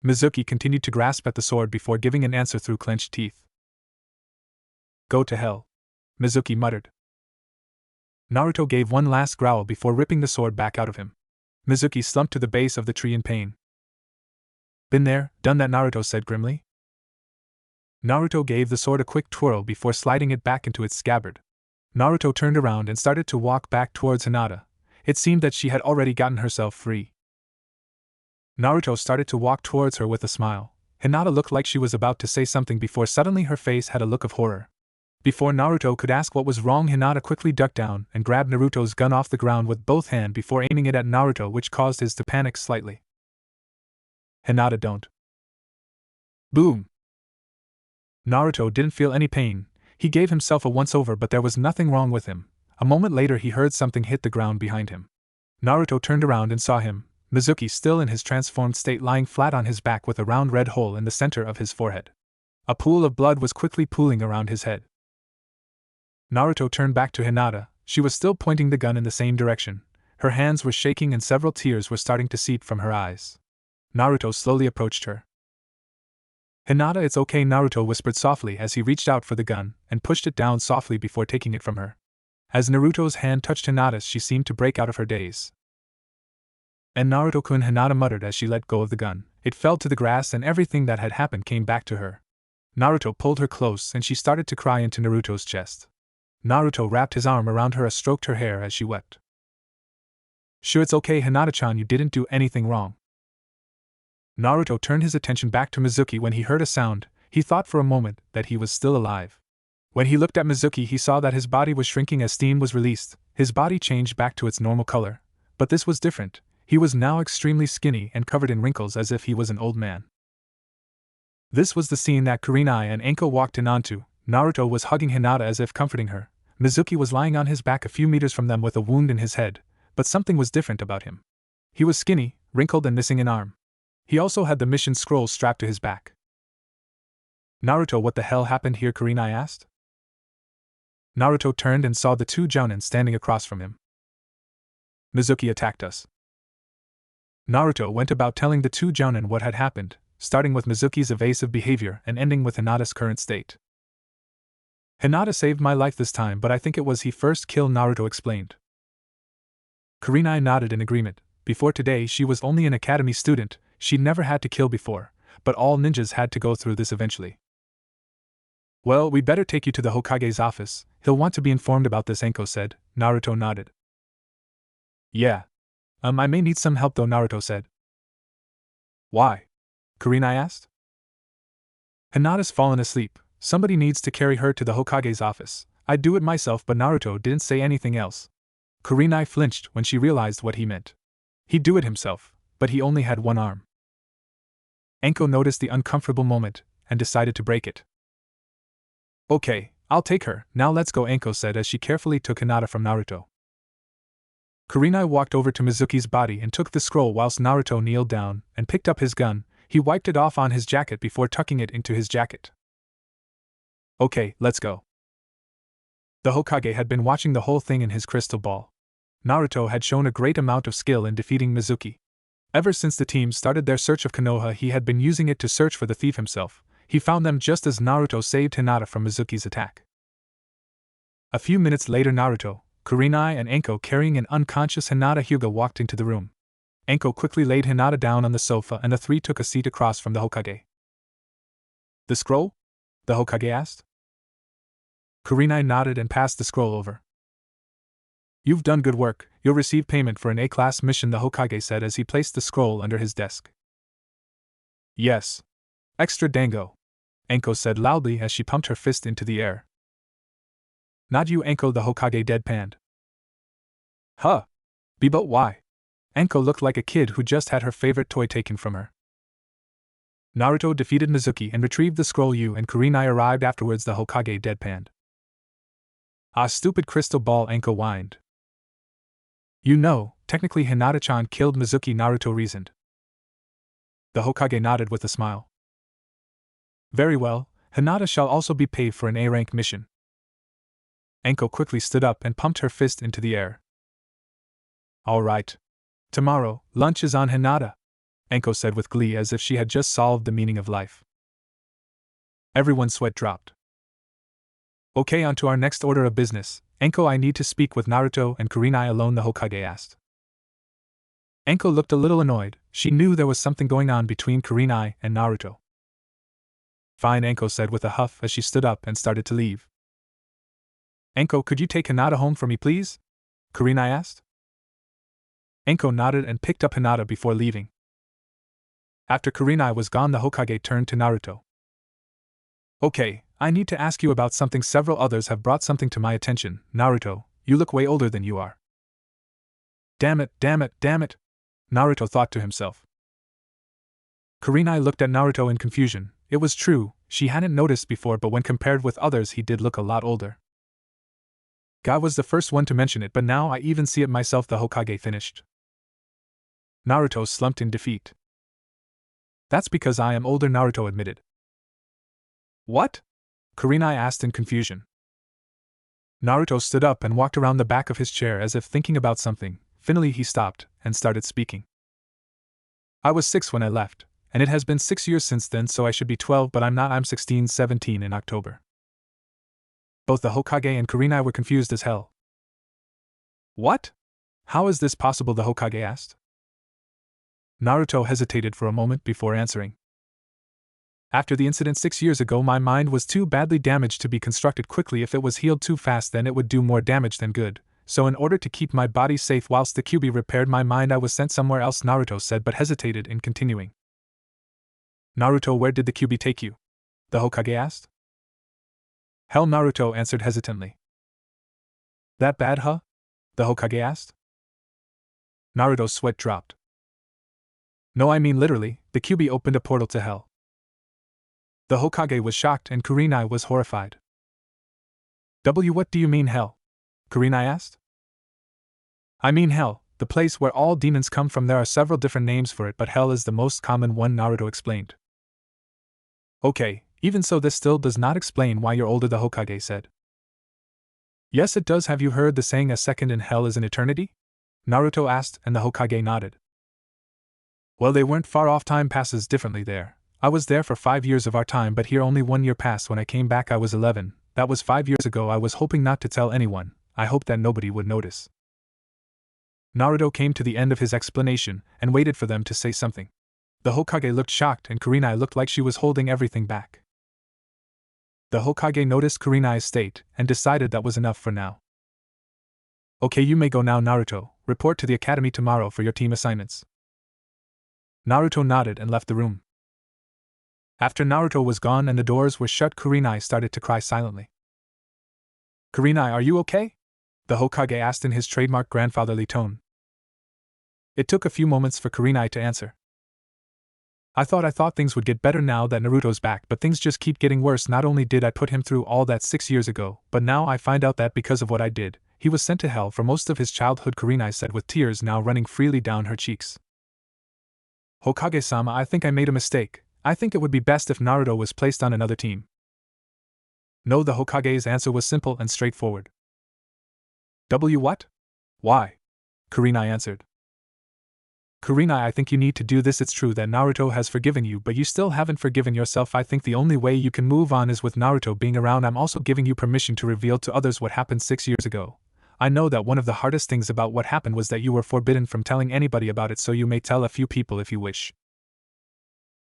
Mizuki continued to grasp at the sword before giving an answer through clenched teeth. Go to hell, Mizuki muttered. Naruto gave one last growl before ripping the sword back out of him. Mizuki slumped to the base of the tree in pain. Been there, done that, Naruto said grimly. Naruto gave the sword a quick twirl before sliding it back into its scabbard. Naruto turned around and started to walk back towards Hinata. It seemed that she had already gotten herself free. Naruto started to walk towards her with a smile. Hinata looked like she was about to say something before suddenly her face had a look of horror. Before Naruto could ask what was wrong, Hinata quickly ducked down and grabbed Naruto's gun off the ground with both hands before aiming it at Naruto, which caused his to panic slightly. Hinata, don't. Boom! Naruto didn't feel any pain. He gave himself a once-over, but there was nothing wrong with him. A moment later he heard something hit the ground behind him. Naruto turned around and saw him, Mizuki, still in his transformed state, lying flat on his back with a round red hole in the center of his forehead. A pool of blood was quickly pooling around his head. Naruto turned back to Hinata. She was still pointing the gun in the same direction. Her hands were shaking and several tears were starting to seep from her eyes. Naruto slowly approached her. Hinata, it's okay, Naruto whispered softly as he reached out for the gun and pushed it down softly before taking it from her. As Naruto's hand touched Hinata's, she seemed to break out of her daze. And Naruto-kun, Hinata muttered as she let go of the gun. It fell to the grass and everything that had happened came back to her. Naruto pulled her close and she started to cry into Naruto's chest. Naruto wrapped his arm around her and stroked her hair as she wept. Sure, it's okay, Hinata-chan, you didn't do anything wrong. Naruto turned his attention back to Mizuki when he heard a sound. He thought for a moment that he was still alive. When he looked at Mizuki, he saw that his body was shrinking as steam was released. His body changed back to its normal color. But this was different. He was now extremely skinny and covered in wrinkles as if he was an old man. This was the scene that Kurenai and Anko walked in onto. Naruto was hugging Hinata as if comforting her. Mizuki was lying on his back a few meters from them with a wound in his head, but something was different about him. He was skinny, wrinkled, and missing an arm. He also had the mission scroll strapped to his back. Naruto, what the hell happened here? Kurenai asked. Naruto turned and saw the two Jounin standing across from him. Mizuki attacked us. Naruto went about telling the two Jounin what had happened, starting with Mizuki's evasive behavior and ending with Hinata's current state. Hinata saved my life this time, but I think it was he first killed, Naruto explained. Kurenai nodded in agreement. Before today she was only an academy student, she'd never had to kill before, but all ninjas had to go through this eventually. Well, we'd better take you to the Hokage's office, he'll want to be informed about this, Anko said. Naruto nodded. Yeah. I may need some help though, Naruto said. Why? Kurenai asked. Hinata's fallen asleep. Somebody needs to carry her to the Hokage's office. I'd do it myself, but Naruto didn't say anything else. Kurenai flinched when she realized what he meant. He'd do it himself, but he only had one arm. Anko noticed the uncomfortable moment and decided to break it. Okay, I'll take her, now let's go, Anko said as she carefully took Hinata from Naruto. Kurenai walked over to Mizuki's body and took the scroll whilst Naruto kneeled down and picked up his gun. He wiped it off on his jacket before tucking it into his jacket. Okay, let's go. The Hokage had been watching the whole thing in his crystal ball. Naruto had shown a great amount of skill in defeating Mizuki. Ever since the team started their search of Konoha, he had been using it to search for the thief himself. He found them just as Naruto saved Hinata from Mizuki's attack. A few minutes later, Naruto, Kurenai, and Anko carrying an unconscious Hinata Hyuga walked into the room. Anko quickly laid Hinata down on the sofa and the three took a seat across from the Hokage. The scroll? The Hokage asked. Kurenai nodded and passed the scroll over. You've done good work, you'll receive payment for an A-class mission, the Hokage said as he placed the scroll under his desk. Yes. Extra dango. Anko said loudly as she pumped her fist into the air. Not you, Anko, the Hokage deadpanned. Huh? But why? Anko looked like a kid who just had her favorite toy taken from her. Naruto defeated Mizuki and retrieved the scroll. You and Kurenai arrived afterwards, the Hokage deadpanned. Ah, stupid crystal ball, Anko whined. You know, technically Hinata-chan killed Mizuki, Naruto reasoned. The Hokage nodded with a smile. Very well, Hinata shall also be paid for an A-rank mission. Anko quickly stood up and pumped her fist into the air. All right. Tomorrow, lunch is on Hinata, Anko said with glee as if she had just solved the meaning of life. Everyone's sweat dropped. Okay, on to our next order of business. Anko, I need to speak with Naruto and Kurenai alone, the Hokage asked. Anko looked a little annoyed. She knew there was something going on between Kurenai and Naruto. Fine, Anko said with a huff as she stood up and started to leave. Anko, could you take Hinata home for me, please? Kurenai asked. Anko nodded and picked up Hinata before leaving. After Kurenai was gone, the Hokage turned to Naruto. Okay, I need to ask you about something. Several others have brought something to my attention. Naruto, you look way older than you are. Damn it, damn it, damn it, Naruto thought to himself. Kurenai looked at Naruto in confusion. It was true, she hadn't noticed before, but when compared with others he did look a lot older. Guy was the first one to mention it, but now I even see it myself, the Hokage finished. Naruto slumped in defeat. That's because I am older, Naruto admitted. What? Kurenai asked in confusion. Naruto stood up and walked around the back of his chair as if thinking about something. Finally he stopped and started speaking. I was 6 when I left, and it has been 6 years since then, so I should be 12, but I'm not. I'm 16, 17 in October. Both the Hokage and Kurenai were confused as hell. What? How is this possible? The Hokage asked. Naruto hesitated for a moment before answering. After the incident 6 years ago, my mind was too badly damaged to be constructed quickly. If it was healed too fast, then it would do more damage than good. So in order to keep my body safe whilst the Kyuubi repaired my mind, I was sent somewhere else, Naruto said, but hesitated in continuing. Naruto, where did the Kyuubi take you? The Hokage asked. Hell, Naruto answered hesitantly. That bad, huh? The Hokage asked. Naruto's sweat dropped. No, I mean literally, the Kyuubi opened a portal to hell. The Hokage was shocked and Kurenai was horrified. What do you mean hell? Kurenai asked. I mean hell, the place where all demons come from. There are several different names for it, but hell is the most common one, Naruto explained. Okay, even so this still does not explain why you're older, the Hokage said. Yes it does. Have you heard the saying a second in hell is an eternity? Naruto asked and the Hokage nodded. Well, they weren't far off. Time passes differently there. I was there for 5 years of our time, but here only 1 year passed. When I came back I was 11, that was 5 years ago. I was hoping not to tell anyone, I hoped that nobody would notice. Naruto came to the end of his explanation and waited for them to say something. The Hokage looked shocked and Kurenai looked like she was holding everything back. The Hokage noticed Kurenai's state and decided that was enough for now. Okay, you may go now, Naruto. Report to the academy tomorrow for your team assignments. Naruto nodded and left the room. After Naruto was gone and the doors were shut, Kurenai started to cry silently. Kurenai, are you okay? The Hokage asked in his trademark grandfatherly tone. It took a few moments for Kurenai to answer. I thought things would get better now that Naruto's back, but things just keep getting worse. Not only did I put him through all that 6 years ago, but now I find out that because of what I did, he was sent to hell for most of his childhood, Kurenai said with tears now running freely down her cheeks. Hokage-sama, I think I made a mistake. I think it would be best if Naruto was placed on another team. No, the Hokage's answer was simple and straightforward. What? Why? Kurenai answered. Kurenai, I think you need to do this. It's true that Naruto has forgiven you, but you still haven't forgiven yourself. I think the only way you can move on is with Naruto being around. I'm also giving you permission to reveal to others what happened 6 years ago. I know that one of the hardest things about what happened was that you were forbidden from telling anybody about it, so you may tell a few people if you wish.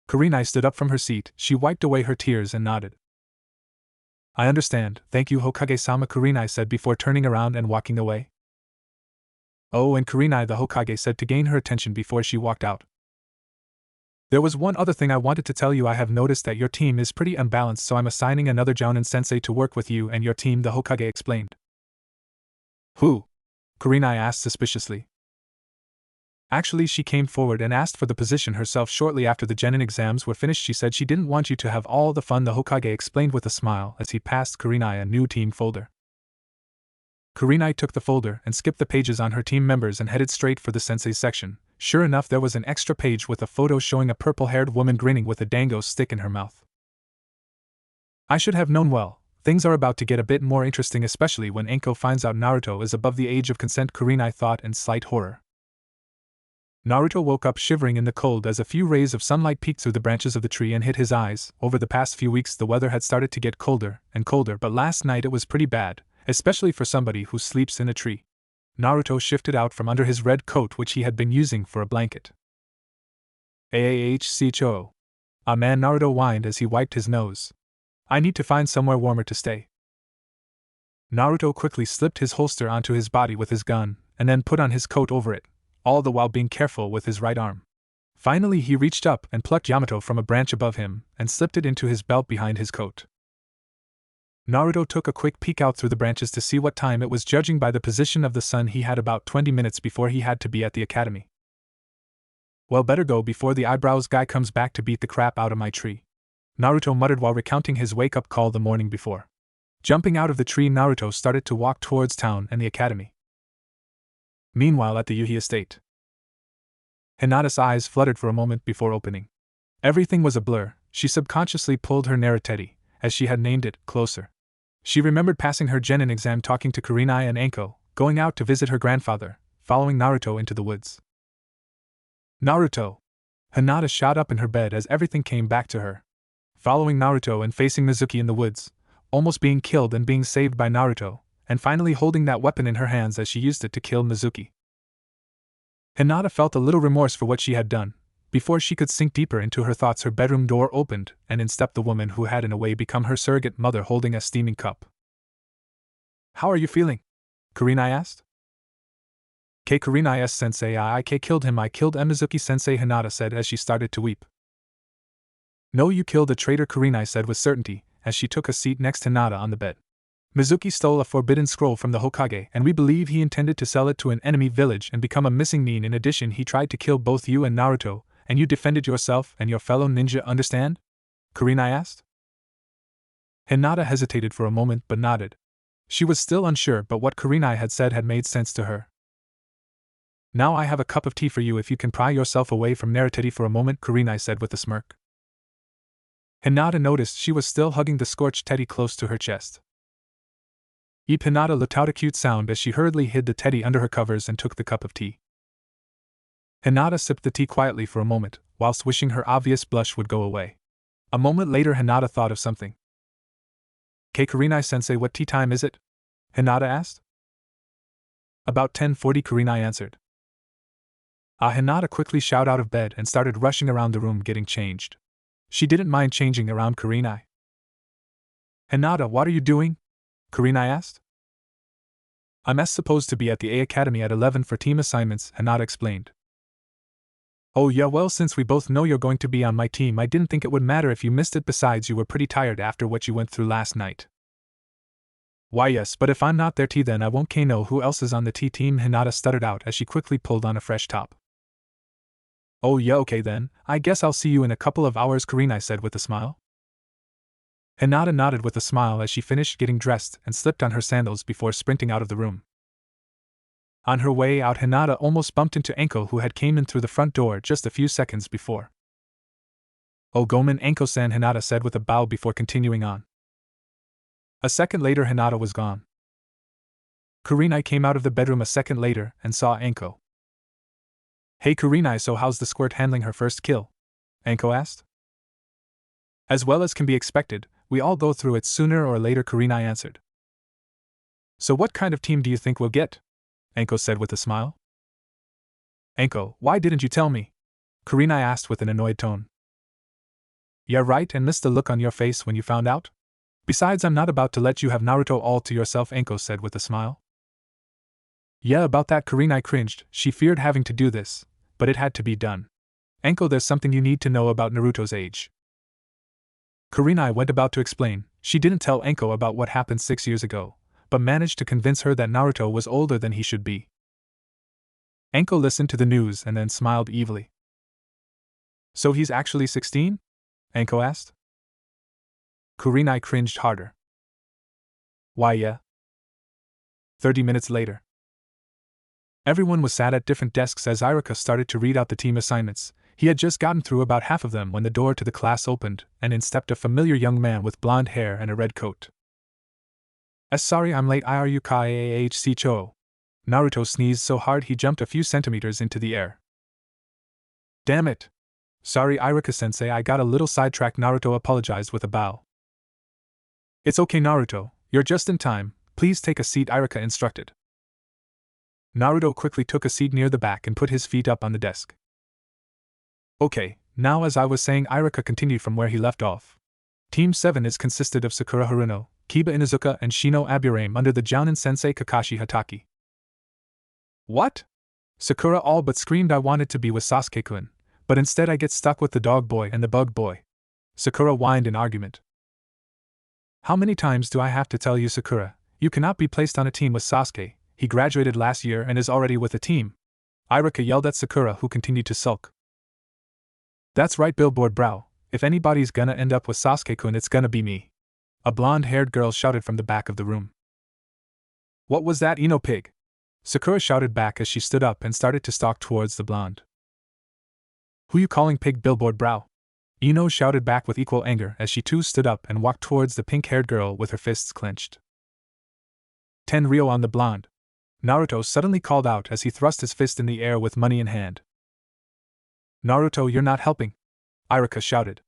Kurenai stood up from her seat. She wiped away her tears and nodded. I understand, thank you, Hokage-sama, Kurenai said before turning around and walking away. Oh, and Kurenai, the Hokage said to gain her attention before she walked out. There was one other thing I wanted to tell you. I have noticed that your team is pretty unbalanced, so I'm assigning another Jounin sensei to work with you and your team, the Hokage explained. Who? Kurenai asked suspiciously. Actually, she came forward and asked for the position herself shortly after the Genin exams were finished. She said she didn't want you to have all the fun, the Hokage explained with a smile as he passed Kurenai a new team folder. Kurenai took the folder and skipped the pages on her team members and headed straight for the sensei section. Sure enough, there was an extra page with a photo showing a purple-haired woman grinning with a dango stick in her mouth. I should have known. Well, things are about to get a bit more interesting, especially when Enko finds out Naruto is above the age of consent, Kurenai thought in slight horror. Naruto woke up shivering in the cold as a few rays of sunlight peeked through the branches of the tree and hit his eyes. Over the past few weeks the weather had started to get colder and colder, but last night it was pretty bad, especially for somebody who sleeps in a tree. Naruto shifted out from under his red coat, which he had been using for a blanket. Ahchcho. Ah man, Naruto whined as he wiped his nose. I need to find somewhere warmer to stay. Naruto quickly slipped his holster onto his body with his gun, and then put on his coat over it, all the while being careful with his right arm. Finally he reached up and plucked Yamato from a branch above him and slipped it into his belt behind his coat. Naruto took a quick peek out through the branches to see what time it was. Judging by the position of the sun, he had about 20 minutes before he had to be at the academy. Well, better go before the eyebrows guy comes back to beat the crap out of my tree, Naruto muttered while recounting his wake-up call the morning before. Jumping out of the tree, Naruto started to walk towards town and the academy. Meanwhile, at the Yuhi estate, Hinata's eyes fluttered for a moment before opening. Everything was a blur. She subconsciously pulled her Naruto, as she had named it, closer. She remembered passing her Genin exam, talking to Kurenai and Enko, going out to visit her grandfather, following Naruto into the woods. Naruto! Hinata shot up in her bed as everything came back to her. Following Naruto and facing Mizuki in the woods, almost being killed and being saved by Naruto, and finally holding that weapon in her hands as she used it to kill Mizuki. Hinata felt a little remorse for what she had done. Before she could sink deeper into her thoughts, her bedroom door opened, and in stepped the woman who had in a way become her surrogate mother, holding a steaming cup. How are you feeling? Kurenai asked. Kurenai sensei, I killed him. I killed Mizuki sensei, Hinata said as she started to weep. No, you killed a traitor, Kurenai said with certainty, as she took a seat next to Hinata on the bed. Mizuki stole a forbidden scroll from the Hokage, and we believe he intended to sell it to an enemy village and become a missing nin. In addition, he tried to kill both you and Naruto, and you defended yourself and your fellow ninja, understand? Kurenai asked. Hinata hesitated for a moment but nodded. She was still unsure, but what Kurenai had said had made sense to her. Now I have a cup of tea for you if you can pry yourself away from Naruto for a moment, Kurenai said with a smirk. Hinata noticed she was still hugging the scorched teddy close to her chest. Hinata let out a cute sound as she hurriedly hid the teddy under her covers and took the cup of tea. Hinata sipped the tea quietly for a moment, whilst wishing her obvious blush would go away. A moment later, Hinata thought of something. Kurenai sensei, what tea time is it? Hinata asked. About 10:40, Kurenai answered. Hinata quickly shouted out of bed and started rushing around the room getting changed. She didn't mind changing around Kurenai. Hinata, what are you doing? Kurenai asked. I'm supposed to be at the A Academy at 11 for team assignments, Hinata explained. Oh yeah, well, since we both know you're going to be on my team, I didn't think it would matter if you missed it. Besides, you were pretty tired after what you went through last night. Why yes, but if I'm not there then I won't know who else is on the T team, Hinata stuttered out as she quickly pulled on a fresh top. Oh yeah, okay then, I guess I'll see you in a couple of hours, Kurenai said with a smile. Hinata nodded with a smile as she finished getting dressed and slipped on her sandals before sprinting out of the room. On her way out, Hinata almost bumped into Enko, who had came in through the front door just a few seconds before. Oh Gomen, Enko-san, Hinata said with a bow before continuing on. A second later, Hinata was gone. Kurenai came out of the bedroom a second later and saw Enko. Hey Kurenai, so how's the squirt handling her first kill? Enko asked. As well as can be expected, we all go through it sooner or later, Kurenai answered. So what kind of team do you think we'll get? Enko said with a smile. Enko, why didn't you tell me? Kurenai asked with an annoyed tone. Yeah right, and missed the look on your face when you found out? Besides, I'm not about to let you have Naruto all to yourself, Enko said with a smile. Yeah, about that, Kurenai cringed. She feared having to do this, but it had to be done. Anko, there's something you need to know about Naruto's age. Kurenai went about to explain. She didn't tell Anko about what happened 6 years ago, but managed to convince her that Naruto was older than he should be. Anko listened to the news and then smiled evilly. So he's actually 16? Anko asked. Kurenai cringed harder. Why, yeah. 30 minutes later. Everyone was sat at different desks as Iruka started to read out the team assignments. He had just gotten through about half of them when the door to the class opened, and in stepped a familiar young man with blonde hair and a red coat. Sorry I'm late, Irukahc Cho. Naruto sneezed so hard he jumped a few centimeters into the air. Damn it. Sorry Iruka-sensei, I got a little sidetracked. Naruto apologized with a bow. It's okay Naruto, you're just in time, please take a seat, Iruka instructed. Naruto quickly took a seat near the back and put his feet up on the desk. Okay, now as I was saying, Iruka continued from where he left off. Team 7 is consisted of Sakura Haruno, Kiba Inuzuka and Shino Aburame under the Jounin sensei Kakashi Hataki. What? Sakura all but screamed. I wanted to be with Sasuke-kun, but instead I get stuck with the dog boy and the bug boy. Sakura whined in argument. How many times do I have to tell you, Sakura, you cannot be placed on a team with Sasuke, he graduated last year and is already with a team. Iruka yelled at Sakura, who continued to sulk. That's right, billboard brow, if anybody's gonna end up with Sasuke-kun it's gonna be me. A blonde-haired girl shouted from the back of the room. What was that, Ino pig? Sakura shouted back as she stood up and started to stalk towards the blonde. Who you calling pig, billboard brow? Ino shouted back with equal anger as she too stood up and walked towards the pink-haired girl with her fists clenched. Tenryo on the blonde. Naruto suddenly called out as he thrust his fist in the air with money in hand. Naruto, you're not helping, Iruka shouted.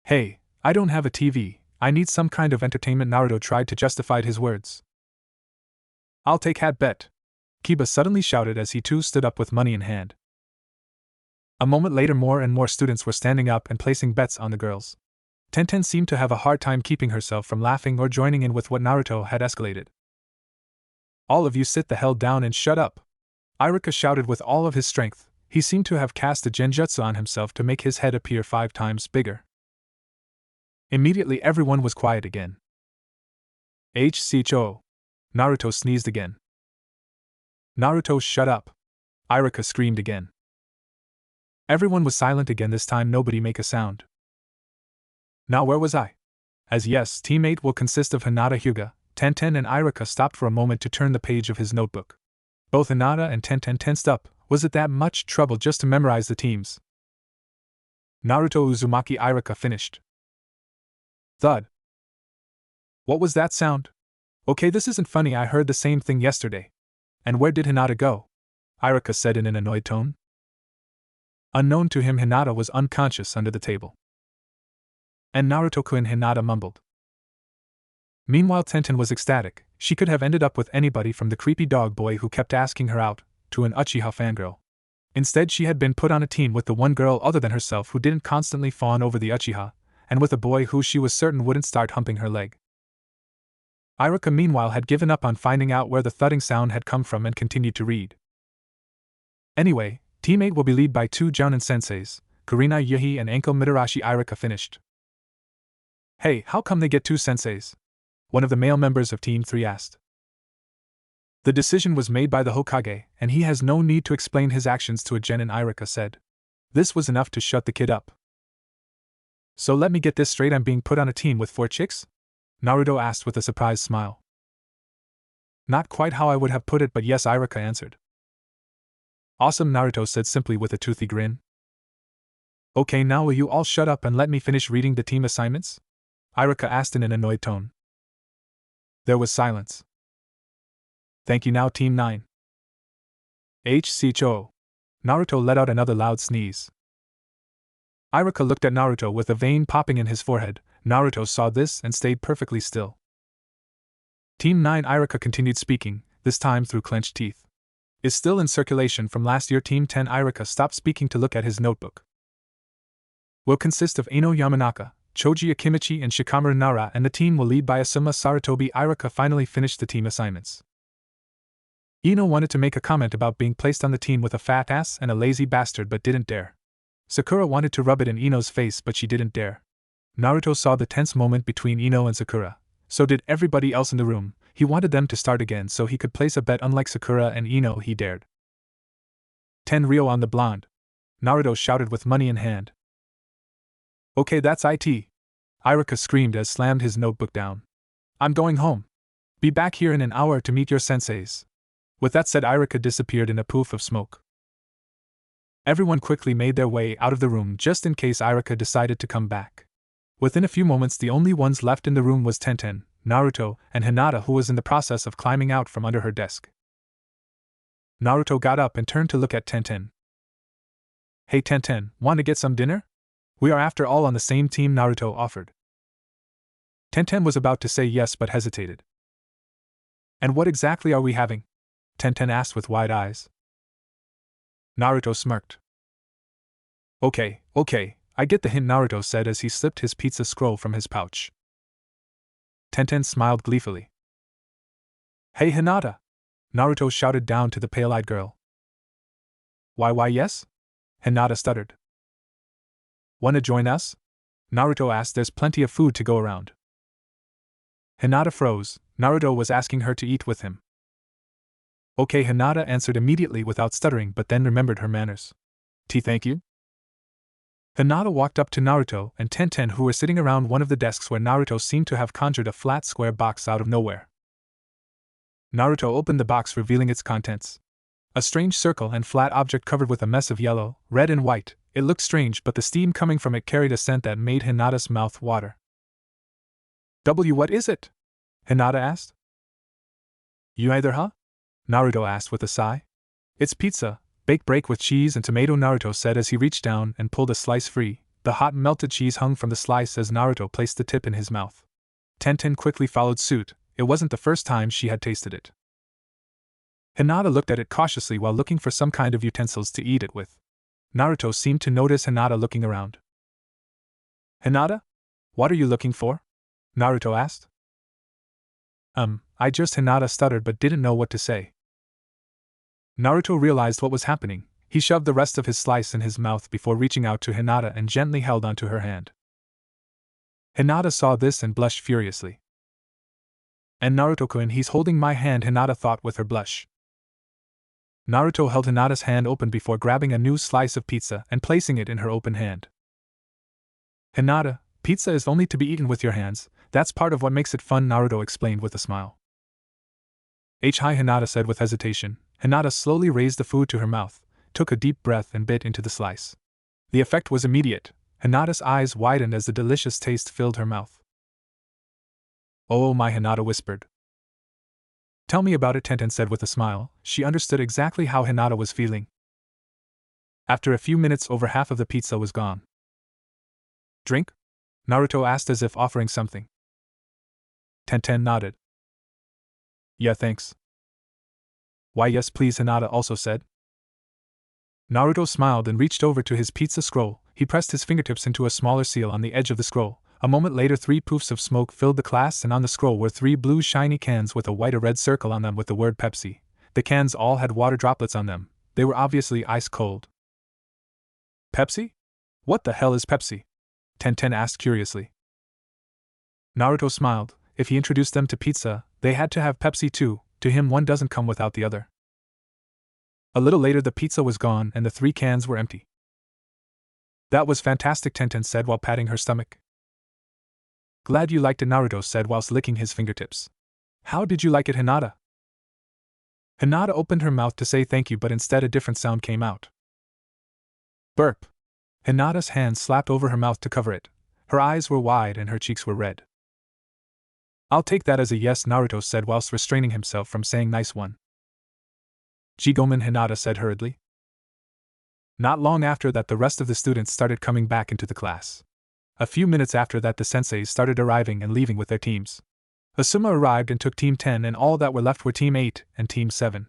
Hey, I don't have a TV, I need some kind of entertainment. Naruto tried to justify his words. I'll take hat bet, Kiba suddenly shouted as he too stood up with money in hand. A moment later more and more students were standing up and placing bets on the girls. Tenten seemed to have a hard time keeping herself from laughing or joining in with what Naruto had escalated. All of you sit the hell down and shut up, Iruka shouted with all of his strength. He seemed to have cast a genjutsu on himself to make his head appear 5 times bigger. Immediately everyone was quiet again. Cho. Naruto sneezed again. Naruto, shut up, Iruka screamed again. Everyone was silent again. This time nobody make a sound. Now where was I? As yes, teammate will consist of Hinata Hyuga, Tenten and Iruka stopped for a moment to turn the page of his notebook. Both Hinata and Tenten tensed up. Was it that much trouble just to memorize the teams? Naruto Uzumaki. Iruka finished. Thud. What was that sound? Okay, this isn't funny, I heard the same thing yesterday. And where did Hinata go? Iruka said in an annoyed tone. Unknown to him, Hinata was unconscious under the table. And Naruto-kun, Hinata mumbled. Meanwhile Tenten was ecstatic. She could have ended up with anybody from the creepy dog boy who kept asking her out, to an Uchiha fangirl. Instead she had been put on a team with the one girl other than herself who didn't constantly fawn over the Uchiha, and with a boy who she was certain wouldn't start humping her leg. Iruka meanwhile had given up on finding out where the thudding sound had come from and continued to read. Anyway, teammate will be led by 2 Jounin senseis, Kurenai Yuhi and Anko Mitarashi. Iruka finished. Hey, how come they get 2 senseis? One of the male members of Team 3 asked. The decision was made by the Hokage, and he has no need to explain his actions to a genin, Iruka said. This was enough to shut the kid up. So let me get this straight, I'm being put on a team with 4 chicks? Naruto asked with a surprised smile. Not quite how I would have put it, but yes, Iruka answered. Awesome, Naruto said simply with a toothy grin. Okay, now will you all shut up and let me finish reading the team assignments? Iruka asked in an annoyed tone. There was silence. Thank you now, Team 9. Cho. Naruto let out another loud sneeze. Iruka looked at Naruto with a vein popping in his forehead. Naruto saw this and stayed perfectly still. Team 9, Iruka continued speaking, this time through clenched teeth. Is still in circulation from last year. Team 10, Iruka stopped speaking to look at his notebook. Will consist of Ino Yamanaka, Choji Akimichi and Shikamaru Nara, and the team will lead by Asuma Saratobi. Iruka finally finished the team assignments. Ino wanted to make a comment about being placed on the team with a fat ass and a lazy bastard but didn't dare. Sakura wanted to rub it in Ino's face but she didn't dare. Naruto saw the tense moment between Ino and Sakura. So did everybody else in the room. He wanted them to start again so he could place a bet. Unlike Sakura and Ino, he dared. 10 Ryo on the blonde, Naruto shouted with money in hand. Okay, that's it. Iruka screamed as slammed his notebook down. I'm going home. Be back here in an hour to meet your senseis. With that said, Iruka disappeared in a poof of smoke. Everyone quickly made their way out of the room just in case Iruka decided to come back. Within a few moments, the only ones left in the room was Tenten, Naruto, and Hinata, who was in the process of climbing out from under her desk. Naruto got up and turned to look at Tenten. Hey Tenten, want to get some dinner? We are after all on the same team, Naruto offered. Tenten was about to say yes but hesitated. And what exactly are we having? Tenten asked with wide eyes. Naruto smirked. Okay, I get the hint, Naruto said as he slipped his pizza scroll from his pouch. Tenten smiled gleefully. Hey Hinata! Naruto shouted down to the pale-eyed girl. Why yes? Hinata stuttered. Wanna join us? Naruto asked. There's plenty of food to go around. Hinata froze. Naruto was asking her to eat with him. Okay, Hinata answered immediately without stuttering, but then remembered her manners. Thank you? Hinata walked up to Naruto and Tenten, who were sitting around one of the desks where Naruto seemed to have conjured a flat square box out of nowhere. Naruto opened the box, revealing its contents. A strange circle and flat object covered with a mess of yellow, red and white. It looked strange, but the steam coming from it carried a scent that made Hinata's mouth water. What is it? Hinata asked. You either, huh? Naruto asked with a sigh. It's pizza, baked break with cheese and tomato, Naruto said as he reached down and pulled a slice free. The hot melted cheese hung from the slice as Naruto placed the tip in his mouth. Tenten quickly followed suit. It wasn't the first time she had tasted it. Hinata looked at it cautiously while looking for some kind of utensils to eat it with. Naruto seemed to notice Hinata looking around. Hinata? What are you looking for? Naruto asked. Hinata stuttered but didn't know what to say. Naruto realized what was happening. He shoved the rest of his slice in his mouth before reaching out to Hinata and gently held onto her hand. Hinata saw this and blushed furiously. And Naruto-kun, he's holding my hand, Hinata thought with her blush. Naruto held Hinata's hand open before grabbing a new slice of pizza and placing it in her open hand. Hinata, pizza is only to be eaten with your hands. That's part of what makes it fun, Naruto explained with a smile. Hi, Hinata said with hesitation. Hinata slowly raised the food to her mouth, took a deep breath and bit into the slice. The effect was immediate. Hinata's eyes widened as the delicious taste filled her mouth. Oh my, Hinata whispered. Tell me about it, Tenten said with a smile. She understood exactly how Hinata was feeling. After a few minutes, over half of the pizza was gone. Drink? Naruto asked as if offering something. Tenten nodded. Yeah, thanks. Why yes please, Hinata also said. Naruto smiled and reached over to his pizza scroll. He pressed his fingertips into a smaller seal on the edge of the scroll. A moment later, 3 poofs of smoke filled the class, and on the scroll were 3 blue shiny cans with a white or red circle on them with the word Pepsi. The cans all had water droplets on them. They were obviously ice cold. Pepsi? What the hell is Pepsi? Tenten asked curiously. Naruto smiled. If he introduced them to pizza, they had to have Pepsi too. To him, one doesn't come without the other. A little later, the pizza was gone and the 3 cans were empty. That was fantastic, Tenten said while patting her stomach. Glad you liked it, Naruto said whilst licking his fingertips. How did you like it, Hinata? Hinata opened her mouth to say thank you, but instead a different sound came out. Burp. Hinata's hand slapped over her mouth to cover it. Her eyes were wide and her cheeks were red. I'll take that as a yes, Naruto said whilst restraining himself from saying nice one. Jigomen, Hinata said hurriedly. Not long after that, the rest of the students started coming back into the class. A few minutes after that, the senseis started arriving and leaving with their teams. Asuma arrived and took Team 10, and all that were left were Team 8 and Team 7.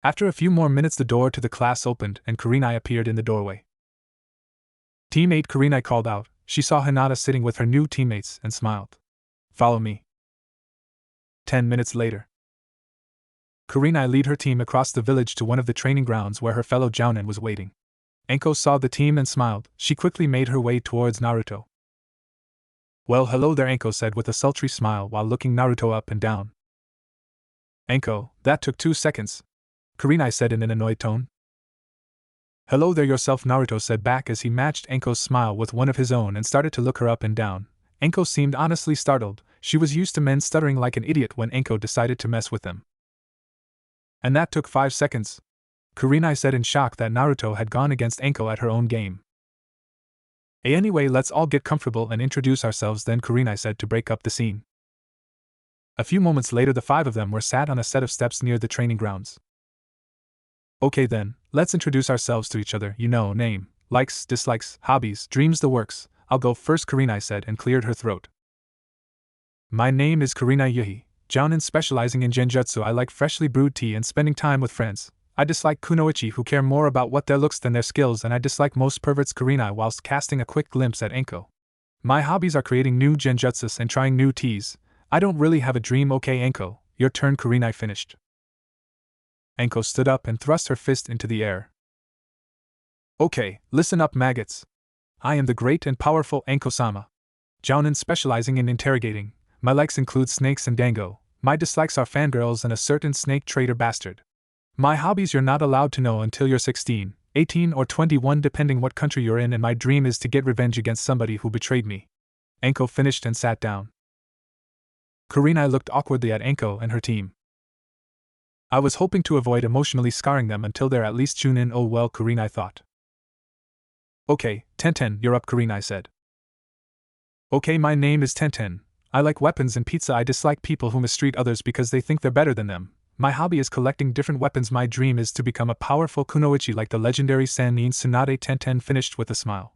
After a few more minutes, the door to the class opened and Kurenai appeared in the doorway. Team 8, Kurenai called out. She saw Hinata sitting with her new teammates and smiled. Follow me. 10 minutes later. Kurenai lead her team across the village to one of the training grounds where her fellow Jounin was waiting. Enko saw the team and smiled. She quickly made her way towards Naruto. Well, hello there, Enko said with a sultry smile while looking Naruto up and down. Enko, that took 2 seconds, Kurenai said in an annoyed tone. Hello there yourself, Naruto said back as he matched Enko's smile with one of his own and started to look her up and down. Enko seemed honestly startled. She was used to men stuttering like an idiot when Enko decided to mess with them. And that took 5 seconds, Kurenai said in shock that Naruto had gone against Enko at her own game. Anyway, let's all get comfortable and introduce ourselves then, Kurenai said to break up the scene. A few moments later the 5 of them were sat on a set of steps near the training grounds. Okay then, let's introduce ourselves to each other, name, likes, dislikes, hobbies, dreams, the works. I'll go first, Kurenai said and cleared her throat. My name is Kurenai Yuhi, Jounin specializing in genjutsu. I like freshly brewed tea and spending time with friends. I dislike kunoichi who care more about what their looks than their skills, and I dislike most perverts, Kurenai whilst casting a quick glimpse at Enko. My hobbies are creating new genjutsus and trying new teas. I don't really have a dream. Okay Enko, your turn, Kurenai finished. Enko stood up and thrust her fist into the air. Okay, listen up maggots. I am the great and powerful Enko-sama. Jounin specializing in interrogating. My likes include snakes and dango. My dislikes are fangirls and a certain snake traitor bastard. My hobbies you're not allowed to know until you're 16, 18 or 21 depending what country you're in, and my dream is to get revenge against somebody who betrayed me. Enko finished and sat down. Kurenai looked awkwardly at Enko and her team. I was hoping to avoid emotionally scarring them until they're at least Chunin. Oh well, Kurenai thought. Okay, Tenten, you're up, Kurenai said. Okay, my name is Tenten. I like weapons and pizza. I dislike people who mistreat others because they think they're better than them. My hobby is collecting different weapons. My dream is to become a powerful kunoichi like the legendary Sannin Tsunade. Tenten finished with a smile.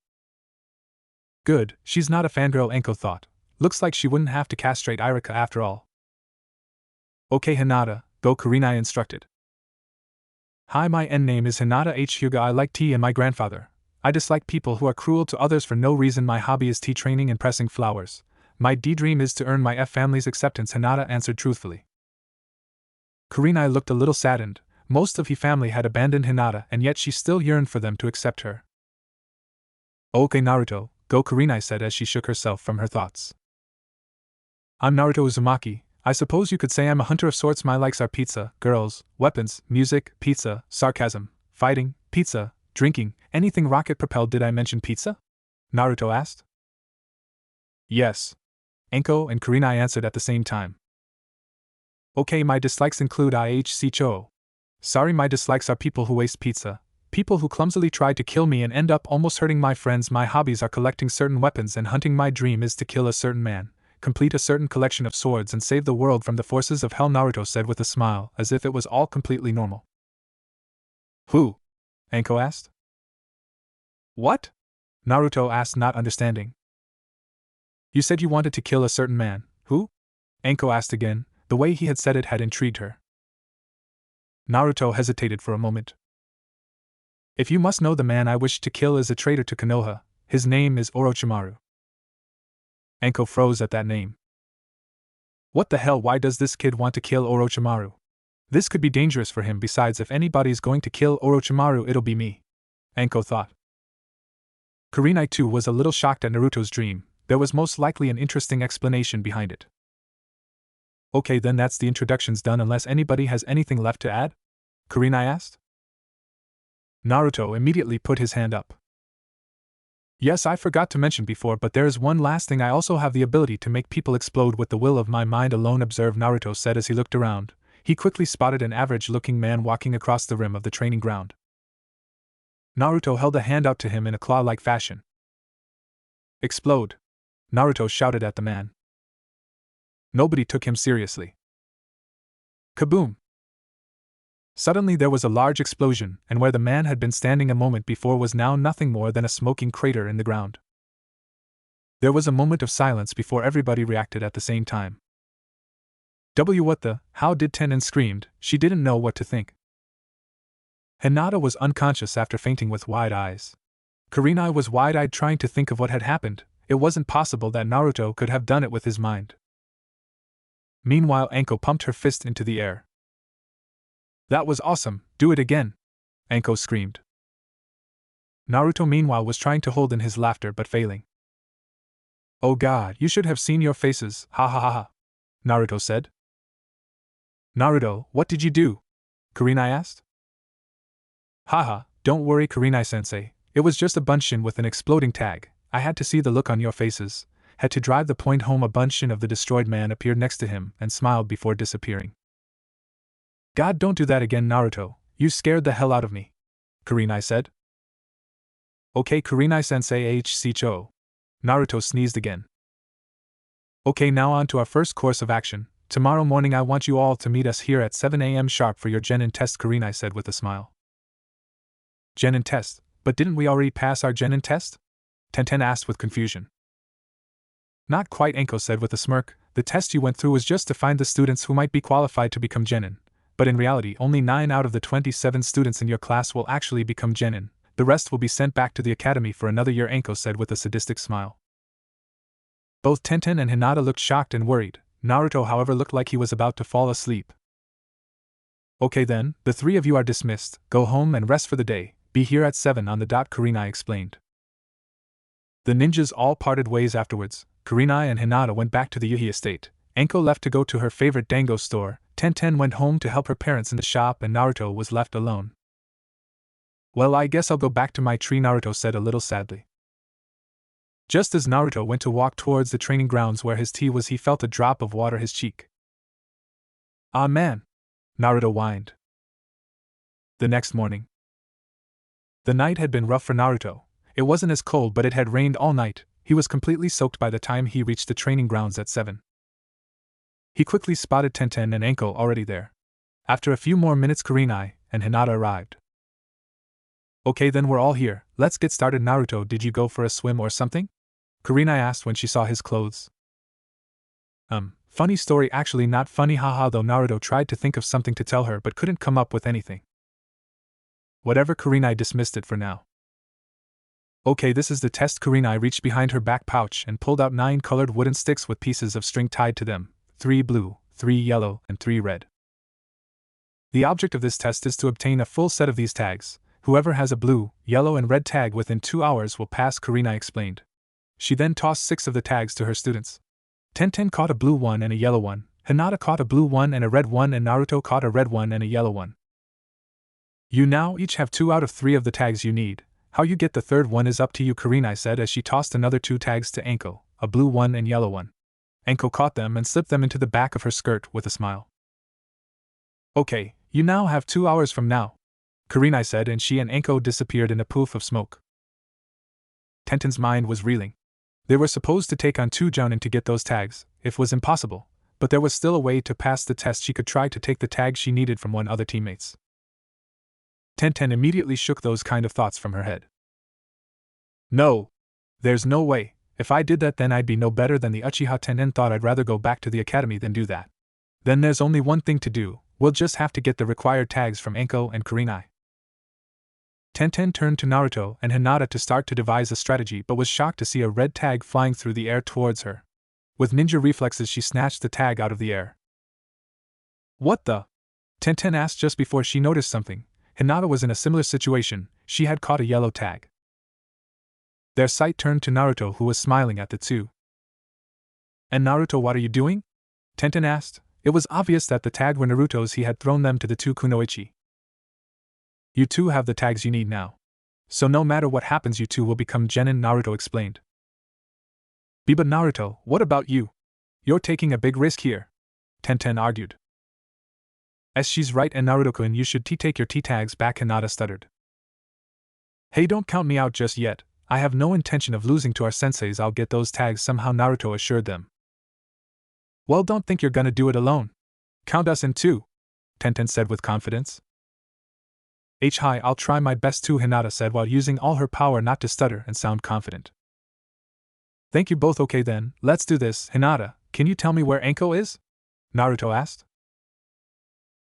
Good, she's not a fangirl, Enko thought. Looks like she wouldn't have to castrate Irika after all. Okay Hinata, go, Kurenai instructed. Hi, my name is Hinata H. Hyuga. I like tea and my grandfather. I dislike people who are cruel to others for no reason. My hobby is tea training and pressing flowers. My dream is to earn my family's acceptance, Hinata answered truthfully. Kurenai looked a little saddened. Most of her family had abandoned Hinata and yet she still yearned for them to accept her. Okay Naruto, go, Kurenai said as she shook herself from her thoughts. I'm Naruto Uzumaki. I suppose you could say I'm a hunter of sorts. My likes are pizza, girls, weapons, music, pizza, sarcasm, fighting, pizza, drinking, anything rocket-propelled. Did I mention pizza? Naruto asked. Yes. Enko and Kurenai answered at the same time. Okay, my dislikes include IHCHO. Sorry, my dislikes are people who waste pizza, people who clumsily try to kill me and end up almost hurting my friends. My hobbies are collecting certain weapons and hunting. My dream is to kill a certain man, complete a certain collection of swords and save the world from the forces of hell, Naruto said with a smile, as if it was all completely normal. Who? Enko asked. What? Naruto asked, not understanding. You said you wanted to kill a certain man. Who? Enko asked again. The way he had said it had intrigued her. Naruto hesitated for a moment. If you must know, the man I wish to kill is a traitor to Konoha. His name is Orochimaru. Enko froze at that name. What the hell? Why does this kid want to kill Orochimaru? This could be dangerous for him. Besides, if anybody's going to kill Orochimaru, it'll be me, Enko thought. Kurenai too was a little shocked at Naruto's dream. There was most likely an interesting explanation behind it. Okay, then that's the introductions done, unless anybody has anything left to add? Kurenai asked. Naruto immediately put his hand up. Yes, I forgot to mention before, but there is one last thing. I also have the ability to make people explode with the will of my mind alone, observed Naruto said as he looked around. He quickly spotted an average-looking man walking across the rim of the training ground. Naruto held a hand out to him in a claw-like fashion. Explode! Naruto shouted at the man. Nobody took him seriously. Kaboom! Suddenly there was a large explosion, and where the man had been standing a moment before was now nothing more than a smoking crater in the ground. There was a moment of silence before everybody reacted at the same time. What the? How did Tenen screamed? She didn't know what to think. Hinata was unconscious after fainting with wide eyes. Kurenai was wide-eyed trying to think of what had happened. It wasn't possible that Naruto could have done it with his mind. Meanwhile, Enko pumped her fist into the air. That was awesome, do it again! Anko screamed. Naruto meanwhile was trying to hold in his laughter but failing. Oh god, you should have seen your faces, ha ha ha ha, Naruto said. Naruto, what did you do? Kurenai asked. Haha, don't worry Kurenai-sensei, it was just a bunshin with an exploding tag. I had to see the look on your faces, had to drive the point home. A bunshin of the destroyed man appeared next to him and smiled before disappearing. God, don't do that again Naruto, you scared the hell out of me, Kurenai said. Okay Kurenai-sensei hcho. Naruto sneezed again. Okay, now on to our first course of action. Tomorrow morning I want you all to meet us here at 7 a.m. sharp for your Genin test, Kurenai said with a smile. Genin test? But didn't we already pass our Genin test? Tenten asked with confusion. Not quite, Anko said with a smirk. The test you went through was just to find the students who might be qualified to become Genin. But in reality, only 9 out of the 27 students in your class will actually become Genin. The rest will be sent back to the academy for another year, Anko said with a sadistic smile. Both Tenten and Hinata looked shocked and worried. Naruto, however, looked like he was about to fall asleep. Okay then, the 3 of you are dismissed. Go home and rest for the day. Be here at 7 on the dot, Kurenai explained. The ninjas all parted ways afterwards. Kurenai and Hinata went back to the Yuhi estate. Anko left to go to her favorite dango store. Tenten went home to help her parents in the shop, and Naruto was left alone. Well, I guess I'll go back to my tree, Naruto said a little sadly. Just as Naruto went to walk towards the training grounds where his tea was, he felt a drop of water his cheek. Ah man! Naruto whined. The next morning. The night had been rough for Naruto. It wasn't as cold, but it had rained all night. He was completely soaked by the time he reached the training grounds at 7. He quickly spotted Tenten and Anko already there. After a few more minutes, Kurenai and Hinata arrived. Okay then, we're all here, let's get started. Naruto, did you go for a swim or something? Kurenai asked when she saw his clothes. Funny story, actually not funny, haha, though Naruto tried to think of something to tell her but couldn't come up with anything. Whatever, Kurenai dismissed it for now. Okay, this is the test. Kurenai reached behind her back pouch and pulled out 9 colored wooden sticks with pieces of string tied to them, 3 blue, 3 yellow, and 3 red. The object of this test is to obtain a full set of these tags. Whoever has a blue, yellow, and red tag within 2 hours will pass, Kurenai explained. She then tossed 6 of the tags to her students. Tenten caught a blue one and a yellow one, Hinata caught a blue one and a red one, and Naruto caught a red one and a yellow one. You now each have 2 out of 3 of the tags you need. How you get the third one is up to you, Kurenai said as she tossed another 2 tags to Anko, a blue one and yellow one. Anko caught them and slipped them into the back of her skirt with a smile. Okay, you now have 2 hours from now, Kurenai said, and she and Anko disappeared in a poof of smoke. Tenten's mind was reeling. They were supposed to take on 2 jounin to get those tags. It was impossible, but there was still a way to pass the test. She could try to take the tag she needed from one other teammates. Tenten immediately shook those kind of thoughts from her head. No! There's no way. If I did that, then I'd be no better than the Uchiha. Tenten thought I'd rather go back to the academy than do that. Then there's only one thing to do. We'll just have to get the required tags from Anko and Kurenai. Tenten turned to Naruto and Hinata to start to devise a strategy, but was shocked to see a red tag flying through the air towards her. With ninja reflexes, she snatched the tag out of the air. What the? Tenten asked just before she noticed something. Hinata was in a similar situation. She had caught a yellow tag. Their sight turned to Naruto, who was smiling at the 2. And Naruto, what are you doing? Tenten asked. It was obvious that the tag were Naruto's. He had thrown them to the 2 kunoichi. You 2 have the tags you need now. So no matter what happens, you 2 will become Genin, Naruto explained. But Naruto, what about you? You're taking a big risk here, Tenten argued. As she's right, and Naruto-kun, you should take your T-tags back, Hinata stuttered. Hey, don't count me out just yet. I have no intention of losing to our senseis. I'll get those tags somehow, Naruto assured them. Well, don't think you're gonna do it alone. Count us in too, Tenten said with confidence. Hi, I'll try my best too, Hinata said while using all her power not to stutter and sound confident. Thank you both. Okay then, let's do this. Hinata, can you tell me where Anko is? Naruto asked.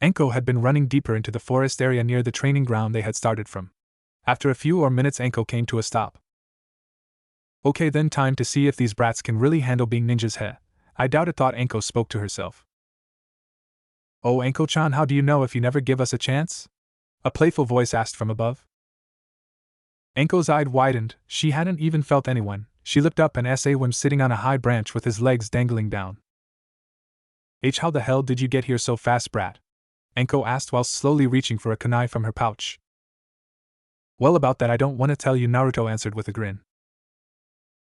Anko had been running deeper into the forest area near the training ground they had started from. After a few more minutes, Anko came to a stop. Okay then, time to see if these brats can really handle being ninjas. I doubt it, thought Anko, spoke to herself. Oh, Anko-chan, how do you know if you never give us a chance? A playful voice asked from above. Anko's eyes widened, she hadn't even felt anyone. She looked up and saw him sitting on a high branch with his legs dangling down. How the hell did you get here so fast, brat? Anko asked while slowly reaching for a kunai from her pouch. Well, about that I don't want to tell you, Naruto answered with a grin.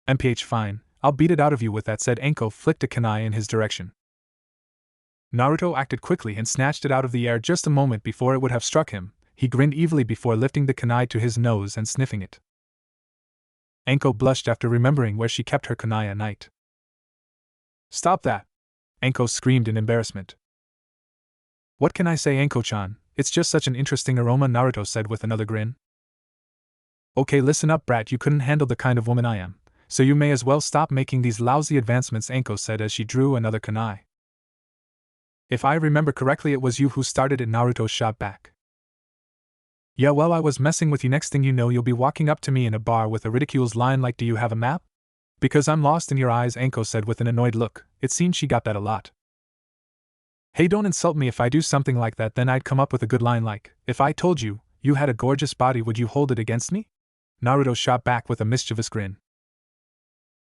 Fine, I'll beat it out of you with that, said Anko, flicked a kunai in his direction. Naruto acted quickly and snatched it out of the air just a moment before it would have struck him. He grinned evilly before lifting the kunai to his nose and sniffing it. Anko blushed after remembering where she kept her kunai at night. Stop that! Anko screamed in embarrassment. What can I say, Anko-chan? It's just such an interesting aroma, Naruto said with another grin. Okay, listen up, brat, you couldn't handle the kind of woman I am, so you may as well stop making these lousy advancements, Anko said as she drew another kunai. If I remember correctly, it was you who started it, Naruto shot back. Yeah, well, I was messing with you. Next thing you know, you'll be walking up to me in a bar with a ridiculous line like, do you have a map? Because I'm lost in your eyes, Anko said with an annoyed look. It seemed she got that a lot. Hey, don't insult me. If I do something like that, then I'd come up with a good line like, if I told you, you had a gorgeous body, would you hold it against me? Naruto shot back with a mischievous grin.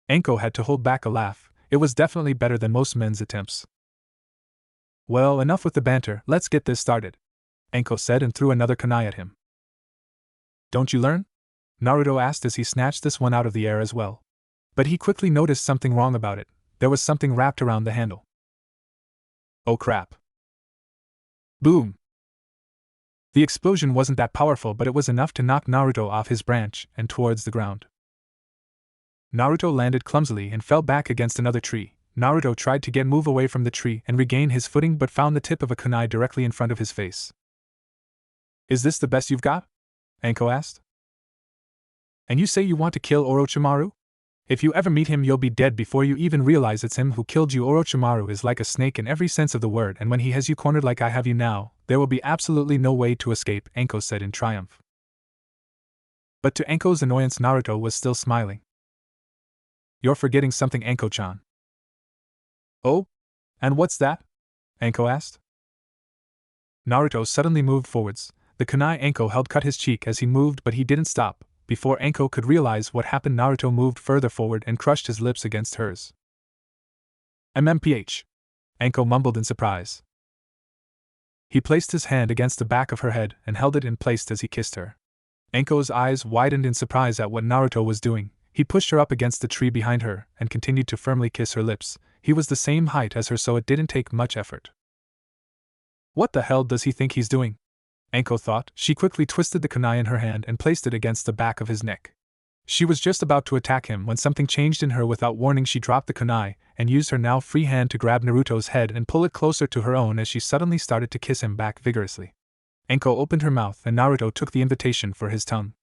Anko had to hold back a laugh. It was definitely better than most men's attempts. Well, enough with the banter, let's get this started, Anko said and threw another kunai at him. Don't you learn? Naruto asked as he snatched this one out of the air as well. But he quickly noticed something wrong about it. There was something wrapped around the handle. Oh crap. Boom! The explosion wasn't that powerful, but it was enough to knock Naruto off his branch and towards the ground. Naruto landed clumsily and fell back against another tree. Naruto tried to move away from the tree and regain his footing, but found the tip of a kunai directly in front of his face. Is this the best you've got? Anko asked. And you say you want to kill Orochimaru? If you ever meet him, you'll be dead before you even realize it's him who killed you. Orochimaru is like a snake in every sense of the word, and when he has you cornered like I have you now, there will be absolutely no way to escape, Anko said in triumph. But to Anko's annoyance, Naruto was still smiling. You're forgetting something, Anko-chan. Oh? And what's that? Anko asked. Naruto suddenly moved forwards. The kunai Anko held cut his cheek as he moved, but he didn't stop. Before Anko could realize what happened, Naruto moved further forward and crushed his lips against hers. Anko mumbled in surprise. He placed his hand against the back of her head and held it in place as he kissed her. Anko's eyes widened in surprise at what Naruto was doing. He pushed her up against the tree behind her and continued to firmly kiss her lips. He was the same height as her, so it didn't take much effort. What the hell does he think he's doing? Anko thought. She quickly twisted the kunai in her hand and placed it against the back of his neck. She was just about to attack him when something changed in her. Without warning, she dropped the kunai and used her now free hand to grab Naruto's head and pull it closer to her own as she suddenly started to kiss him back vigorously. Anko opened her mouth and Naruto took the invitation for his tongue.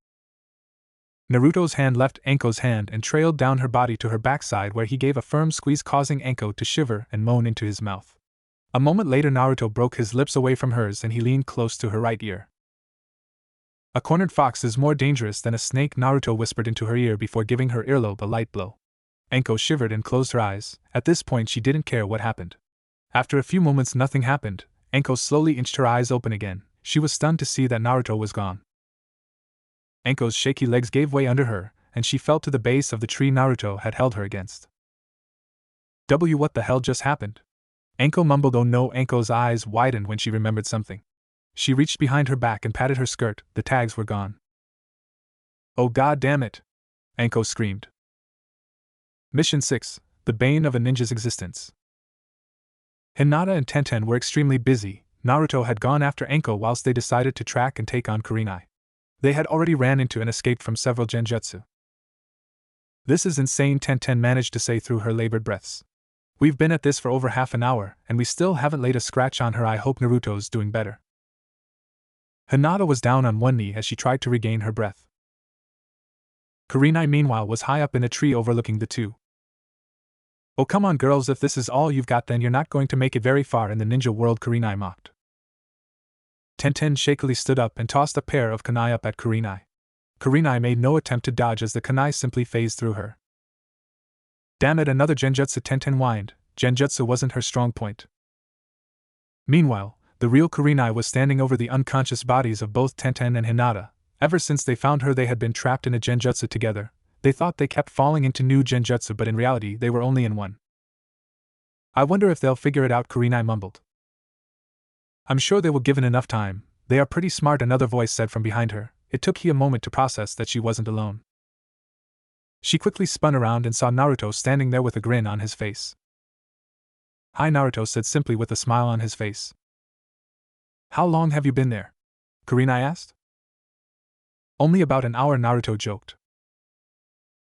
Naruto's hand left Anko's hand and trailed down her body to her backside, where he gave a firm squeeze, causing Anko to shiver and moan into his mouth. A moment later, Naruto broke his lips away from hers and he leaned close to her right ear. A cornered fox is more dangerous than a snake, Naruto whispered into her ear before giving her earlobe a light blow. Anko shivered and closed her eyes. At this point, she didn't care what happened. After a few moments, nothing happened. Anko slowly inched her eyes open again. She was stunned to see that Naruto was gone. Anko's shaky legs gave way under her, and she fell to the base of the tree Naruto had held her against. What the hell just happened? Anko mumbled. Oh no! Anko's eyes widened when she remembered something. She reached behind her back and patted her skirt. The tags were gone. Oh god damn it! Anko screamed. Mission 6, the bane of a ninja's existence. Hinata and Tenten were extremely busy. Naruto had gone after Anko whilst they decided to track and take on Kurenai. They had already ran into and escaped from several genjutsu. This is insane, Tenten managed to say through her labored breaths. We've been at this for over half an hour, and we still haven't laid a scratch on her. I hope Naruto's doing better. Hinata was down on one knee as she tried to regain her breath. Kurenai, meanwhile, was high up in a tree overlooking the two. Oh come on girls, if this is all you've got then you're not going to make it very far in the ninja world, Kurenai mocked. Tenten shakily stood up and tossed a pair of kunai up at Kurenai. Kurenai made no attempt to dodge as the kunai simply phased through her. Damn it, another genjutsu, Tenten whined. Genjutsu wasn't her strong point. Meanwhile, the real Kurenai was standing over the unconscious bodies of both Tenten and Hinata. Ever since they found her, they had been trapped in a genjutsu together. They thought they kept falling into new genjutsu, but in reality they were only in one. I wonder if they'll figure it out, Kurenai mumbled. I'm sure they will given enough time. They are pretty smart, another voice said from behind her. It took Hi a moment to process that she wasn't alone. She quickly spun around and saw Naruto standing there with a grin on his face. Hi, Naruto said simply with a smile on his face. How long have you been there? Kurenai asked. Only about an hour, Naruto joked.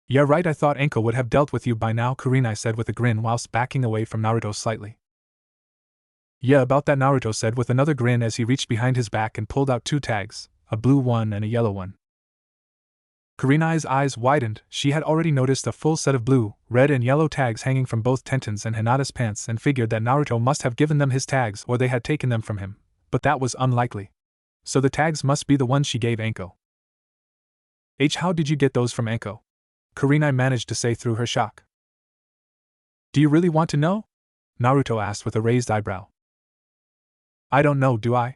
Yeah, right, I thought Enko would have dealt with you by now, Kurenai said with a grin whilst backing away from Naruto slightly. Yeah, about that, Naruto said with another grin as he reached behind his back and pulled out 2 tags, a blue one and a yellow one. Kurenai's eyes widened. She had already noticed a full set of blue, red and yellow tags hanging from both Tenten's and Hinata's pants and figured that Naruto must have given them his tags or they had taken them from him, but that was unlikely. So the tags must be the ones she gave Enko. How did you get those from Enko? Kurenai managed to say through her shock. Do you really want to know? Naruto asked with a raised eyebrow. I don't know, do I?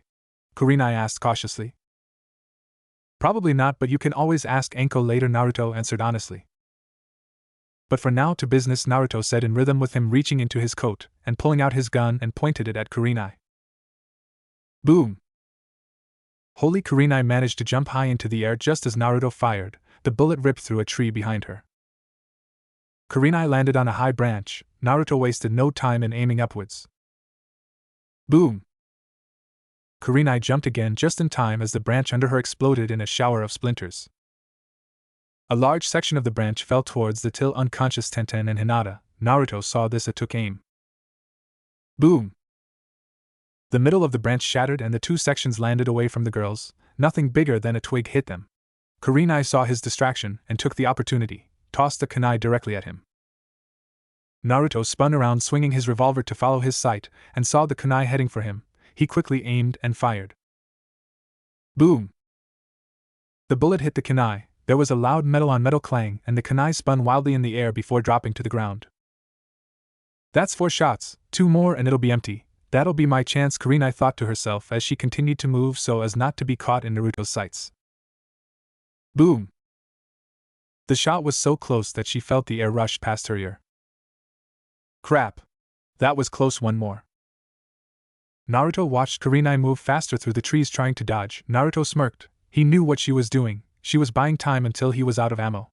Kurenai asked cautiously. Probably not, but you can always ask Enko later, Naruto answered honestly. But for now, to business, Naruto said in rhythm with him reaching into his coat and pulling out his gun and pointed it at Kurenai. Boom! Holy, Kurenai managed to jump high into the air just as Naruto fired. The bullet ripped through a tree behind her. Kurenai landed on a high branch. Naruto wasted no time in aiming upwards. Boom! Kurenai jumped again just in time as the branch under her exploded in a shower of splinters. A large section of the branch fell towards the till unconscious Tenten and Hinata. Naruto saw this and took aim. Boom! The middle of the branch shattered and the 2 sections landed away from the girls. Nothing bigger than a twig hit them. Kurenai saw his distraction and took the opportunity, tossed the kunai directly at him. Naruto spun around swinging his revolver to follow his sight and saw the kunai heading for him. He quickly aimed and fired. Boom! The bullet hit the kunai. There was a loud metal-on-metal clang and the kunai spun wildly in the air before dropping to the ground. That's 4 shots, 2 more and it'll be empty. That'll be my chance, Kurenai thought to herself as she continued to move so as not to be caught in Naruto's sights. Boom! The shot was so close that she felt the air rush past her ear. Crap! That was close, one more. Naruto watched Kurenai move faster through the trees trying to dodge. Naruto smirked. He knew what she was doing. She was buying time until he was out of ammo.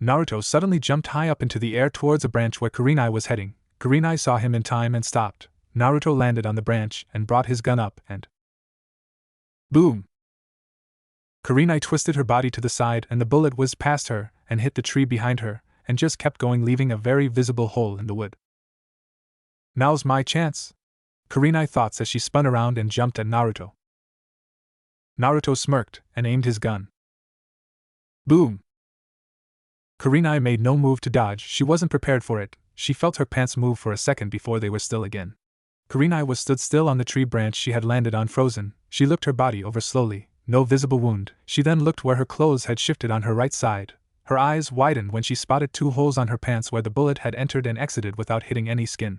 Naruto suddenly jumped high up into the air towards a branch where Kurenai was heading. Kurenai saw him in time and stopped. Naruto landed on the branch and brought his gun up and... Boom! Kurenai twisted her body to the side and the bullet whizzed past her and hit the tree behind her and just kept going, leaving a very visible hole in the wood. Now's my chance, Kurenai thought as she spun around and jumped at Naruto. Naruto smirked and aimed his gun. Boom! Kurenai made no move to dodge. She wasn't prepared for it. She felt her pants move for a second before they were still again. Kurenai was stood still on the tree branch she had landed on, frozen. She looked her body over slowly, no visible wound. She then looked where her clothes had shifted on her right side. Her eyes widened when she spotted 2 holes on her pants where the bullet had entered and exited without hitting any skin.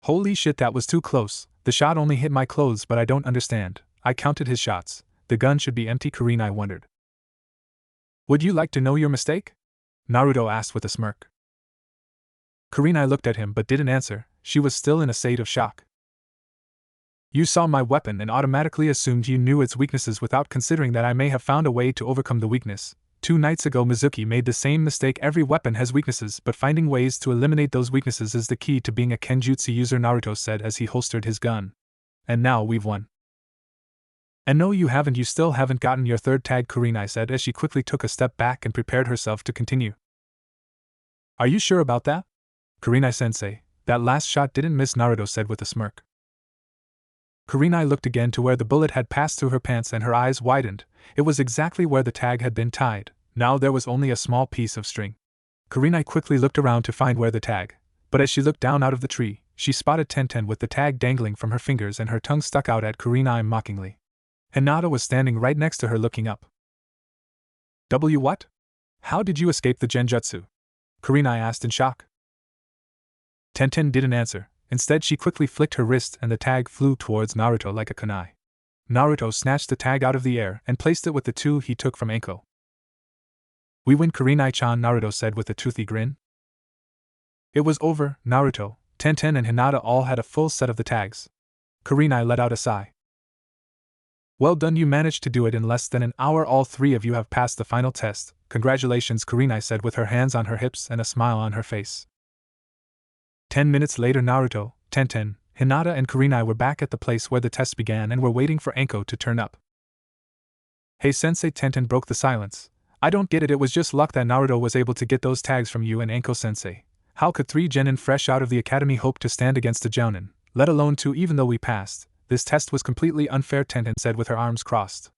Holy shit, that was too close. The shot only hit my clothes, but I don't understand. I counted his shots. The gun should be empty, Kurenai wondered. Would you like to know your mistake? Naruto asked with a smirk. Kurenai looked at him but didn't answer. She was still in a state of shock. You saw my weapon and automatically assumed you knew its weaknesses without considering that I may have found a way to overcome the weakness. 2 nights ago Mizuki made the same mistake. Every weapon has weaknesses, but finding ways to eliminate those weaknesses is the key to being a Kenjutsu user, Naruto said as he holstered his gun. And now we've won. And no, you haven't. You still haven't gotten your 3rd tag, Kurenai said as she quickly took a step back and prepared herself to continue. Are you sure about that? Kurenai-sensei, that last shot didn't miss, Naruto said with a smirk. Kurenai looked again to where the bullet had passed through her pants and her eyes widened. It was exactly where the tag had been tied. Now there was only a small piece of string. Kurenai quickly looked around to find where the tag, but as she looked down out of the tree, she spotted Tenten with the tag dangling from her fingers and her tongue stuck out at Kurenai mockingly. Hinata was standing right next to her looking up. What? How did you escape the genjutsu? Kurenai asked in shock. Tenten didn't answer. Instead, she quickly flicked her wrist and the tag flew towards Naruto like a kunai. Naruto snatched the tag out of the air and placed it with the two he took from Anko. "We win, Kurenai-chan," Naruto said with a toothy grin. It was over. Naruto, Tenten and Hinata all had a full set of the tags. Kurenai let out a sigh. "Well done, you managed to do it in less than an hour. All three of you have passed the final test. Congratulations," Kurenai said with her hands on her hips and a smile on her face. 10 minutes later, Naruto, Tenten, Hinata and Kurenai were back at the place where the test began and were waiting for Anko to turn up. "Hey Sensei," Tenten broke the silence. "I don't get it. It was just luck that Naruto was able to get those tags from you and Anko Sensei. How could 3 genin fresh out of the academy hope to stand against a jounin, let alone 2 even though we passed? This test was completely unfair," Tenten said with her arms crossed.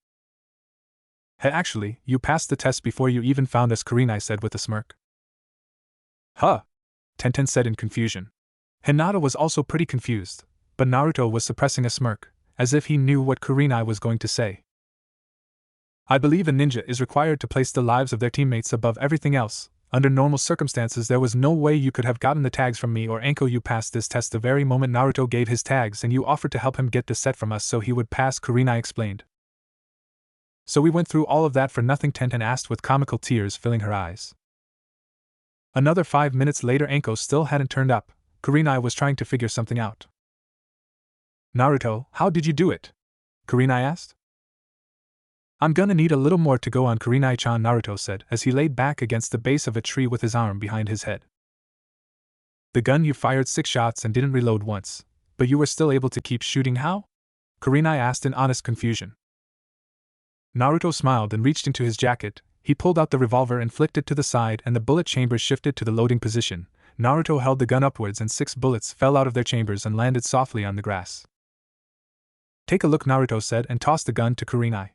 "Hey, actually, you passed the test before you even found us," Kurenai said with a smirk. "Huh?" Tenten said in confusion. Hinata was also pretty confused, but Naruto was suppressing a smirk, as if he knew what Kurenai was going to say. "I believe a ninja is required to place the lives of their teammates above everything else. Under normal circumstances, there was no way you could have gotten the tags from me or Anko. You passed this test the very moment Naruto gave his tags, and you offered to help him get the set from us so he would pass," Kurenai explained. "So we went through all of that for nothing?" Tenten asked with comical tears filling her eyes. Another 5 minutes later, Anko still hadn't turned up. Kurenai was trying to figure something out. "Naruto, how did you do it?" Kurenai asked. "I'm gonna need a little more to go on, Kurenai-chan," Naruto said as he laid back against the base of a tree with his arm behind his head. "The gun, you fired 6 shots and didn't reload once, but you were still able to keep shooting. How?" Kurenai asked in honest confusion. Naruto smiled and reached into his jacket. He pulled out the revolver and flicked it to the side, and the bullet chambers shifted to the loading position. Naruto held the gun upwards and 6 bullets fell out of their chambers and landed softly on the grass. "Take a look," Naruto said and tossed the gun to Kurenai.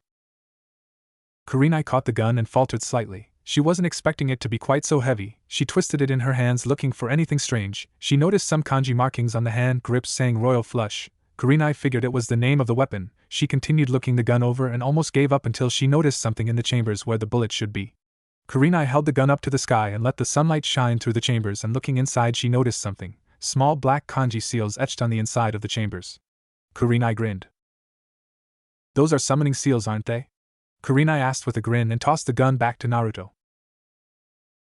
Kurenai caught the gun and faltered slightly. She wasn't expecting it to be quite so heavy. She twisted it in her hands looking for anything strange. She noticed some kanji markings on the hand grips saying Royal Flush. Kurenai figured it was the name of the weapon. She continued looking the gun over and almost gave up until she noticed something in the chambers where the bullet should be. Kurenai held the gun up to the sky and let the sunlight shine through the chambers, and looking inside she noticed something. Small black kanji seals etched on the inside of the chambers. Kurenai grinned. "Those are summoning seals, aren't they?" Kurenai asked with a grin and tossed the gun back to Naruto.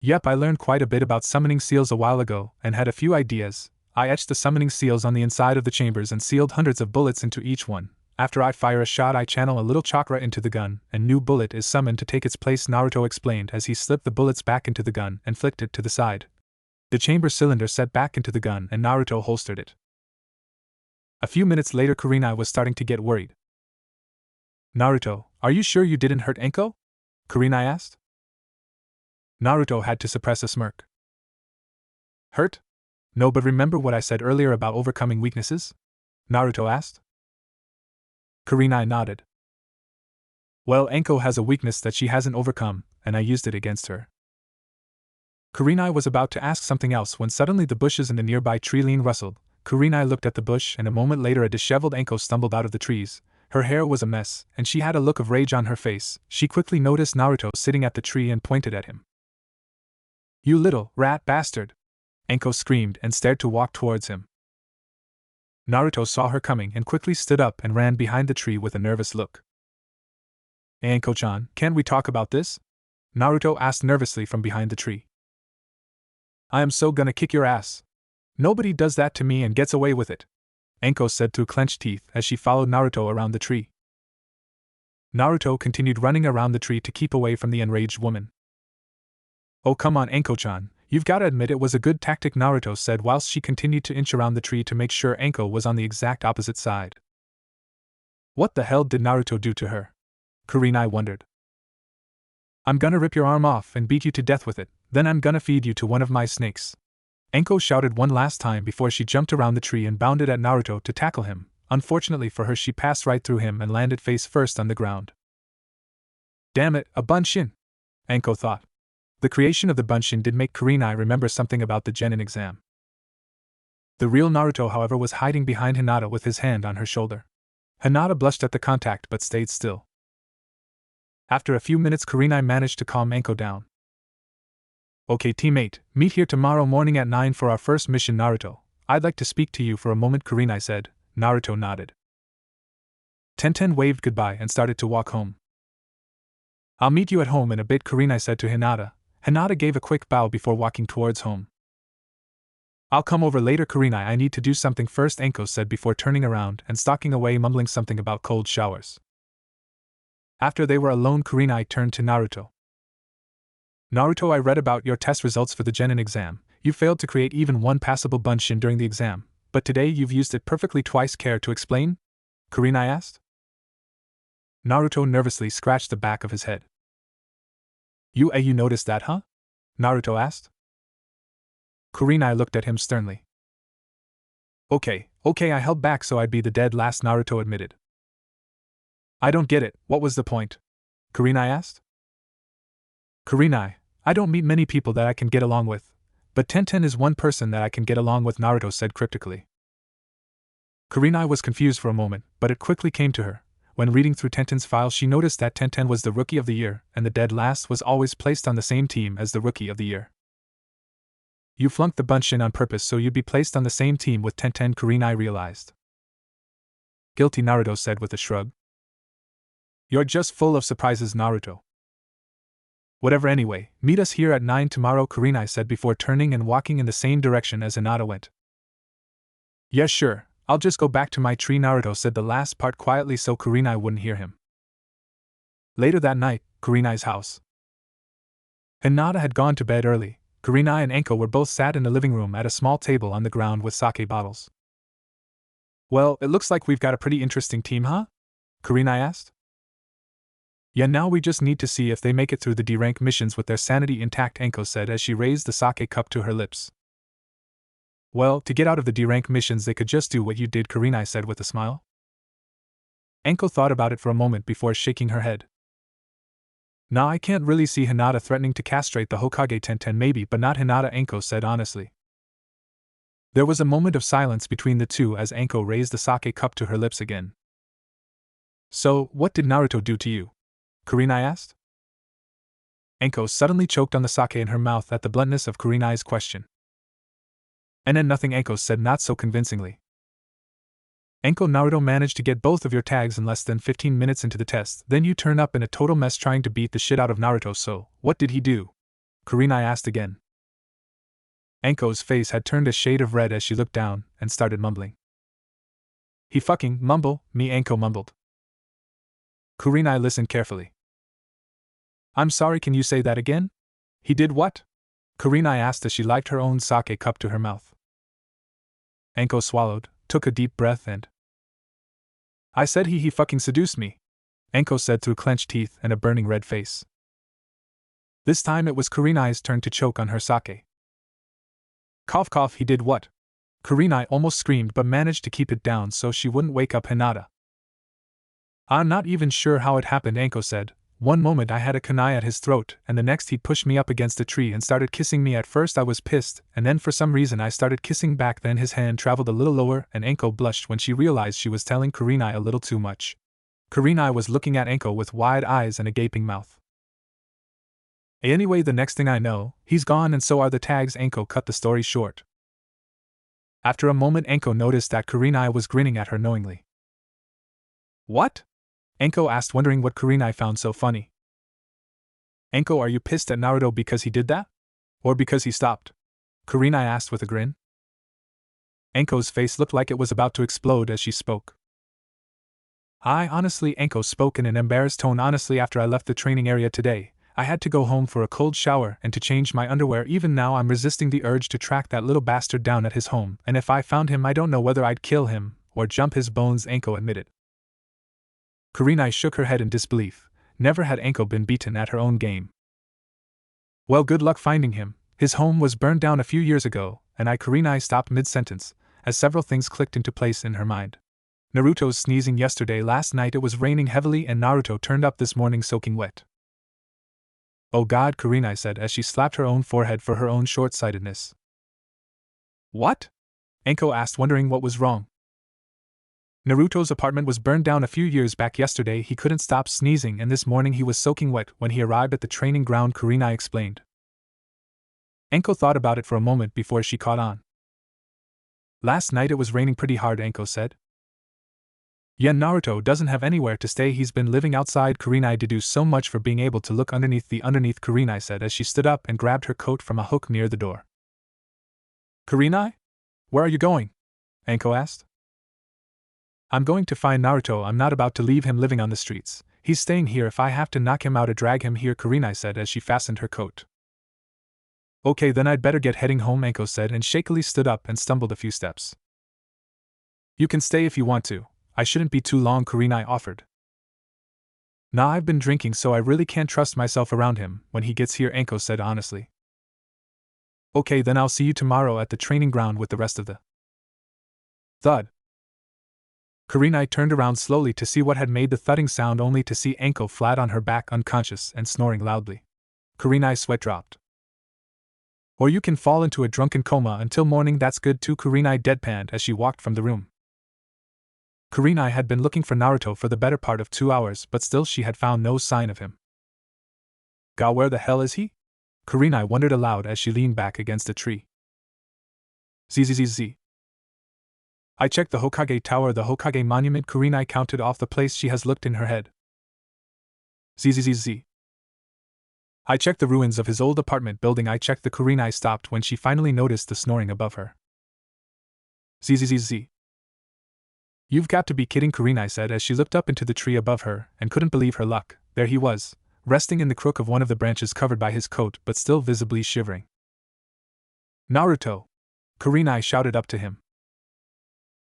"Yep, I learned quite a bit about summoning seals a while ago and had a few ideas. I etched the summoning seals on the inside of the chambers and sealed hundreds of bullets into each one. After I fire a shot, I channel a little chakra into the gun, and new bullet is summoned to take its place," Naruto explained as he slipped the bullets back into the gun and flicked it to the side. The chamber cylinder set back into the gun and Naruto holstered it. A few minutes later, Kurenai was starting to get worried. "Naruto, are you sure you didn't hurt Anko?" Kurenai asked. Naruto had to suppress a smirk. "Hurt? No, but remember what I said earlier about overcoming weaknesses?" Naruto asked. Kurenai nodded. "Well, Anko has a weakness that she hasn't overcome, and I used it against her." Kurenai was about to ask something else when suddenly the bushes in the nearby tree line rustled. Kurenai looked at the bush, and a moment later a disheveled Anko stumbled out of the trees. Her hair was a mess, and she had a look of rage on her face. She quickly noticed Naruto sitting at the tree and pointed at him. "You little rat bastard!" Anko screamed and stared to walk towards him. Naruto saw her coming and quickly stood up and ran behind the tree with a nervous look. "Anko-chan, can't we talk about this?" Naruto asked nervously from behind the tree. "I am so gonna kick your ass. Nobody does that to me and gets away with it," Anko said through clenched teeth as she followed Naruto around the tree. Naruto continued running around the tree to keep away from the enraged woman. "Oh, come on, Anko-chan. You've gotta admit it was a good tactic," Naruto said whilst she continued to inch around the tree to make sure Anko was on the exact opposite side. "What the hell did Naruto do to her?" Kurenai wondered. "I'm gonna rip your arm off and beat you to death with it, then I'm gonna feed you to one of my snakes," Anko shouted one last time before she jumped around the tree and bounded at Naruto to tackle him. Unfortunately for her, she passed right through him and landed face first on the ground. "Damn it, a bunshin!" Anko thought. The creation of the bunshin did make Kurenai remember something about the Genin exam. The real Naruto, however, was hiding behind Hinata with his hand on her shoulder. Hinata blushed at the contact but stayed still. After a few minutes, Kurenai managed to calm Anko down. "Okay, teammate, meet here tomorrow morning at 9 for our first mission, Naruto. I'd like to speak to you for a moment, Kurenai said. Naruto nodded. Tenten waved goodbye and started to walk home. I'll meet you at home in a bit, Kurenai said to Hinata. Hinata gave a quick bow before walking towards home. I'll come over later, Kurenai. I need to do something first, Anko said before turning around and stalking away, mumbling something about cold showers. After they were alone, Kurenai turned to Naruto. Naruto, I read about your test results for the Genin exam. You failed to create even one passable bunshin during the exam, but today you've used it perfectly twice. Care to explain? Kurenai asked. Naruto nervously scratched the back of his head. You noticed that, huh? Naruto asked. Kurenai looked at him sternly. Okay, I held back so I'd be the dead last, Naruto admitted. I don't get it, what was the point? Kurenai asked. Kurenai, I don't meet many people that I can get along with, but Tenten is one person that I can get along with, Naruto said cryptically. Kurenai was confused for a moment, but it quickly came to her. When reading through Tenten's file, she noticed that Tenten was the Rookie of the Year, and the dead last was always placed on the same team as the Rookie of the Year. You flunked the bunshin on purpose so you'd be placed on the same team with Tenten, Kurenai realized. Guilty, Naruto said with a shrug. You're just full of surprises, Naruto. Whatever anyway, meet us here at 9 tomorrow, Kurenai said before turning and walking in the same direction as Hinata went. Yes, sure, I'll just go back to my tree, Naruto said the last part quietly so Kurenai wouldn't hear him. Later that night, Kurenai's house. Hinata had gone to bed early. Kurenai and Anko were both sat in the living room at a small table on the ground with sake bottles. Well, it looks like we've got a pretty interesting team, huh? Kurenai asked. Yeah, now we just need to see if they make it through the D-rank missions with their sanity intact, Anko said as she raised the sake cup to her lips. Well, to get out of the D-rank missions they could just do what you did, Kurenai said with a smile. Anko thought about it for a moment before shaking her head. Nah, I can't really see Hinata threatening to castrate the Hokage. Tenten maybe, but not Hinata, Anko said honestly. There was a moment of silence between the two as Anko raised the sake cup to her lips again. So, what did Naruto do to you? Kurenai asked. Anko suddenly choked on the sake in her mouth at the bluntness of Kurenai's question. And then nothing, Anko said not so convincingly. Anko, Naruto managed to get both of your tags in less than 15 minutes into the test, then you turn up in a total mess trying to beat the shit out of Naruto, so, what did he do? Kurenai asked again. Anko's face had turned a shade of red as she looked down and started mumbling. He fucking mumble, me, Anko mumbled. Kurenai listened carefully. I'm sorry, can you say that again? He did what? Kurenai asked as she licked her own sake cup to her mouth. Anko swallowed, took a deep breath and... I said he fucking seduced me, Anko said through clenched teeth and a burning red face. This time it was Kurenai's turn to choke on her sake. Cough cough, he did what? Kurenai almost screamed but managed to keep it down so she wouldn't wake up Hinata. I'm not even sure how it happened, Anko said. One moment I had a kunai at his throat, and the next he'd pushed me up against a tree and started kissing me. At first I was pissed, and then for some reason I started kissing back. Then his hand traveled a little lower, and Anko blushed when she realized she was telling Kurenai a little too much. Kurenai was looking at Anko with wide eyes and a gaping mouth. Anyway, the next thing I know, he's gone and so are the tags. Anko cut the story short. After a moment Anko noticed that Kurenai was grinning at her knowingly. What? Anko asked, wondering what Kurenai found so funny. Anko, are you pissed at Naruto because he did that? Or because he stopped? Kurenai asked with a grin. Anko's face looked like it was about to explode as she spoke. Honestly, Anko spoke in an embarrassed tone. Honestly, after I left the training area today, I had to go home for a cold shower and to change my underwear. Even now I'm resisting the urge to track that little bastard down at his home, and if I found him I don't know whether I'd kill him or jump his bones, Anko admitted. Kurenai shook her head in disbelief. Never had Anko been beaten at her own game. Well, good luck finding him. His home was burned down a few years ago, and Kurenai stopped mid-sentence, as several things clicked into place in her mind. Naruto's sneezing yesterday, last night it was raining heavily, and Naruto turned up this morning soaking wet. Oh God, Kurenai said as she slapped her own forehead for her own short-sightedness. What? Anko asked, wondering what was wrong. Naruto's apartment was burned down a few years back. Yesterday he couldn't stop sneezing, and this morning he was soaking wet when he arrived at the training ground, Kurenai explained. Anko thought about it for a moment before she caught on. Last night it was raining pretty hard, Anko said. Yeah, Naruto doesn't have anywhere to stay, he's been living outside. Kurenai deduced so much for being able to look underneath Kurenai said as she stood up and grabbed her coat from a hook near the door. Kurenai? Where are you going? Anko asked. I'm going to find Naruto, I'm not about to leave him living on the streets. He's staying here, if I have to knock him out or drag him here, Kurenai said as she fastened her coat. Okay, then I'd better get heading home, Anko said and shakily stood up and stumbled a few steps. You can stay if you want to. I shouldn't be too long, Kurenai offered. Nah, I've been drinking so I really can't trust myself around him when he gets here, Anko said honestly. Okay, then I'll see you tomorrow at the training ground with the rest of the... Thud. Kurenai turned around slowly to see what had made the thudding sound, only to see Anko flat on her back unconscious and snoring loudly. Kurenai's sweat dropped. Or you can fall into a drunken coma until morning, that's good too, Kurenai deadpanned as she walked from the room. Kurenai had been looking for Naruto for the better part of 2 hours, but still she had found no sign of him. God, where the hell is he? Kurenai wondered aloud as she leaned back against a tree. Zzz. I checked the Hokage Tower, the Hokage Monument, Kurenai counted off the place she has looked in her head. Zzz. I checked the ruins of his old apartment building, I checked the... Kurenai stopped when she finally noticed the snoring above her. Zzz. You've got to be kidding, Kurenai said as she looked up into the tree above her and couldn't believe her luck. There he was, resting in the crook of one of the branches covered by his coat but still visibly shivering. Naruto! Kurenai shouted up to him.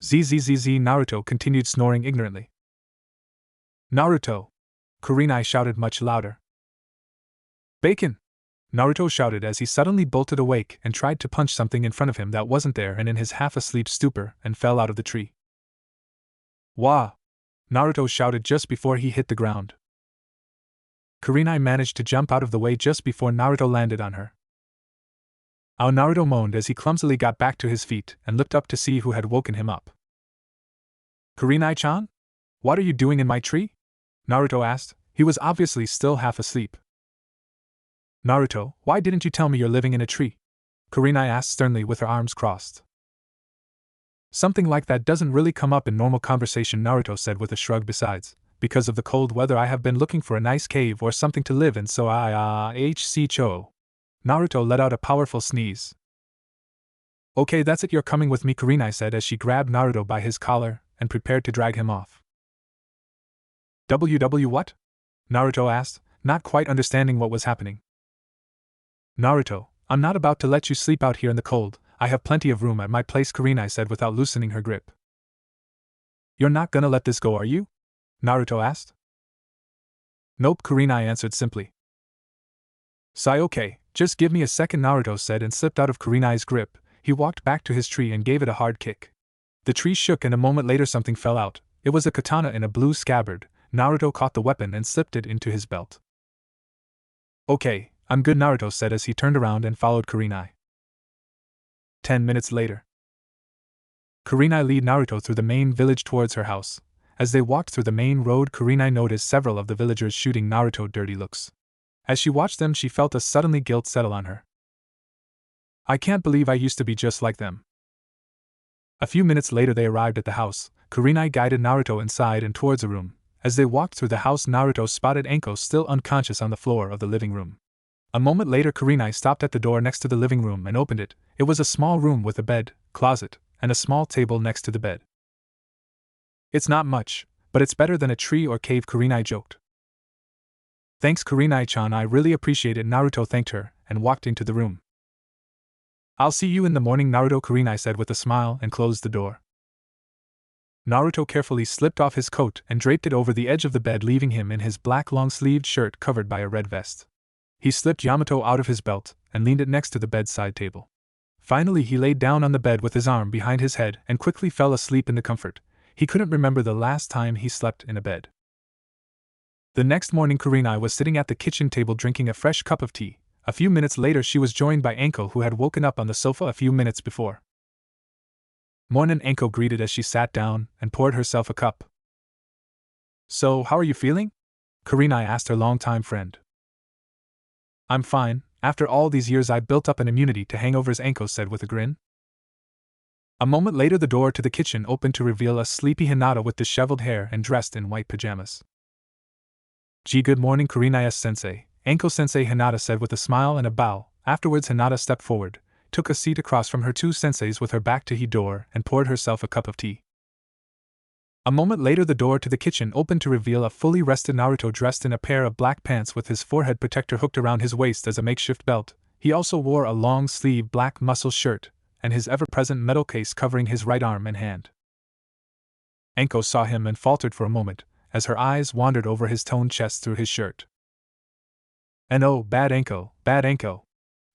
Zzz. Naruto continued snoring ignorantly. Naruto! Kurenai shouted much louder. Bacon! Naruto shouted as he suddenly bolted awake and tried to punch something in front of him that wasn't there and in his half-asleep stupor and fell out of the tree. Wah! Naruto shouted just before he hit the ground. Kurenai managed to jump out of the way just before Naruto landed on her. Ow! Naruto moaned as he clumsily got back to his feet and looked up to see who had woken him up. Kurenai-chan? What are you doing in my tree? Naruto asked. He was obviously still half asleep. Naruto, why didn't you tell me you're living in a tree? Kurenai asked sternly with her arms crossed. Something like that doesn't really come up in normal conversation, Naruto said with a shrug. Besides, because of the cold weather I have been looking for a nice cave or something to live in, so Cho. Naruto let out a powerful sneeze. Okay, that's it, you're coming with me, Kurenai said as she grabbed Naruto by his collar and prepared to drag him off. What? Naruto asked, not quite understanding what was happening. Naruto, I'm not about to let you sleep out here in the cold. I have plenty of room at my place, Kurenai said without loosening her grip. You're not gonna let this go, are you? Naruto asked. Nope, Kurenai answered simply. Sigh, okay, just give me a second, Naruto said and slipped out of Kurenai's grip. He walked back to his tree and gave it a hard kick. The tree shook and a moment later something fell out. It was a katana in a blue scabbard. Naruto caught the weapon and slipped it into his belt. Okay, I'm good, Naruto said as he turned around and followed Kurenai. 10 minutes later. Kurenai led Naruto through the main village towards her house. As they walked through the main road, Kurenai noticed several of the villagers shooting Naruto dirty looks. As she watched them, she felt a suddenly guilt settle on her. I can't believe I used to be just like them. A few minutes later they arrived at the house. Kurenai guided Naruto inside and towards a room. As they walked through the house, Naruto spotted Anko still unconscious on the floor of the living room. A moment later Kurenai stopped at the door next to the living room and opened it. It was a small room with a bed, closet, and a small table next to the bed. It's not much, but it's better than a tree or cave, Kurenai joked. Thanks, Kurenai-chan, I really appreciate it, Naruto thanked her and walked into the room. I'll see you in the morning, Naruto, Kurenai said with a smile and closed the door. Naruto carefully slipped off his coat and draped it over the edge of the bed, leaving him in his black long-sleeved shirt covered by a red vest. He slipped Yamato out of his belt and leaned it next to the bedside table. Finally he laid down on the bed with his arm behind his head and quickly fell asleep in the comfort. He couldn't remember the last time he slept in a bed. The next morning Kurenai was sitting at the kitchen table drinking a fresh cup of tea. A few minutes later she was joined by Anko, who had woken up on the sofa a few minutes before. Mornin', Anko greeted as she sat down and poured herself a cup. So, how are you feeling? Kurenai asked her longtime friend. I'm fine. After all these years I built up an immunity to hangovers, Anko said with a grin. A moment later, the door to the kitchen opened to reveal a sleepy Hinata with disheveled hair and dressed in white pajamas. "Gee, good morning, Kurinaya-sensei," Anko-sensei Hinata said with a smile and a bow. Afterwards, Hinata stepped forward, took a seat across from her two senseis with her back to Hidor, and poured herself a cup of tea. A moment later, the door to the kitchen opened to reveal a fully rested Naruto dressed in a pair of black pants with his forehead protector hooked around his waist as a makeshift belt. He also wore a long-sleeved black muscle shirt, and his ever-present metal case covering his right arm and hand. Anko saw him and faltered for a moment, as her eyes wandered over his toned chest through his shirt. And oh, bad Anko, bad Anko!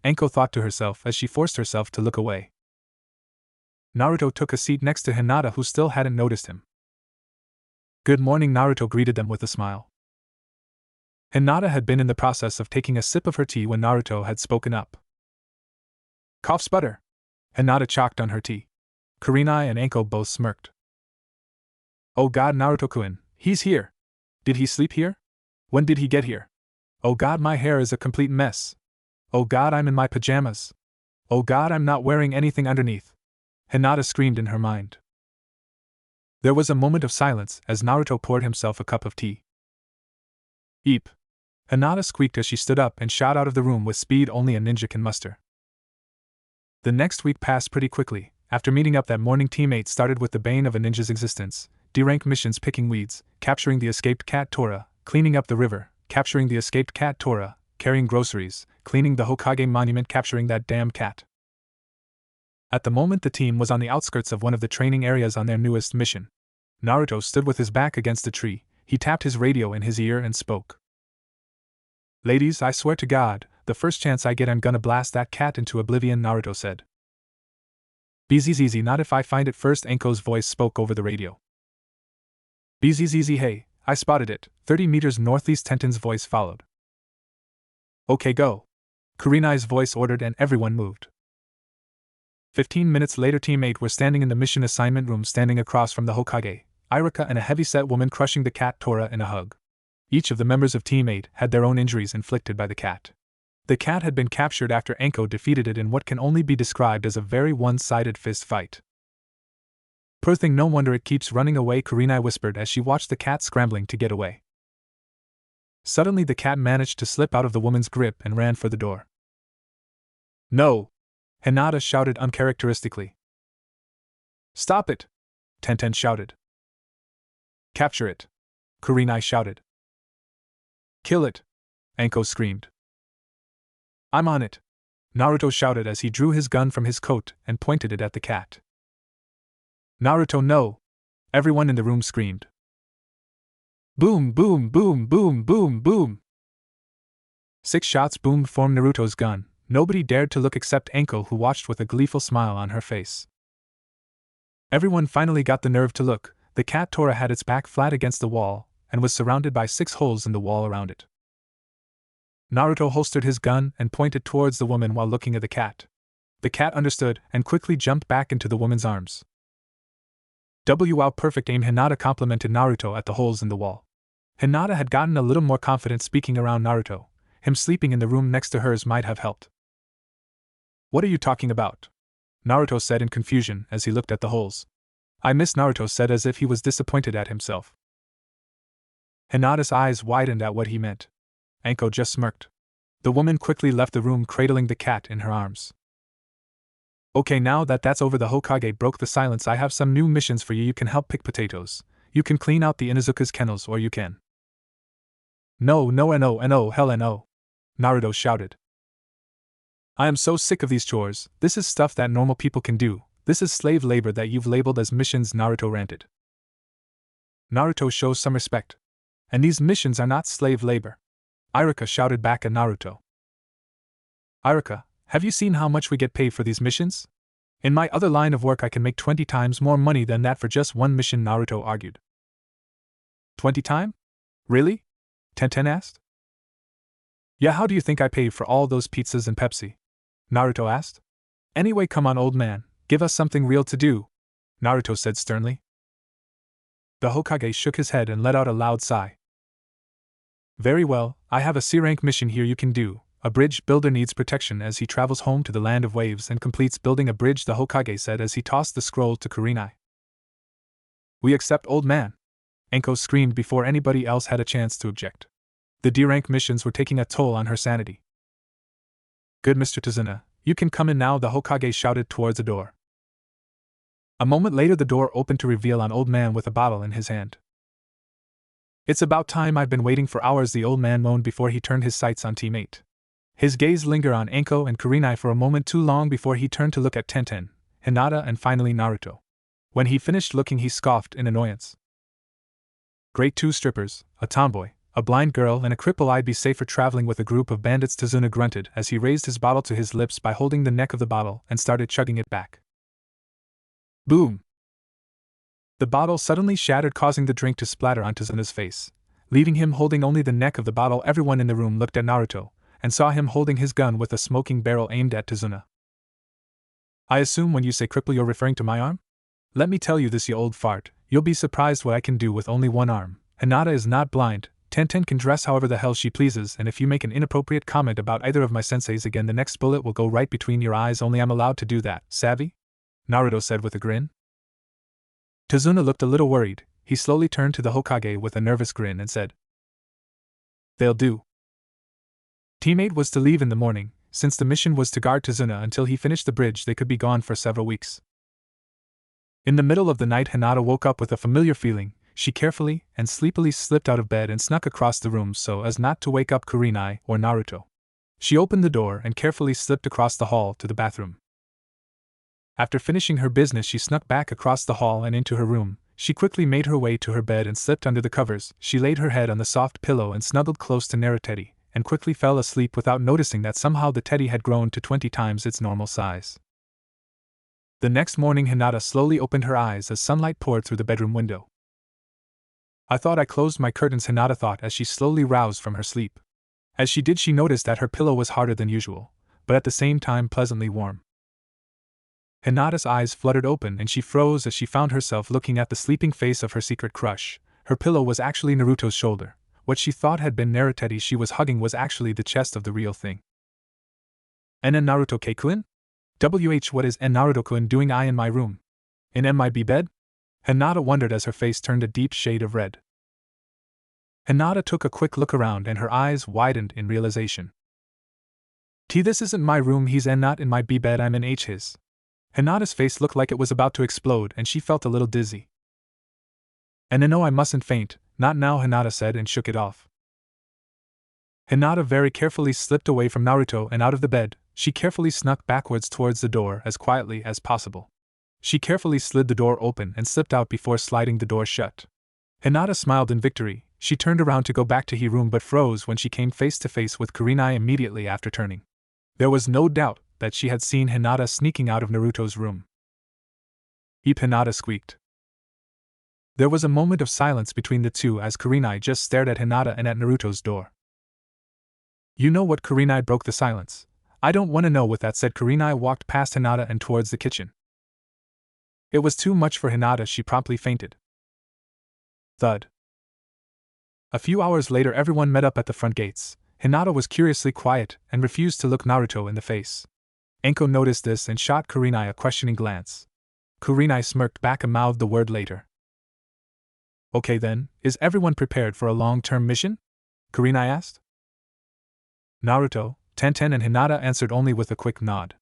Anko thought to herself as she forced herself to look away. Naruto took a seat next to Hinata, who still hadn't noticed him. "Good morning," Naruto greeted them with a smile. Hinata had been in the process of taking a sip of her tea when Naruto had spoken up. "Cough sputter!" Hinata chalked on her tea. Kurenai and Anko both smirked. "Oh god, Naruto-kun, he's here! Did he sleep here? When did he get here? Oh god, my hair is a complete mess! Oh god, I'm in my pajamas! Oh god, I'm not wearing anything underneath!" Hinata screamed in her mind. There was a moment of silence as Naruto poured himself a cup of tea. "Eep!" Hinata squeaked as she stood up and shot out of the room with speed only a ninja can muster. The next week passed pretty quickly. After meeting up that morning, Team 8 started with the bane of a ninja's existence: D-rank missions, picking weeds, capturing the escaped cat Tora, cleaning up the river, capturing the escaped cat Tora, carrying groceries, cleaning the Hokage monument, capturing that damn cat. At the moment, the team was on the outskirts of one of the training areas on their newest mission. Naruto stood with his back against a tree. He tapped his radio in his ear and spoke. "Ladies, I swear to God, the first chance I get I'm gonna blast that cat into oblivion," Naruto said. "BZZZ, not if I find it first," Anko's voice spoke over the radio. "BZZZ, hey, I spotted it, 30 meters northeast," Tenten's voice followed. "Okay, go," Kurenai's voice ordered, and everyone moved. 15 minutes later, Team 8 were standing in the mission assignment room, standing across from the Hokage, Irika, and a heavy-set woman crushing the cat Tora in a hug. Each of the members of Team 8 had their own injuries inflicted by the cat. The cat had been captured after Anko defeated it in what can only be described as a very one-sided fist fight. "Poor thing, no wonder it keeps running away," Kurenai whispered as she watched the cat scrambling to get away. Suddenly the cat managed to slip out of the woman's grip and ran for the door. "No!" Hinata shouted uncharacteristically. "Stop it!" Tenten shouted. "Capture it!" Kurenai shouted. "Kill it!" Anko screamed. "I'm on it!" Naruto shouted as he drew his gun from his coat and pointed it at the cat. "Naruto, no!" Everyone in the room screamed. Boom, boom, boom, boom, boom, boom! 6 shots boomed from Naruto's gun. Nobody dared to look except Anko, who watched with a gleeful smile on her face. Everyone finally got the nerve to look. The cat Tora had its back flat against the wall and was surrounded by 6 holes in the wall around it. Naruto holstered his gun and pointed towards the woman while looking at the cat. The cat understood and quickly jumped back into the woman's arms. Wow, perfect aim, Hinata complimented Naruto at the holes in the wall. Hinata had gotten a little more confident speaking around Naruto. Him sleeping in the room next to hers might have helped. "What are you talking about?" Naruto said in confusion as he looked at the holes. "I miss," Naruto said as if he was disappointed at himself. Hinata's eyes widened at what he meant. Anko just smirked. The woman quickly left the room, cradling the cat in her arms. "Okay, now that that's over," the Hokage broke the silence. "I have some new missions for you. You can help pick potatoes. You can clean out the Inuzuka's kennels, or you can..." "No, no, no, hell no!" Naruto shouted. "I am so sick of these chores. This is stuff that normal people can do. This is slave labor that you've labeled as missions," Naruto ranted. "Naruto, shows some respect. And these missions are not slave labor," Irika shouted back at Naruto. "Irika, have you seen how much we get paid for these missions? In my other line of work I can make 20 times more money than that for just one mission," Naruto argued. 20 times? Really? Tenten asked. "Yeah, how do you think I paid for all those pizzas and Pepsi?" Naruto asked. "Anyway, come on, old man, give us something real to do," Naruto said sternly. The Hokage shook his head and let out a loud sigh. "Very well, I have a C-rank mission here you can do. a bridge builder needs protection as he travels home to the land of waves and completes building a bridge, the Hokage said as he tossed the scroll to Kurenai. We accept, old man, Anko screamed before anybody else had a chance to object. The D-rank missions were taking a toll on her sanity. Good, Mr. Tazuna, you can come in now, the Hokage shouted towards the door. A moment later the door opened to reveal an old man with a bottle in his hand. It's about time, I've been waiting for hours, the old man moaned before he turned his sights on Team 8. His gaze lingered on Anko and Kurenai for a moment too long before he turned to look at Tenten, Hinata and finally Naruto. When he finished looking he scoffed in annoyance. Great, 2 strippers, a tomboy, a blind girl and a cripple, I'd be safer traveling with a group of bandits, Tazuna grunted as he raised his bottle to his lips by holding the neck of the bottle and started chugging it back. Boom! The bottle suddenly shattered, causing the drink to splatter on Tazuna's face, leaving him holding only the neck of the bottle. Everyone in the room looked at Naruto and saw him holding his gun with a smoking barrel aimed at Tazuna. I assume when you say cripple you're referring to my arm? Let me tell you this, you old fart, you'll be surprised what I can do with only one arm. Hinata is not blind, Tenten can dress however the hell she pleases, and if you make an inappropriate comment about either of my senseis again the next bullet will go right between your eyes. Only I'm allowed to do that, savvy? Naruto said with a grin. Tazuna looked a little worried. He slowly turned to the Hokage with a nervous grin and said, They'll do. Teammate was to leave in the morning. Since the mission was to guard Tazuna until he finished the bridge, they could be gone for several weeks. In the middle of the night Hinata woke up with a familiar feeling. She carefully and sleepily slipped out of bed and snuck across the room so as not to wake up Kurenai or Naruto. She opened the door and carefully slipped across the hall to the bathroom. After finishing her business she snuck back across the hall and into her room. She quickly made her way to her bed and slipped under the covers. She laid her head on the soft pillow and snuggled close to Naruto, and quickly fell asleep without noticing that somehow the teddy had grown to 20 times its normal size. The next morning Hinata slowly opened her eyes as sunlight poured through the bedroom window. I thought I closed my curtains, Hinata thought as she slowly roused from her sleep. As she did she noticed that her pillow was harder than usual, but at the same time pleasantly warm. Hinata's eyes fluttered open and she froze as she found herself looking at the sleeping face of her secret crush. Her pillow was actually Naruto's shoulder. What she thought had been Naruto she was hugging was actually the chest of the real thing. And Naruto K-kun? What is Naruto-kun doing in my room? In MIB bed? Hinata wondered as her face turned a deep shade of red. Hinata took a quick look around and her eyes widened in realization. This isn't my room, he's not in my bed, I'm in his. Hinata's face looked like it was about to explode and she felt a little dizzy. And no, I mustn't faint, not now, Hinata said and shook it off. Hinata very carefully slipped away from Naruto and out of the bed. She carefully snuck backwards towards the door as quietly as possible. She carefully slid the door open and slipped out before sliding the door shut. Hinata smiled in victory. She turned around to go back to her room but froze when she came face to face with Kurenai immediately after turning. There was no doubt that she had seen Hinata sneaking out of Naruto's room. Eep, Hinata squeaked. There was a moment of silence between the two as Kurenai just stared at Hinata and at Naruto's door. You know what? Kurenai broke the silence. I don't want to know. With that said, Kurenai walked past Hinata and towards the kitchen. It was too much for Hinata, she promptly fainted. Thud. A few hours later everyone met up at the front gates. Hinata was curiously quiet and refused to look Naruto in the face. Anko noticed this and shot Kurenai a questioning glance. Kurenai smirked back and mouthed the word later. Okay then, is everyone prepared for a long-term mission? Kurenai asked. Naruto, Tenten and Hinata answered only with a quick nod.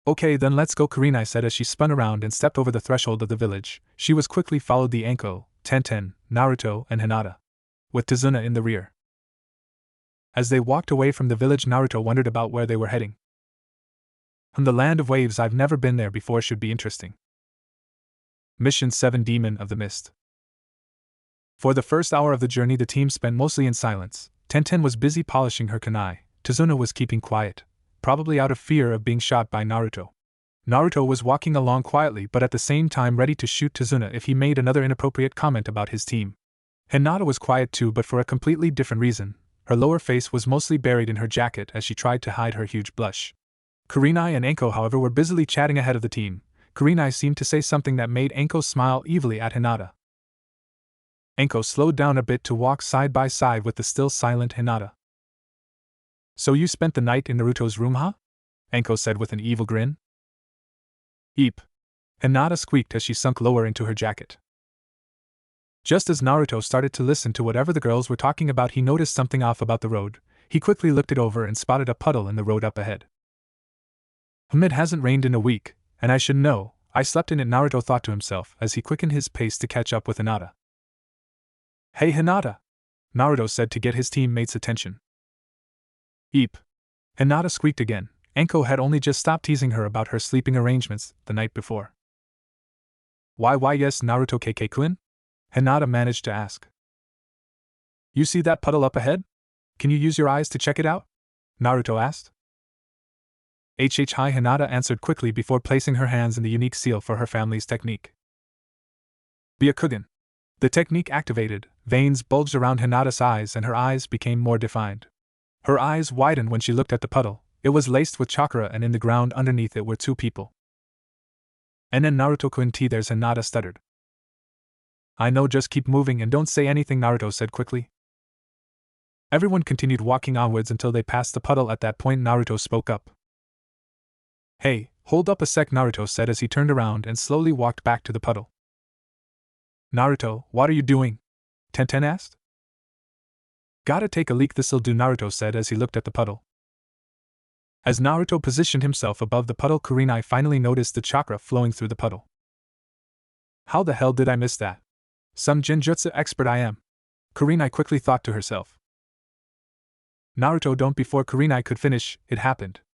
Okay then let's go, Kurenai said as she spun around and stepped over the threshold of the village. She was quickly followed by Anko, Tenten, Naruto and Hinata, with Tazuna in the rear. As they walked away from the village Naruto wondered about where they were heading. The land of waves, I've never been there before, should be interesting. Mission 7, Demon of the Mist. For the first hour of the journey the team spent mostly in silence. Tenten was busy polishing her kunai. Tazuna was keeping quiet, probably out of fear of being shot by Naruto. Naruto was walking along quietly but at the same time ready to shoot Tazuna if he made another inappropriate comment about his team. Hinata was quiet too, but for a completely different reason. Her lower face was mostly buried in her jacket as she tried to hide her huge blush. Kurenai and Anko, however, were busily chatting ahead of the team. Kurenai seemed to say something that made Anko smile evilly at Hinata. Anko slowed down a bit to walk side by side with the still silent Hinata. So you spent the night in Naruto's room, huh? Anko said with an evil grin. Eep. Hinata squeaked as she sunk lower into her jacket. Just as Naruto started to listen to whatever the girls were talking about, he noticed something off about the road. He quickly looked it over and spotted a puddle in the road up ahead. It hasn't rained in a week, and I should know. I slept in it, Naruto thought to himself as he quickened his pace to catch up with Hinata. Hey Hinata! Naruto said to get his teammates' attention. Eep! Hinata squeaked again. Anko had only just stopped teasing her about her sleeping arrangements the night before. Why yes, Naruto KK-kun? Hinata managed to ask. You see that puddle up ahead? Can you use your eyes to check it out? Naruto asked. Hi, Hinata answered quickly before placing her hands in the unique seal for her family's technique. Byakugan. The technique activated, veins bulged around Hinata's eyes and her eyes became more defined. Her eyes widened when she looked at the puddle. It was laced with chakra and in the ground underneath it were two people. And then Naruto-kun, there's Hinata stuttered. I know, just keep moving and don't say anything, Naruto said quickly. Everyone continued walking onwards until they passed the puddle. At that point Naruto spoke up. Hey, hold up a sec, Naruto said as he turned around and slowly walked back to the puddle. Naruto, what are you doing? Tenten asked. Gotta take a leak, this'll do, Naruto said as he looked at the puddle. As Naruto positioned himself above the puddle, Kurenai finally noticed the chakra flowing through the puddle. How the hell did I miss that? Some genjutsu expert I am. Kurenai quickly thought to herself. Naruto, don't. Before Kurenai could finish, it happened.